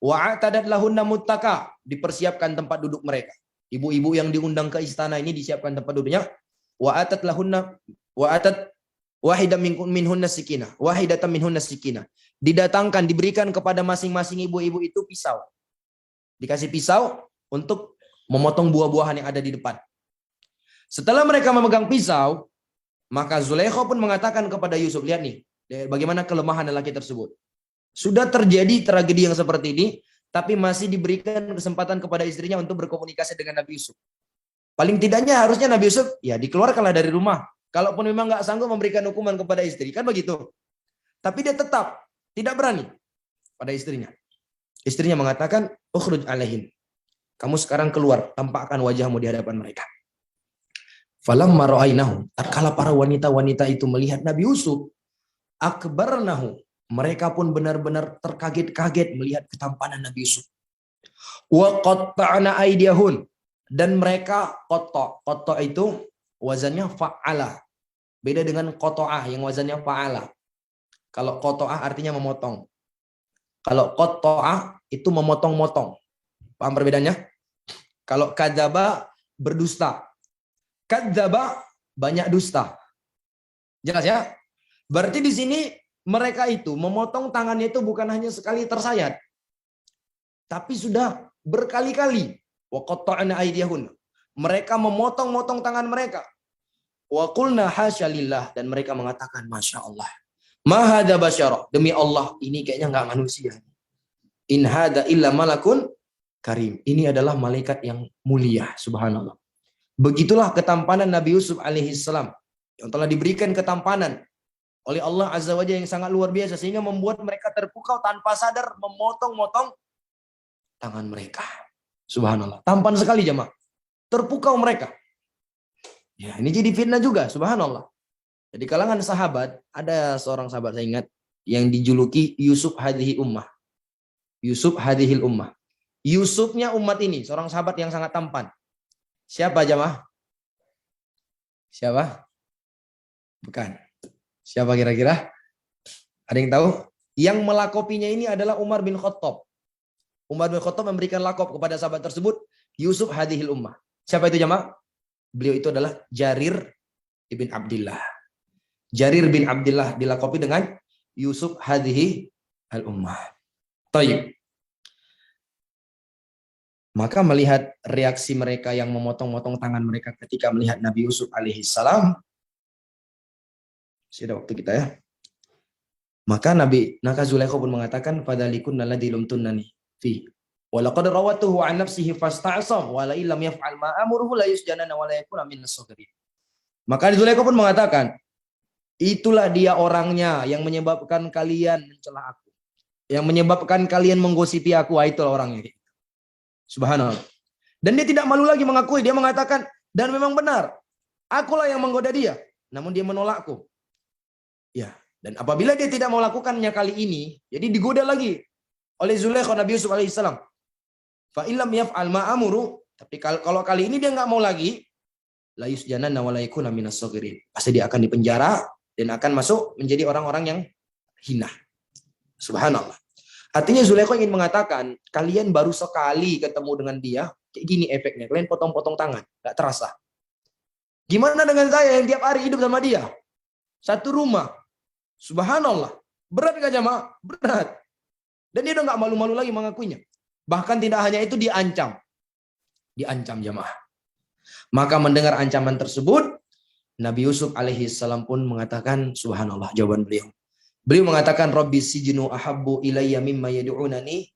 Wa atadat lahunna muttaka, dipersiapkan tempat duduk mereka. Ibu-ibu yang diundang ke istana ini disiapkan tempat duduknya. Wa atat lahunna wa atat wahidatan minhunna sikina, wahidatan minhunna sikina. Didatangkan, diberikan kepada masing-masing ibu-ibu itu pisau. Dikasih pisau untuk memotong buah-buahan yang ada di depan. Setelah mereka memegang pisau, maka Zulaikha pun mengatakan kepada Yusuf, lihat nih, bagaimana kelemahan lelaki tersebut. Sudah terjadi tragedi yang seperti ini, tapi masih diberikan kesempatan kepada istrinya untuk berkomunikasi dengan Nabi Yusuf. Paling tidaknya harusnya Nabi Yusuf, ya dikeluarkanlah dari rumah. Kalaupun memang nggak sanggup memberikan hukuman kepada istri, kan begitu. Tapi dia tetap tidak berani pada istrinya. Istrinya mengatakan, ukhruj alaihin. Kamu sekarang keluar, tampakkan wajahmu di hadapan mereka. Falamma ra'ainahu, tatkala para wanita-wanita itu melihat Nabi Yusuf, akbarnahu, mereka pun benar-benar terkaget-kaget melihat ketampanan Nabi Yusuf. Wa qatta'na aydiyahun, dan mereka koto itu wazannya fa'ala. Beda dengan koto'ah yang wazannya fa'ala. Kalau koto'ah artinya memotong. Kalau koto'ah itu memotong-motong. Paham perbedaannya? Kalau kadzaba berdusta. Kadzaba banyak dusta. Jelas ya? Berarti di sini mereka itu memotong tangannya itu bukan hanya sekali tersayat. Tapi sudah berkali-kali. Wa qatta'na aydiyahun. Mereka memotong-motong tangan mereka. Wa qulna hasya lillah, dan mereka mengatakan masya Allah. Ma hadza basyara, demi Allah ini kayaknya enggak manusia. In hadza illa malakun karim. Ini adalah malaikat yang mulia, subhanallah. Begitulah ketampanan Nabi Yusuf alaihissalam yang telah diberikan ketampanan oleh Allah Azza wa Jalla yang sangat luar biasa sehingga membuat mereka terpukau tanpa sadar memotong-motong tangan mereka. Subhanallah. Tampan sekali jemaah. Terpukau mereka. Ya, ini jadi fitnah juga, subhanallah. Di kalangan sahabat, ada seorang sahabat saya ingat yang dijuluki Yusuf hadhihi ummah. Yusuf hadhil ummah. Yusufnya umat ini, seorang sahabat yang sangat tampan. Siapa jemaah? Siapa? Bukan. Siapa kira-kira? Ada yang tahu? Yang melakopinya ini adalah Umar bin Khattab. Umar bin Khattab memberikan lakop kepada sahabat tersebut, Yusuf hadhil ummah. Siapa itu jemaah? Beliau itu adalah Jarir ibn Abdillah. Jarir bin Abdillah dilakopi dengan Yusuf hadhihi al-ummah. Taib. Maka melihat reaksi mereka yang memotong-motong tangan mereka ketika melihat Nabi Yusuf alaihissalam, sudah waktu kita ya. Maka Zulaikha pun mengatakan, fadzalikun alladzi lumtunnani fi wa laqad rawatuhu an nafsihi fasta'sam wa la illam yaf'al ma amuruhu la yusjanana wa la yakuna minas sagirin. Maka Zulaikha pun mengatakan, itulah dia orangnya yang menyebabkan kalian mencela aku, yang menyebabkan kalian menggosipi aku. Itulah orangnya. Subhanallah. Dan dia tidak malu lagi mengakui. Dia mengatakan, dan memang benar, akulah yang menggoda dia. Namun dia menolakku. Ya. Dan apabila dia tidak mau lakukannya kali ini, jadi digoda lagi oleh Zulaikha Nabi Yusuf alaihissalam. Fa illam yaf'al ma amuru, tapi kalau kali ini dia nggak mau lagi, la yusjananna wa la yakuna minas sagirin. Pasti dia akan dipenjara dan akan masuk menjadi orang-orang yang hina. Subhanallah. Artinya Zulaikha ingin mengatakan, kalian baru sekali ketemu dengan dia, kayak gini efeknya. Kalian potong-potong tangan, nggak terasa. Gimana dengan saya yang tiap hari hidup sama dia? Satu rumah. Subhanallah. Berat nggak jamaah? Berat. Dan dia udah nggak malu-malu lagi mengakuinya. Bahkan tidak hanya itu, diancam. Diancam jamaah. Maka mendengar ancaman tersebut, Nabi Yusuf alaihissalam pun mengatakan, subhanallah, jawaban beliau. Beliau mengatakan, Rabbi sijnu ahabbu ilayya mimma yad'unani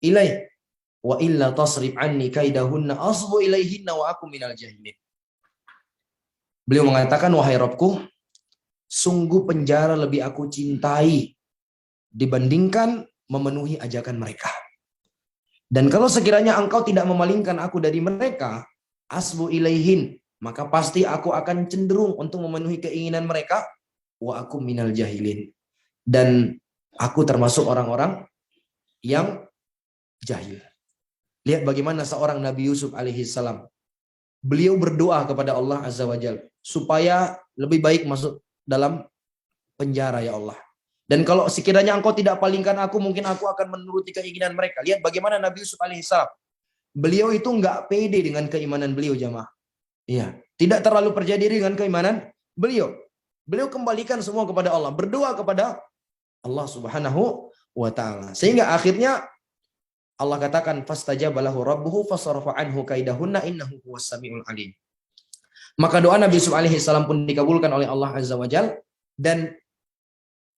ilaih. Wa illa tasrif anni kaidahunna asbu ilaihinna wa aku minal jahilin. Beliau mengatakan, wahai Rabbku, sungguh penjara lebih aku cintai dibandingkan memenuhi ajakan mereka. Dan kalau sekiranya engkau tidak memalingkan aku dari mereka, asbu ilaihin, maka pasti aku akan cenderung untuk memenuhi keinginan mereka. Wa aku minal jahilin. Dan aku termasuk orang-orang yang jahil. Lihat bagaimana seorang Nabi Yusuf alaihissalam. Beliau berdoa kepada Allah Azza wa Jalla supaya lebih baik masuk dalam penjara ya Allah. Dan kalau sekiranya engkau tidak palingkan aku, mungkin aku akan menuruti keinginan mereka. Lihat bagaimana Nabi Yusuf alaihissalam. Beliau itu nggak pede dengan keimanan beliau jamaah. Iya, tidak terlalu percaya diri dengan keimanan beliau. Beliau kembalikan semua kepada Allah, berdoa kepada Allah Subhanahu wa taala. Sehingga akhirnya Allah katakan fastajaba lahu rabbuhu fasarafa anhu kaidahunna innahu huwas samiul alim. Maka doa Nabi Yusuf alaihissalam pun dikabulkan oleh Allah Azza wa Jalla dan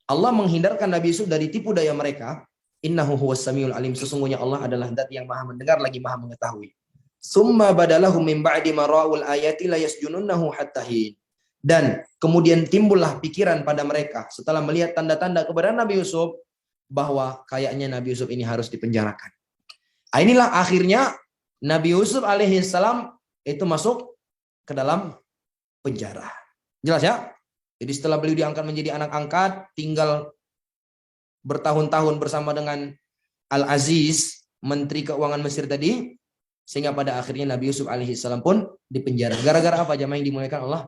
Allah menghindarkan Nabi Yusuf dari tipu daya mereka. Innahu huwas samiul alim, sesungguhnya Allah adalah zat yang Maha mendengar lagi Maha mengetahui. Summa badalahum min ba'di ma ra'ul ayati la yasjununnahu hatta hin. Dan kemudian timbullah pikiran pada mereka setelah melihat tanda-tanda kebenaran Nabi Yusuf bahwa kayaknya Nabi Yusuf ini harus dipenjarakan. Inilah akhirnya Nabi Yusuf alaihissalam itu masuk ke dalam penjara. Jelas ya? Jadi setelah beliau diangkat menjadi anak angkat, tinggal bertahun-tahun bersama dengan Al-Aziz, Menteri Keuangan Mesir tadi, sehingga pada akhirnya Nabi Yusuf alaihissalam pun dipenjara. Gara-gara apa jamaah yang dimuliakan Allah?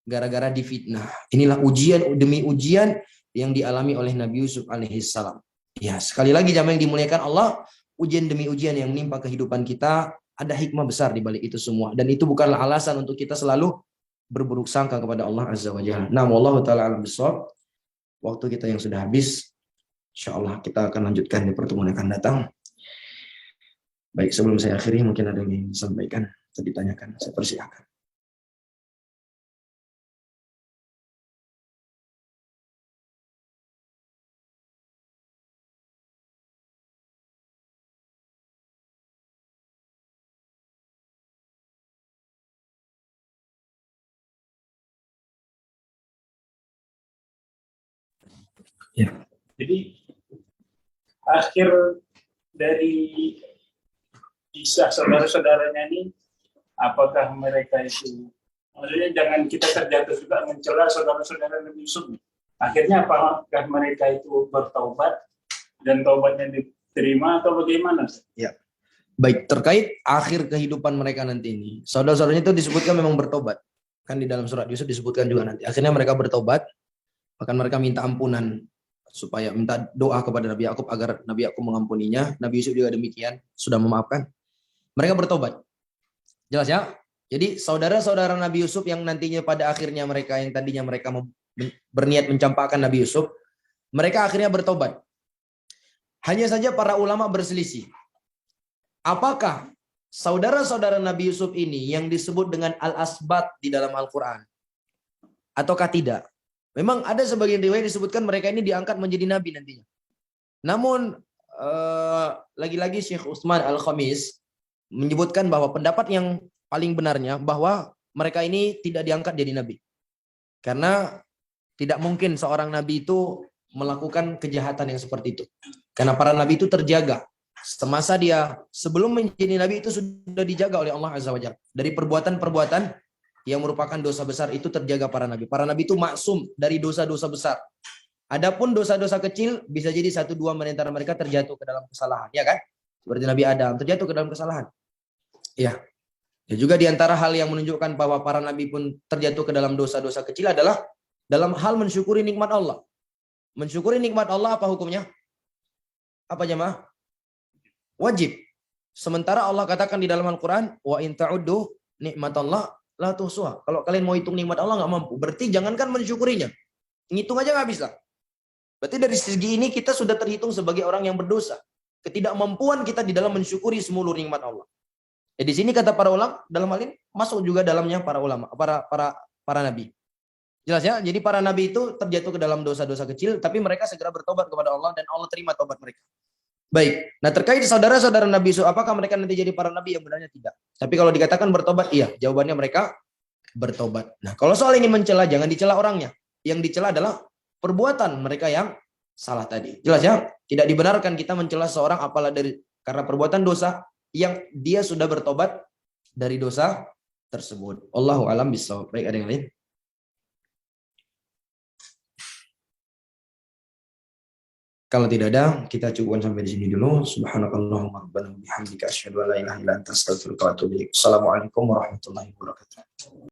Gara-gara difitnah. Inilah ujian demi ujian yang dialami oleh Nabi Yusuf alaihissalam. Ya, sekali lagi jamaah yang dimuliakan Allah, ujian demi ujian yang menimpa kehidupan kita, ada hikmah besar di balik itu semua. Dan itu bukanlah alasan untuk kita selalu berburuk sangka kepada Allah Azza wa Jalla. Nah, wallahu taala alam bissawab. Waktu kita yang sudah habis. Insyaallah kita akan lanjutkan di pertemuan yang akan datang. Baik, sebelum saya akhiri mungkin ada yang ingin disampaikan atau ditanyakan. Saya persilakan. Ya. Jadi akhir dari kisah saudara-saudaranya ini, apakah mereka itu, maksudnya jangan kita terjatuh juga mencela saudara-saudara Nabi Yusuf. Akhirnya apakah mereka itu bertaubat dan taubatnya diterima atau bagaimana? Ya. Baik, terkait akhir kehidupan mereka nanti ini, saudara-saudaranya itu disebutkan memang bertobat. Kan di dalam surat Yusuf disebutkan juga nanti. Akhirnya mereka bertobat, bahkan mereka minta ampunan, supaya minta doa kepada Nabi Yakub agar Nabi Yakub mengampuninya. Nabi Yusuf juga demikian, sudah memaafkan. Mereka bertobat. Jelas ya? Jadi saudara-saudara Nabi Yusuf yang nantinya pada akhirnya mereka yang tadinya mereka berniat mencampakkan Nabi Yusuf, mereka akhirnya bertobat. Hanya saja para ulama berselisih. Apakah saudara-saudara Nabi Yusuf ini yang disebut dengan Al-Asbat di dalam Al-Quran? Ataukah tidak? Memang ada sebagian riwayat disebutkan mereka ini diangkat menjadi nabi nantinya. Namun lagi-lagi Syekh Utsman Al-Khamis menyebutkan bahwa pendapat yang paling benarnya bahwa mereka ini tidak diangkat jadi nabi. Karena tidak mungkin seorang nabi itu melakukan kejahatan yang seperti itu. Karena para nabi itu terjaga. Semasa dia sebelum menjadi nabi itu sudah dijaga oleh Allah Azza wa Jalla. Dari perbuatan-perbuatan yang merupakan dosa besar itu terjaga para nabi. Para nabi itu maksum dari dosa-dosa besar. Adapun dosa-dosa kecil bisa jadi 1-2 di antara mereka terjatuh ke dalam kesalahan, ya kan? Seperti Nabi Adam terjatuh ke dalam kesalahan. Ya. Dan juga di antara hal yang menunjukkan bahwa para nabi pun terjatuh ke dalam dosa-dosa kecil adalah dalam hal mensyukuri nikmat Allah. Mensyukuri nikmat Allah apa hukumnya? Apa jemaah? Wajib. Sementara Allah katakan di dalam Al-Quran, wa in ta'uddu nikmatallah la tuhsuha. Kalau kalian mau hitung nikmat Allah nggak mampu. Berarti jangankan mensyukurinya. Ngitung aja nggak bisa. Berarti dari segi ini kita sudah terhitung sebagai orang yang berdosa. Ketidakmampuan kita di dalam mensyukuri seluruh nikmat Allah. Ya, di sini kata para ulama, dalam hal ini masuk juga dalamnya para ulama, para nabi. Jelas ya? Jadi para nabi itu terjatuh ke dalam dosa-dosa kecil, tapi mereka segera bertobat kepada Allah dan Allah terima tobat mereka. Baik. Nah, terkait saudara-saudara Nabi Yusuf, apakah mereka nanti jadi para nabi? Yang benarnya tidak. Tapi kalau dikatakan bertobat, iya. Jawabannya mereka bertobat. Nah, kalau soal ini mencela, jangan dicela orangnya. Yang dicela adalah perbuatan mereka yang salah tadi. Jelas ya? Tidak dibenarkan kita mencela seorang apalah karena perbuatan dosa yang dia sudah bertobat dari dosa tersebut. Allahu a'lam bishawab. Baik, ada yang lain? Kalau tidak ada, kita cukupkan sampai di sini dulu. Subhanakallahumma rabbana wa bihamdika asyhadu an la ilaha illa anta astaghfiruka wa atubu ilaik. Assalamualaikum warahmatullahi wabarakatuh.